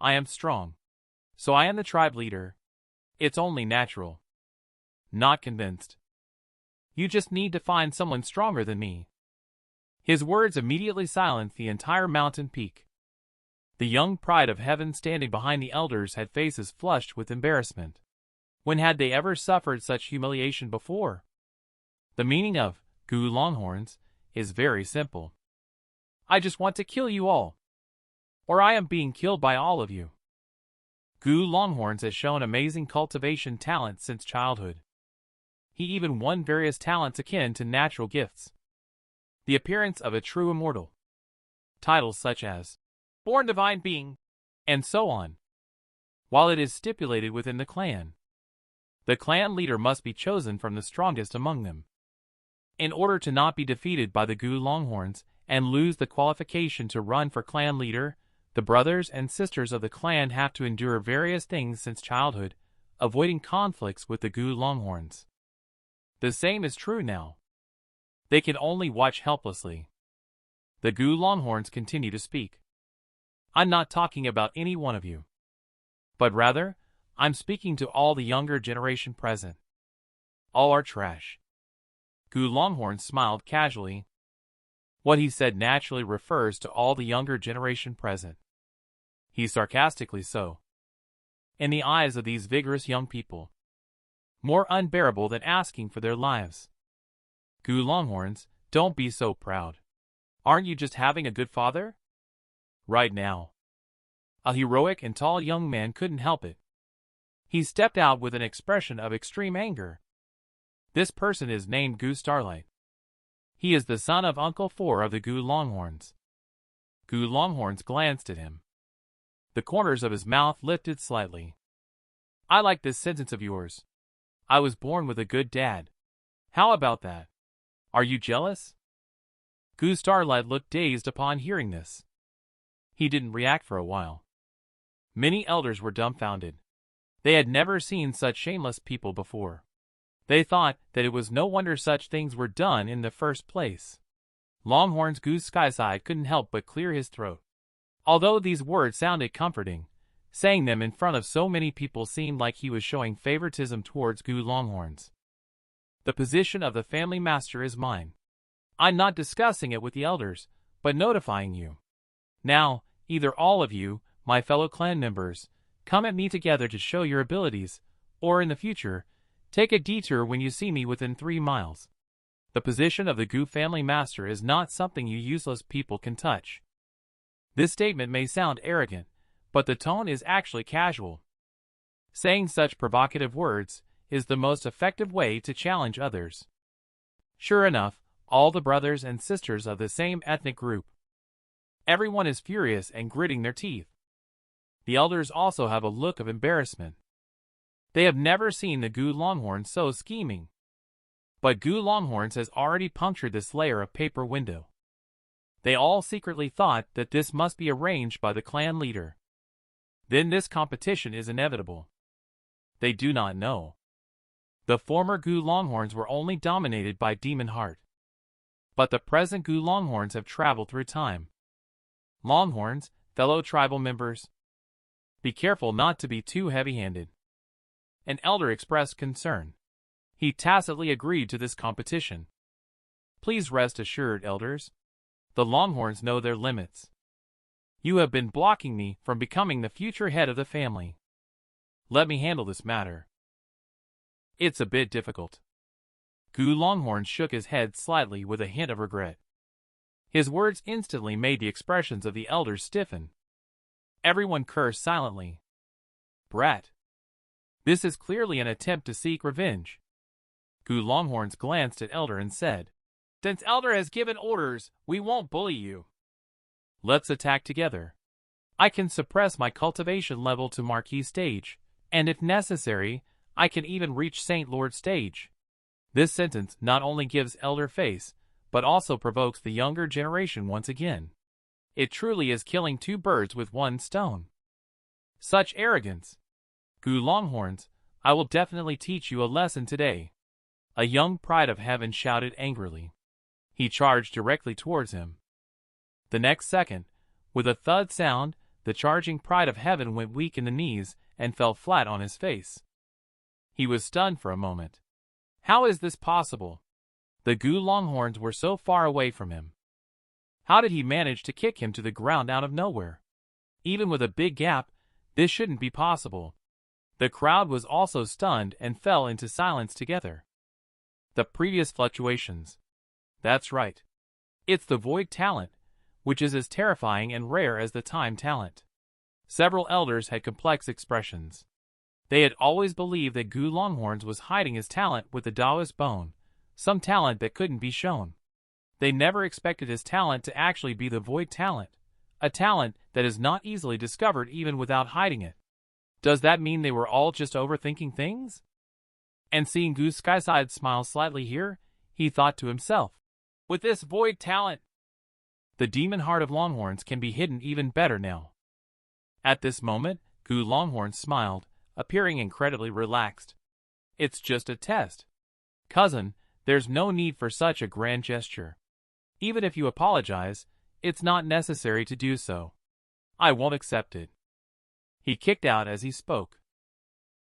I am strong. So I am the tribe leader. It's only natural. Not convinced. You just need to find someone stronger than me. His words immediately silenced the entire mountain peak. The young pride of heaven standing behind the elders had faces flushed with embarrassment. When had they ever suffered such humiliation before? The meaning of Gu Longhorns is very simple. I just want to kill you all. Or I am being killed by all of you. Gu Longhorns has shown amazing cultivation talent since childhood. He even won various talents akin to natural gifts. The appearance of a true immortal. Titles such as Born Divine Being, and so on. While it is stipulated within the clan leader must be chosen from the strongest among them. In order to not be defeated by the Gu Longhorns and lose the qualification to run for clan leader, the brothers and sisters of the clan have to endure various things since childhood, avoiding conflicts with the Gu Longhorns. The same is true now. They can only watch helplessly. The Gu Longhorns continue to speak. I'm not talking about any one of you. But rather, I'm speaking to all the younger generation present. All are trash. Gu Longhorns smiled casually. What he said naturally refers to all the younger generation present. He sarcastically so. In the eyes of these vigorous young people. More unbearable than asking for their lives. Gu Longhorns, don't be so proud. Aren't you just having a good father? Right now. A heroic and tall young man couldn't help it. He stepped out with an expression of extreme anger. This person is named Gu Starlight. He is the son of Uncle Four of the Gu Longhorns. Gu Longhorns glanced at him. The corners of his mouth lifted slightly. I like this sentence of yours. I was born with a good dad. How about that? Are you jealous? Gu Starlight looked dazed upon hearing this. He didn't react for a while. Many elders were dumbfounded. They had never seen such shameless people before. They thought that it was no wonder such things were done in the first place. Longhorns Gu Skyside couldn't help but clear his throat. Although these words sounded comforting, saying them in front of so many people seemed like he was showing favoritism towards Gu Longhorns. The position of the family master is mine. I'm not discussing it with the elders, but notifying you. Now, either all of you, my fellow clan members, come at me together to show your abilities, or in the future, take a detour when you see me within 3 miles. The position of the Gu family master is not something you useless people can touch. This statement may sound arrogant, but the tone is actually casual. Saying such provocative words is the most effective way to challenge others. Sure enough, all the brothers and sisters of the same ethnic group. Everyone is furious and gritting their teeth. The elders also have a look of embarrassment. They have never seen the Gu Longhorns so scheming. But Gu Longhorns has already punctured this layer of paper window. They all secretly thought that this must be arranged by the clan leader. Then this competition is inevitable. They do not know. The former Gu Longhorns were only dominated by Demon Heart. But the present Gu Longhorns have traveled through time. Longhorns, fellow tribal members, be careful not to be too heavy-handed. An elder expressed concern. He tacitly agreed to this competition. Please rest assured, elders. The Longhorns know their limits. You have been blocking me from becoming the future head of the family. Let me handle this matter. It's a bit difficult. Gu Longhorns shook his head slightly with a hint of regret. His words instantly made the expressions of the elders stiffen. Everyone cursed silently. Brat. This is clearly an attempt to seek revenge. Gu Longhorns glanced at Elder and said, Since Elder has given orders, we won't bully you. Let's attack together. I can suppress my cultivation level to Marquis stage, and if necessary, I can even reach Saint Lord stage. This sentence not only gives Elder face, but also provokes the younger generation once again. It truly is killing 2 birds with 1 stone. Such arrogance! Gu Longhorns, I will definitely teach you a lesson today. A young pride of heaven shouted angrily. He charged directly towards him. The next second, with a thud sound, the charging pride of heaven went weak in the knees and fell flat on his face. He was stunned for a moment. How is this possible? The Gu Longhorns were so far away from him. How did he manage to kick him to the ground out of nowhere? Even with a big gap, this shouldn't be possible. The crowd was also stunned and fell into silence together. The previous fluctuations. That's right. It's the void talent, which is as terrifying and rare as the time talent. Several elders had complex expressions. They had always believed that Gu Longhorns was hiding his talent with the Taoist bone, some talent that couldn't be shown. They never expected his talent to actually be the void talent, a talent that is not easily discovered even without hiding it. Does that mean they were all just overthinking things? And seeing Gu Skyside smile slightly here, he thought to himself, with this void talent, the demon heart of Longhorns can be hidden even better now. At this moment, Gu Longhorns smiled, appearing incredibly relaxed. It's just a test. Cousin, there's no need for such a grand gesture. Even if you apologize, it's not necessary to do so. I won't accept it. He kicked out as he spoke.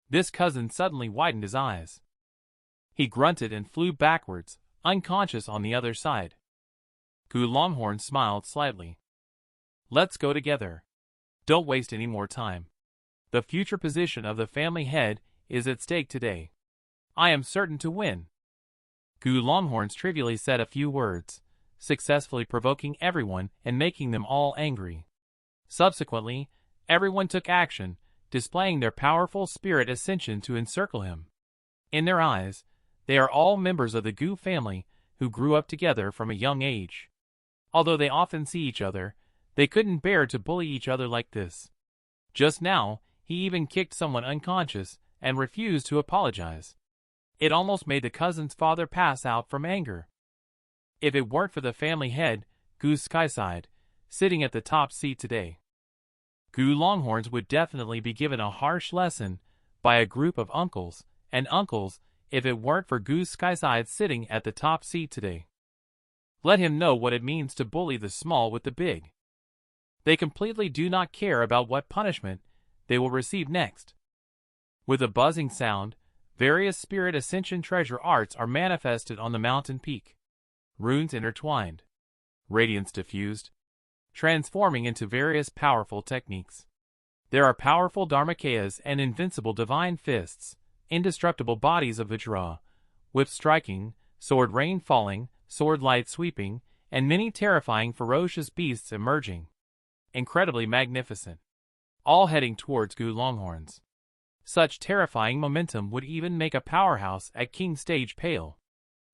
This cousin suddenly widened his eyes. He grunted and flew backwards, unconscious on the other side. Gu Longhorn smiled slightly. Let's go together. Don't waste any more time. The future position of the family head is at stake today. I am certain to win. Gu Longhorns trivially said a few words, successfully provoking everyone and making them all angry. Subsequently, everyone took action, displaying their powerful spirit ascension to encircle him. In their eyes, they are all members of the Gu family who grew up together from a young age. Although they often see each other, they couldn't bear to bully each other like this. Just now, he even kicked someone unconscious and refused to apologize. It almost made the cousin's father pass out from anger. If it weren't for the family head, Gu Skyside, sitting at the top seat today, Gu Longhorns would definitely be given a harsh lesson by a group of uncles and uncles if it weren't for Gu Skyside sitting at the top seat today. Let him know what it means to bully the small with the big. They completely do not care about what punishment they will receive next. With a buzzing sound, various spirit ascension treasure arts are manifested on the mountain peak. Runes intertwined. Radiance diffused. Transforming into various powerful techniques. There are powerful dharmakayas and invincible divine fists, indestructible bodies of Vajra, whip striking, sword rain falling, sword light sweeping, and many terrifying ferocious beasts emerging. Incredibly magnificent. All heading towards Gu Longhorns. Such terrifying momentum would even make a powerhouse at King Stage pale.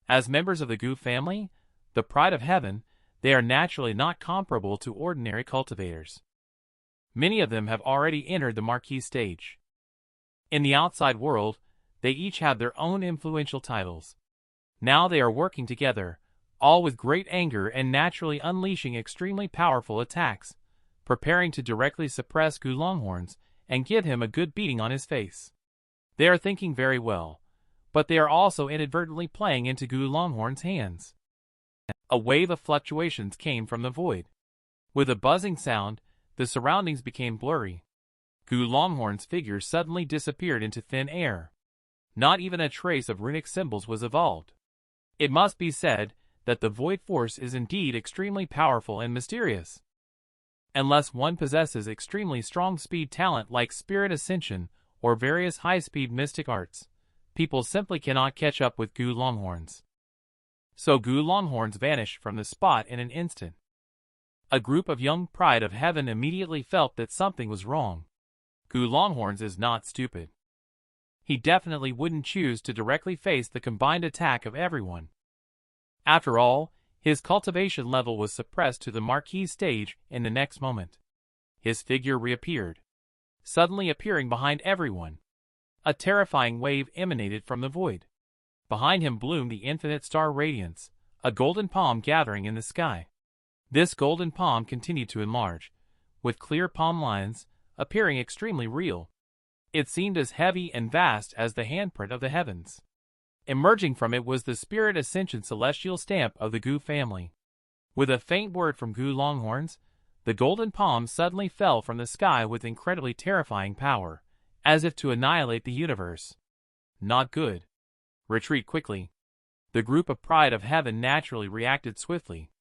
As members of the Gu family, the pride of heaven, they are naturally not comparable to ordinary cultivators. Many of them have already entered the marquee stage. In the outside world, they each have their own influential titles. Now they are working together, all with great anger and naturally unleashing extremely powerful attacks, preparing to directly suppress Gu Longhorns and give him a good beating on his face. They are thinking very well, but they are also inadvertently playing into Gu Longhorn's hands. A wave of fluctuations came from the void. With a buzzing sound, the surroundings became blurry. Gu Longhorn's figure suddenly disappeared into thin air. Not even a trace of runic symbols was evolved. It must be said that the void force is indeed extremely powerful and mysterious. Unless one possesses extremely strong speed talent like spirit ascension or various high-speed mystic arts, people simply cannot catch up with Gu Longhorns. So Gu Longhorns vanished from the spot in an instant. A group of young pride of heaven immediately felt that something was wrong. Gu Longhorns is not stupid. He definitely wouldn't choose to directly face the combined attack of everyone. After all, his cultivation level was suppressed to the marquee stage in the next moment. His figure reappeared, suddenly appearing behind everyone. A terrifying wave emanated from the void. Behind him bloomed the infinite star radiance, a golden palm gathering in the sky. This golden palm continued to enlarge, with clear palm lines, appearing extremely real. It seemed as heavy and vast as the handprint of the heavens. Emerging from it was the spirit ascension celestial stamp of the Gu family. With a faint word from Gu Longhorns, the golden palm suddenly fell from the sky with incredibly terrifying power, as if to annihilate the universe. Not good. Retreat quickly. The group of Pride of Heaven naturally reacted swiftly.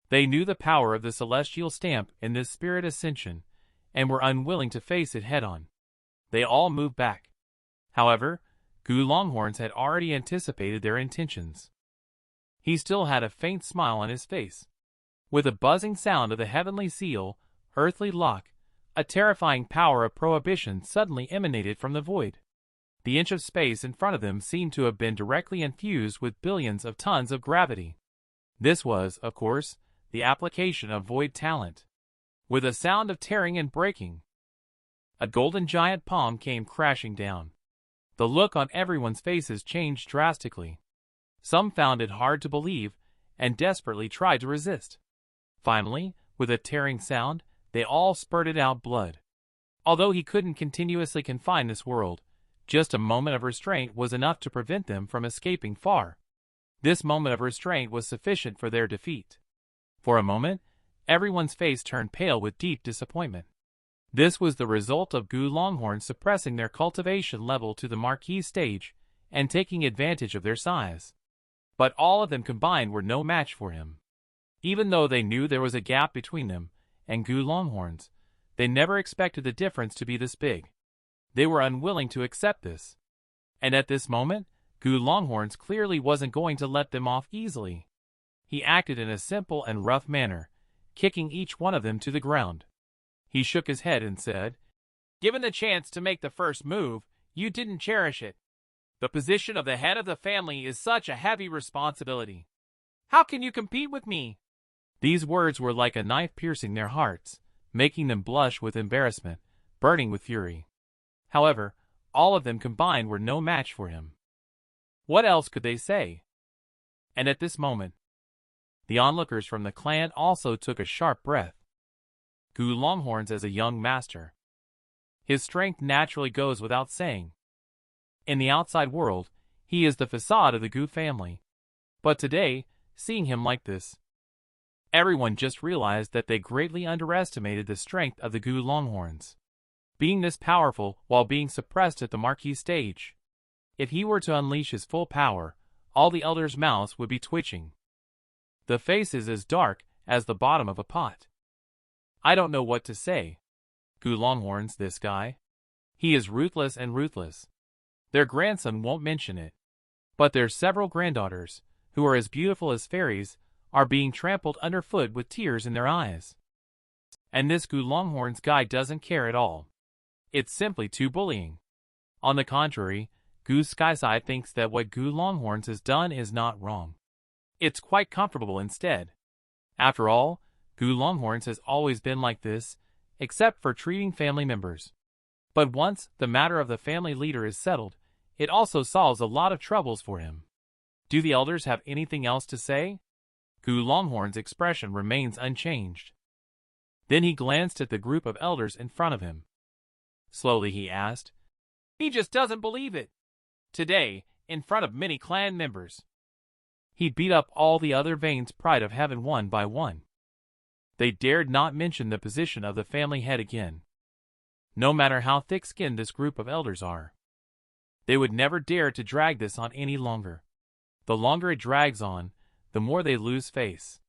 They knew the power of the celestial stamp in this spirit ascension, and were unwilling to face it head-on. They all moved back. However, Gu Longhorns had already anticipated their intentions. He still had a faint smile on his face. With a buzzing sound of the heavenly seal, earthly lock, a terrifying power of prohibition suddenly emanated from the void. The inch of space in front of them seemed to have been directly infused with billions of tons of gravity. This was, of course, the application of void talent. With a sound of tearing and breaking, a golden giant palm came crashing down. The look on everyone's faces changed drastically. Some found it hard to believe, and desperately tried to resist. Finally, with a tearing sound, they all spurted out blood. Although he couldn't continuously confine this world, just a moment of restraint was enough to prevent them from escaping far. This moment of restraint was sufficient for their defeat. For a moment, everyone's face turned pale with deep disappointment. This was the result of Gu Longhorns suppressing their cultivation level to the marquee stage and taking advantage of their size. But all of them combined were no match for him. Even though they knew there was a gap between them and Gu Longhorns, they never expected the difference to be this big. They were unwilling to accept this. And at this moment, Gu Longhorns clearly wasn't going to let them off easily. He acted in a simple and rough manner, kicking each one of them to the ground. He shook his head and said, "Given the chance to make the first move, you didn't cherish it. The position of the head of the family is such a heavy responsibility. How can you compete with me?" These words were like a knife piercing their hearts, making them blush with embarrassment, burning with fury. However, all of them combined were no match for him. What else could they say? And at this moment, the onlookers from the clan also took a sharp breath. Gu Longhorns as a young master. His strength naturally goes without saying. In the outside world, he is the facade of the Gu family. But today, seeing him like this, everyone just realized that they greatly underestimated the strength of the Gu Longhorns. Being this powerful while being suppressed at the marquee stage. If he were to unleash his full power, all the elders' mouths would be twitching. The face is as dark as the bottom of a pot. I don't know what to say. Gu Longhorns, this guy. He is ruthless and ruthless. Their grandson won't mention it. But their several granddaughters, who are as beautiful as fairies, are being trampled underfoot with tears in their eyes. And this Gu Longhorns guy doesn't care at all. It's simply too bullying. On the contrary, Gu Skyside thinks that what Gu Longhorns has done is not wrong. It's quite comfortable instead. After all, Gu Longhorns has always been like this, except for treating family members. But once the matter of the family leader is settled, it also solves a lot of troubles for him. Do the elders have anything else to say? Gu Longhorns' expression remains unchanged. Then he glanced at the group of elders in front of him. Slowly he asked, "He just doesn't believe it. Today, in front of many clan members." He beat up all the other Vane's Pride of Heaven one by one. They dared not mention the position of the family head again. No matter how thick-skinned this group of elders are, they would never dare to drag this on any longer. The longer it drags on, the more they lose face.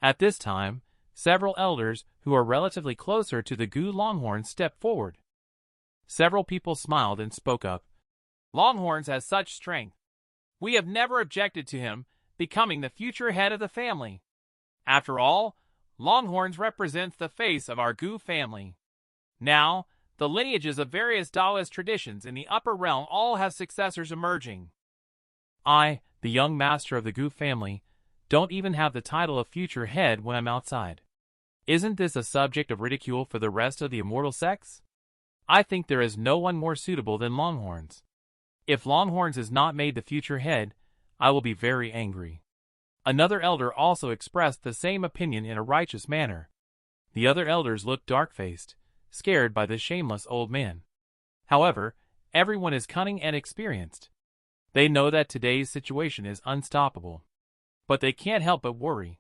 At this time, several elders who are relatively closer to the Gu Longhorns stepped forward. Several people smiled and spoke up. "Longhorns has such strength. We have never objected to him becoming the future head of the family. After all, Longhorns represents the face of our Gu family. Now, the lineages of various Taoist traditions in the upper realm all have successors emerging. I, the young master of the Gu family, don't even have the title of future head when I'm outside. Isn't this a subject of ridicule for the rest of the immortal sex? I think there is no one more suitable than Longhorns. If Longhorns is not made the future head, I will be very angry." Another elder also expressed the same opinion in a righteous manner. The other elders looked dark-faced, scared by the shameless old man. However, everyone is cunning and experienced. They know that today's situation is unstoppable. But they can't help but worry.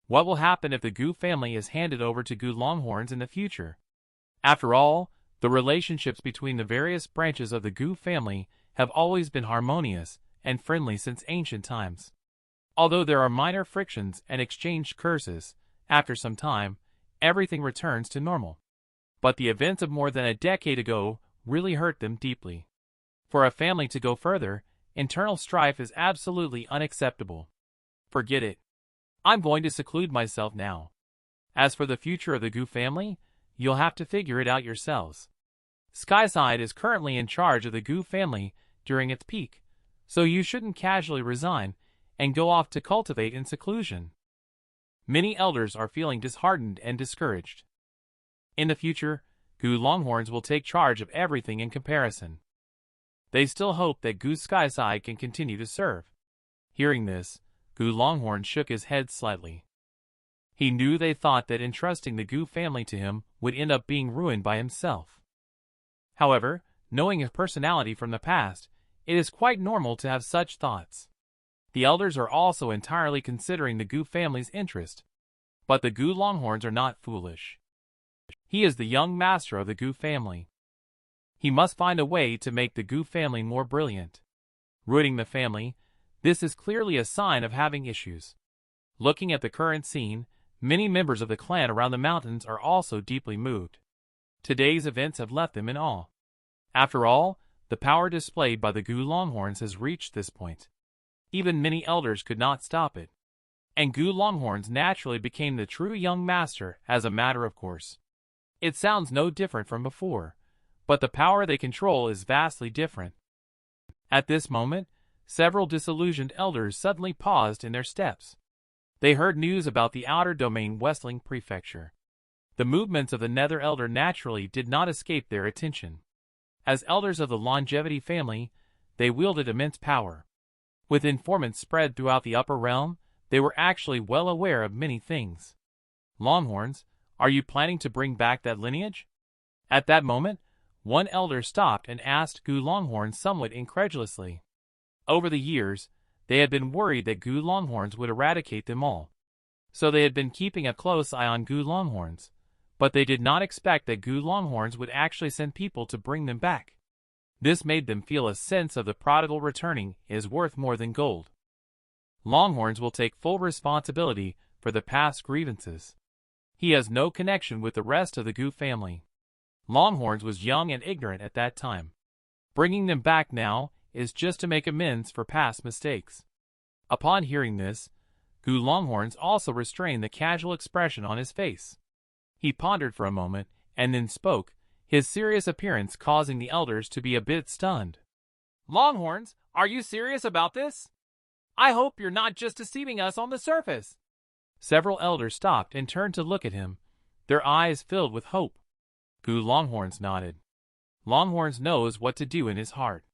What will happen if the Gu family is handed over to Gu Longhorns in the future? After all, the relationships between the various branches of the Gu family have always been harmonious and friendly since ancient times. Although there are minor frictions and exchanged curses, after some time, everything returns to normal. But the events of more than a decade ago really hurt them deeply. For a family to go further, internal strife is absolutely unacceptable. Forget it. I'm going to seclude myself now. As for the future of the Gu family, you'll have to figure it out yourselves. Skyside is currently in charge of the Gu family during its peak, so you shouldn't casually resign and go off to cultivate in seclusion. Many elders are feeling disheartened and discouraged. In the future, Gu Longhorns will take charge of everything in comparison. They still hope that Gu Skyside can continue to serve. Hearing this, Gu Longhorn shook his head slightly. He knew they thought that entrusting the Gu family to him would end up being ruined by himself. However, knowing his personality from the past, it is quite normal to have such thoughts. The elders are also entirely considering the Gu family's interest. But the Gu Longhorns are not foolish. He is the young master of the Gu family. He must find a way to make the Gu family more brilliant. Ruining the family, this is clearly a sign of having issues. Looking at the current scene, many members of the clan around the mountains are also deeply moved. Today's events have left them in awe. After all, the power displayed by the Gu Longhorns has reached this point. Even many elders could not stop it. And Gu Longhorns naturally became the true young master as a matter of course. It sounds no different from before, but the power they control is vastly different. At this moment, several disillusioned elders suddenly paused in their steps. They heard news about the outer domain Westling Prefecture. The movements of the Nether Elder naturally did not escape their attention. As elders of the Longevity family, they wielded immense power. With informants spread throughout the upper realm, they were actually well aware of many things. Longhorns, are you planning to bring back that lineage? At that moment, one elder stopped and asked Gu Longhorns somewhat incredulously. Over the years, they had been worried that Gu Longhorns would eradicate them all. So they had been keeping a close eye on Gu Longhorns, but they did not expect that Gu Longhorns would actually send people to bring them back. This made them feel a sense of the prodigal returning is worth more than gold. Longhorns will take full responsibility for the past grievances. He has no connection with the rest of the Gu family. Longhorns was young and ignorant at that time. Bringing them back now is just to make amends for past mistakes. Upon hearing this, Gu Longhorns also restrained the casual expression on his face. He pondered for a moment and then spoke, his serious appearance causing the elders to be a bit stunned. Longhorns, are you serious about this? I hope you're not just deceiving us on the surface. Several elders stopped and turned to look at him, their eyes filled with hope. Gu Longhorns nodded. Longhorns knows what to do in his heart.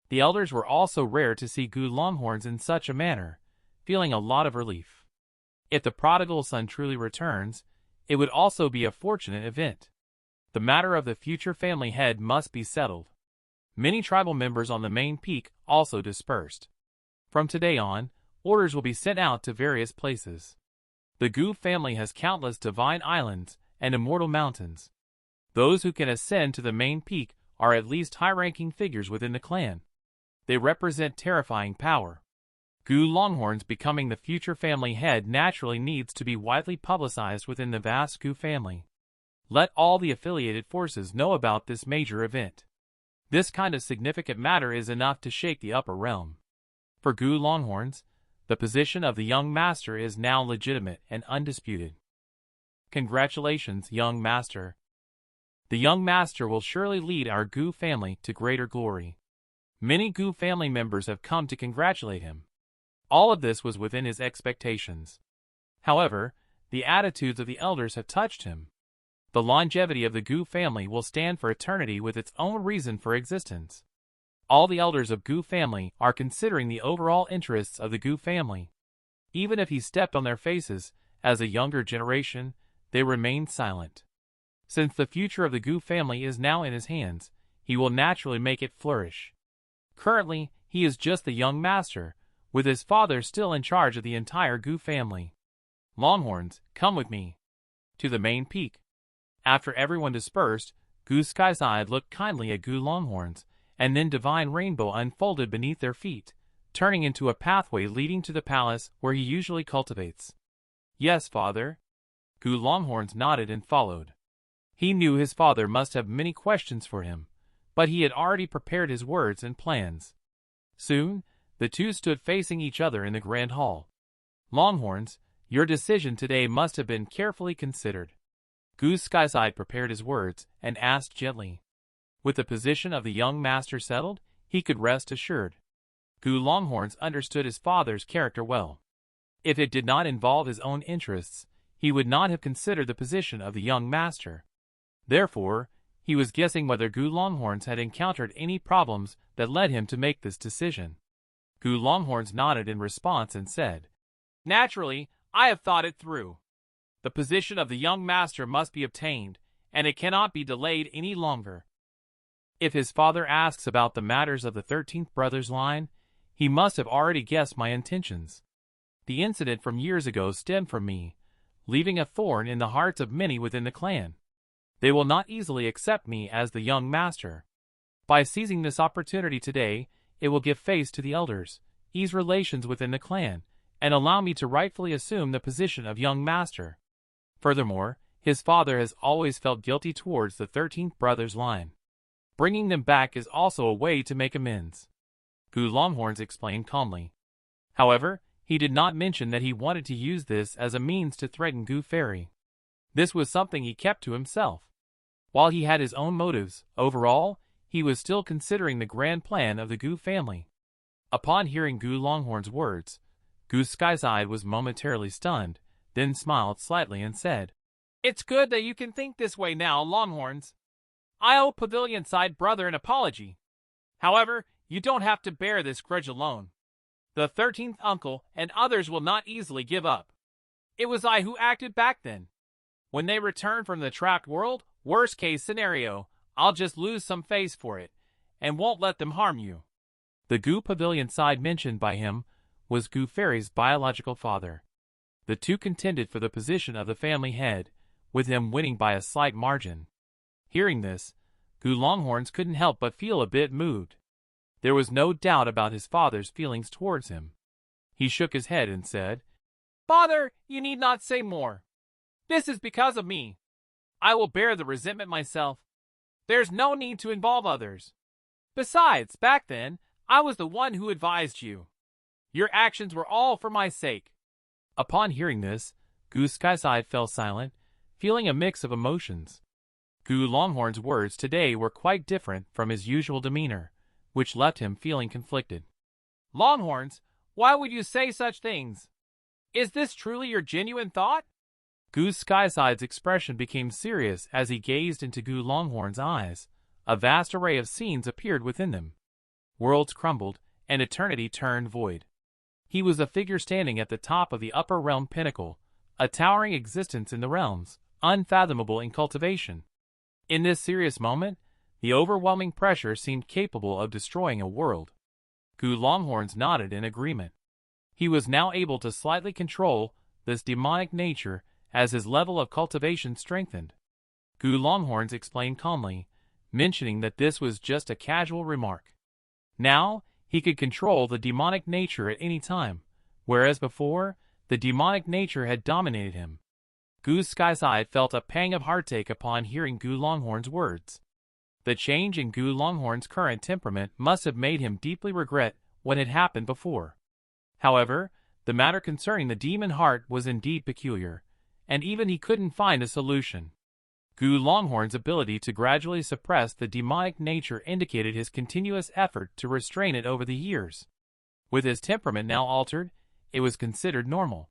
The elders were also rare to see Gu Longhorns in such a manner, feeling a lot of relief. If the prodigal son truly returns, it would also be a fortunate event. The matter of the future family head must be settled. Many tribal members on the main peak also dispersed. From today on, orders will be sent out to various places. The Gu family has countless divine islands and immortal mountains. Those who can ascend to the main peak are at least high-ranking figures within the clan. They represent terrifying power. Gu Longhorns becoming the future family head naturally needs to be widely publicized within the vast Gu family. Let all the affiliated forces know about this major event. This kind of significant matter is enough to shake the upper realm. For Gu Longhorns, the position of the young master is now legitimate and undisputed. Congratulations, young master. The young master will surely lead our Gu family to greater glory. Many Gu family members have come to congratulate him. All of this was within his expectations. However, the attitudes of the elders have touched him. The longevity of the Gu family will stand for eternity with its own reason for existence. All the elders of Gu family are considering the overall interests of the Gu family. Even if he stepped on their faces, as a younger generation, they remained silent. Since the future of the Gu family is now in his hands, he will naturally make it flourish. Currently, he is just the young master, with his father still in charge of the entire Gu family. Longhorns, come with me to the main peak. After everyone dispersed, Gu Skyside looked kindly at Gu Longhorns, and then divine rainbow unfolded beneath their feet, turning into a pathway leading to the palace where he usually cultivates. Yes, father. Gu Longhorns nodded and followed. He knew his father must have many questions for him, but he had already prepared his words and plans. Soon, the two stood facing each other in the grand hall. Longhorns, your decision today must have been carefully considered. Gu Skyside prepared his words and asked gently. With the position of the young master settled, he could rest assured. Gu Longhorns understood his father's character well. If it did not involve his own interests, he would not have considered the position of the young master. Therefore, he was guessing whether Gu Longhorns had encountered any problems that led him to make this decision. Gu Longhorns nodded in response and said, Naturally, I have thought it through. The position of the young master must be obtained, and it cannot be delayed any longer. If his father asks about the matters of the 13th brother's line, he must have already guessed my intentions. The incident from years ago stemmed from me, leaving a thorn in the hearts of many within the clan. They will not easily accept me as the young master. By seizing this opportunity today, it will give face to the elders, ease relations within the clan, and allow me to rightfully assume the position of young master. Furthermore, his father has always felt guilty towards the 13th brother's line. Bringing them back is also a way to make amends. Gu Longhorns explained calmly. However, he did not mention that he wanted to use this as a means to threaten Gu Fairy. This was something he kept to himself. While he had his own motives, overall, he was still considering the grand plan of the Gu family. Upon hearing Gu Longhorn's words, Gu Skyside was momentarily stunned, then smiled slightly and said, It's good that you can think this way now, Longhorns. I owe Pavilion Side brother an apology. However, you don't have to bear this grudge alone. The 13th uncle and others will not easily give up. It was I who acted back then. When they return from the trapped world, worst case scenario, I'll just lose some face for it, and won't let them harm you. The Gu Pavilion Side mentioned by him was Gu Fairy's biological father. The two contended for the position of the family head, with him winning by a slight margin. Hearing this, Gu Longhorns couldn't help but feel a bit moved. There was no doubt about his father's feelings towards him. He shook his head and said, Father, you need not say more. This is because of me. I will bear the resentment myself. There's no need to involve others. Besides, back then, I was the one who advised you. Your actions were all for my sake. Upon hearing this, Gu Skyside fell silent, feeling a mix of emotions. Gu Longhorn's words today were quite different from his usual demeanor, which left him feeling conflicted. Longhorns, why would you say such things? Is this truly your genuine thought? Gu Skyside's expression became serious as he gazed into Gu Longhorn's eyes. A vast array of scenes appeared within them. Worlds crumbled, and eternity turned void. He was a figure standing at the top of the upper realm pinnacle, a towering existence in the realms, unfathomable in cultivation. In this serious moment, the overwhelming pressure seemed capable of destroying a world. Gu Longhorns nodded in agreement. He was now able to slightly control this demonic nature as his level of cultivation strengthened. Gu Longhorns explained calmly, mentioning that this was just a casual remark. Now, he could control the demonic nature at any time, whereas before, the demonic nature had dominated him. Gu Skyside felt a pang of heartache upon hearing Gu Longhorn's words. The change in Gu Longhorn's current temperament must have made him deeply regret what had happened before. However, the matter concerning the demon heart was indeed peculiar, and even he couldn't find a solution. Gu Longhorn's ability to gradually suppress the demonic nature indicated his continuous effort to restrain it over the years. With his temperament now altered, it was considered normal.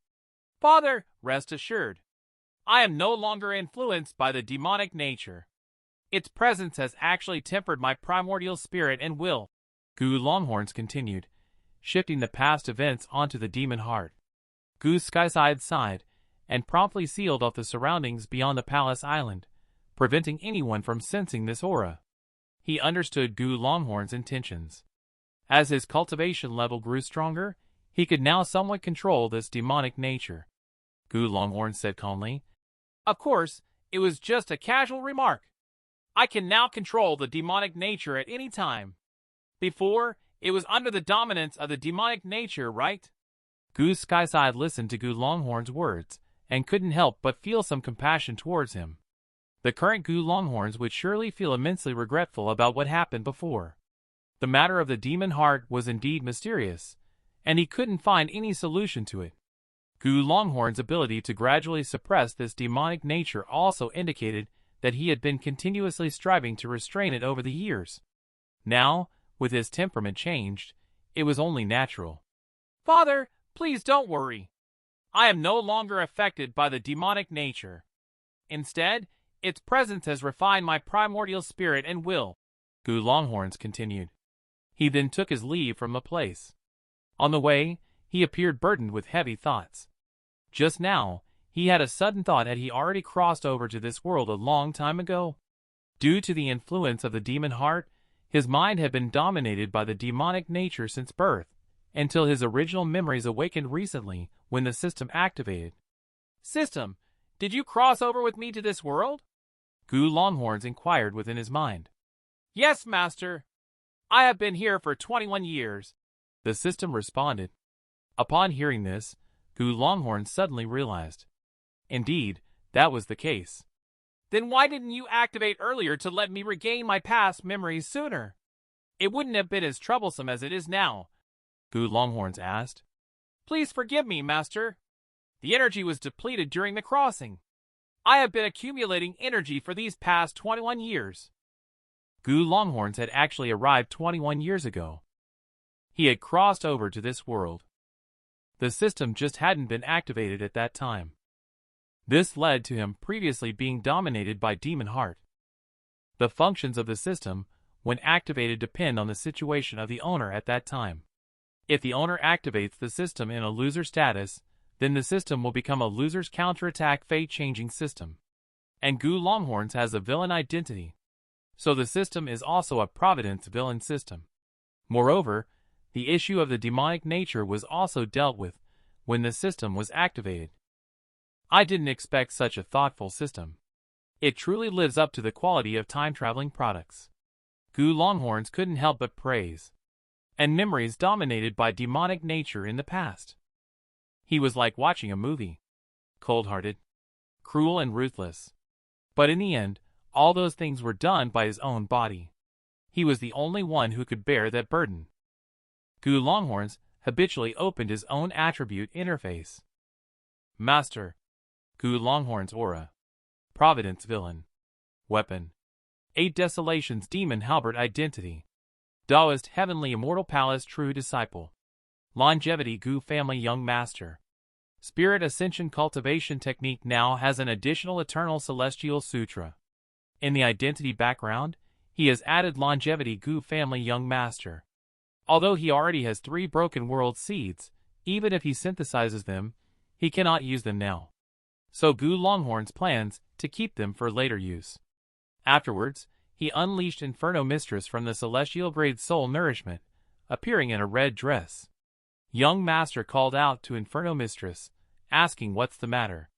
Father, rest assured. I am no longer influenced by the demonic nature. Its presence has actually tempered my primordial spirit and will. Gu Longhorns continued, shifting the past events onto the demon heart. Gu Skyside sighed, and promptly sealed off the surroundings beyond the palace island, preventing anyone from sensing this aura. he understood Gu Longhorn's intentions. As his cultivation level grew stronger, he could now somewhat control this demonic nature. Gu Longhorn said calmly, "Of course, it was just a casual remark. I can now control the demonic nature at any time. Before, it was under the dominance of the demonic nature, right?" Gu Skyside listened to Gu Longhorn's words and couldn't help but feel some compassion towards him. The current Gu Longhorns would surely feel immensely regretful about what happened before. The matter of the demon heart was indeed mysterious, and he couldn't find any solution to it. Gu Longhorn's ability to gradually suppress this demonic nature also indicated that he had been continuously striving to restrain it over the years. Now, with his temperament changed, it was only natural. "Father, please don't worry. I am no longer affected by the demonic nature. Instead, its presence has refined my primordial spirit and will," Gu Longhorns continued. He then took his leave from the place. On the way, he appeared burdened with heavy thoughts. Just now, he had a sudden thought: had he already crossed over to this world a long time ago? Due to the influence of the demon heart, his mind had been dominated by the demonic nature since birth, until his original memories awakened recently when the system activated. "System, did you cross over with me to this world?" Gu Longhorns inquired within his mind. "Yes, master. I have been here for 21 years, the system responded. Upon hearing this, Gu Longhorn suddenly realized. Indeed, that was the case. "Then why didn't you activate earlier to let me regain my past memories sooner? It wouldn't have been as troublesome as it is now," Gu Longhorns asked. "Please forgive me, master. The energy was depleted during the crossing. I have been accumulating energy for these past 21 years. Gu Longhorns had actually arrived 21 years ago. He had crossed over to this world. The system just hadn't been activated at that time. This led to him previously being dominated by Demon Heart. The functions of the system, when activated, depend on the situation of the owner at that time. If the owner activates the system in a loser status, then the system will become a loser's counterattack fate-changing system. And Gu Longhorns has a villain identity, so the system is also a providence villain system. Moreover, the issue of the demonic nature was also dealt with when the system was activated. I didn't expect such a thoughtful system. It truly lives up to the quality of time-traveling products. Gu Longhorns couldn't help but praise. And memories dominated by demonic nature in the past. He was like watching a movie. Cold-hearted, cruel and ruthless. But in the end, all those things were done by his own body. He was the only one who could bear that burden. Gu Longhorns habitually opened his own attribute interface. Master. Gu Longhorns aura. Providence villain. Weapon. 8 Desolations demon halberd identity. Taoist heavenly immortal palace true disciple. Longevity Gu family young master. Spirit ascension cultivation technique now has an additional eternal celestial sutra. In the identity background, he has added longevity Gu family young master. Although he already has 3 broken world seeds, even if he synthesizes them, he cannot use them now. So Gu Longhorns plans to keep them for later use. Afterwards, he unleashed Inferno Mistress from the celestial grade soul nourishment, appearing in a red dress. Young Master called out to Inferno Mistress, asking what's the matter.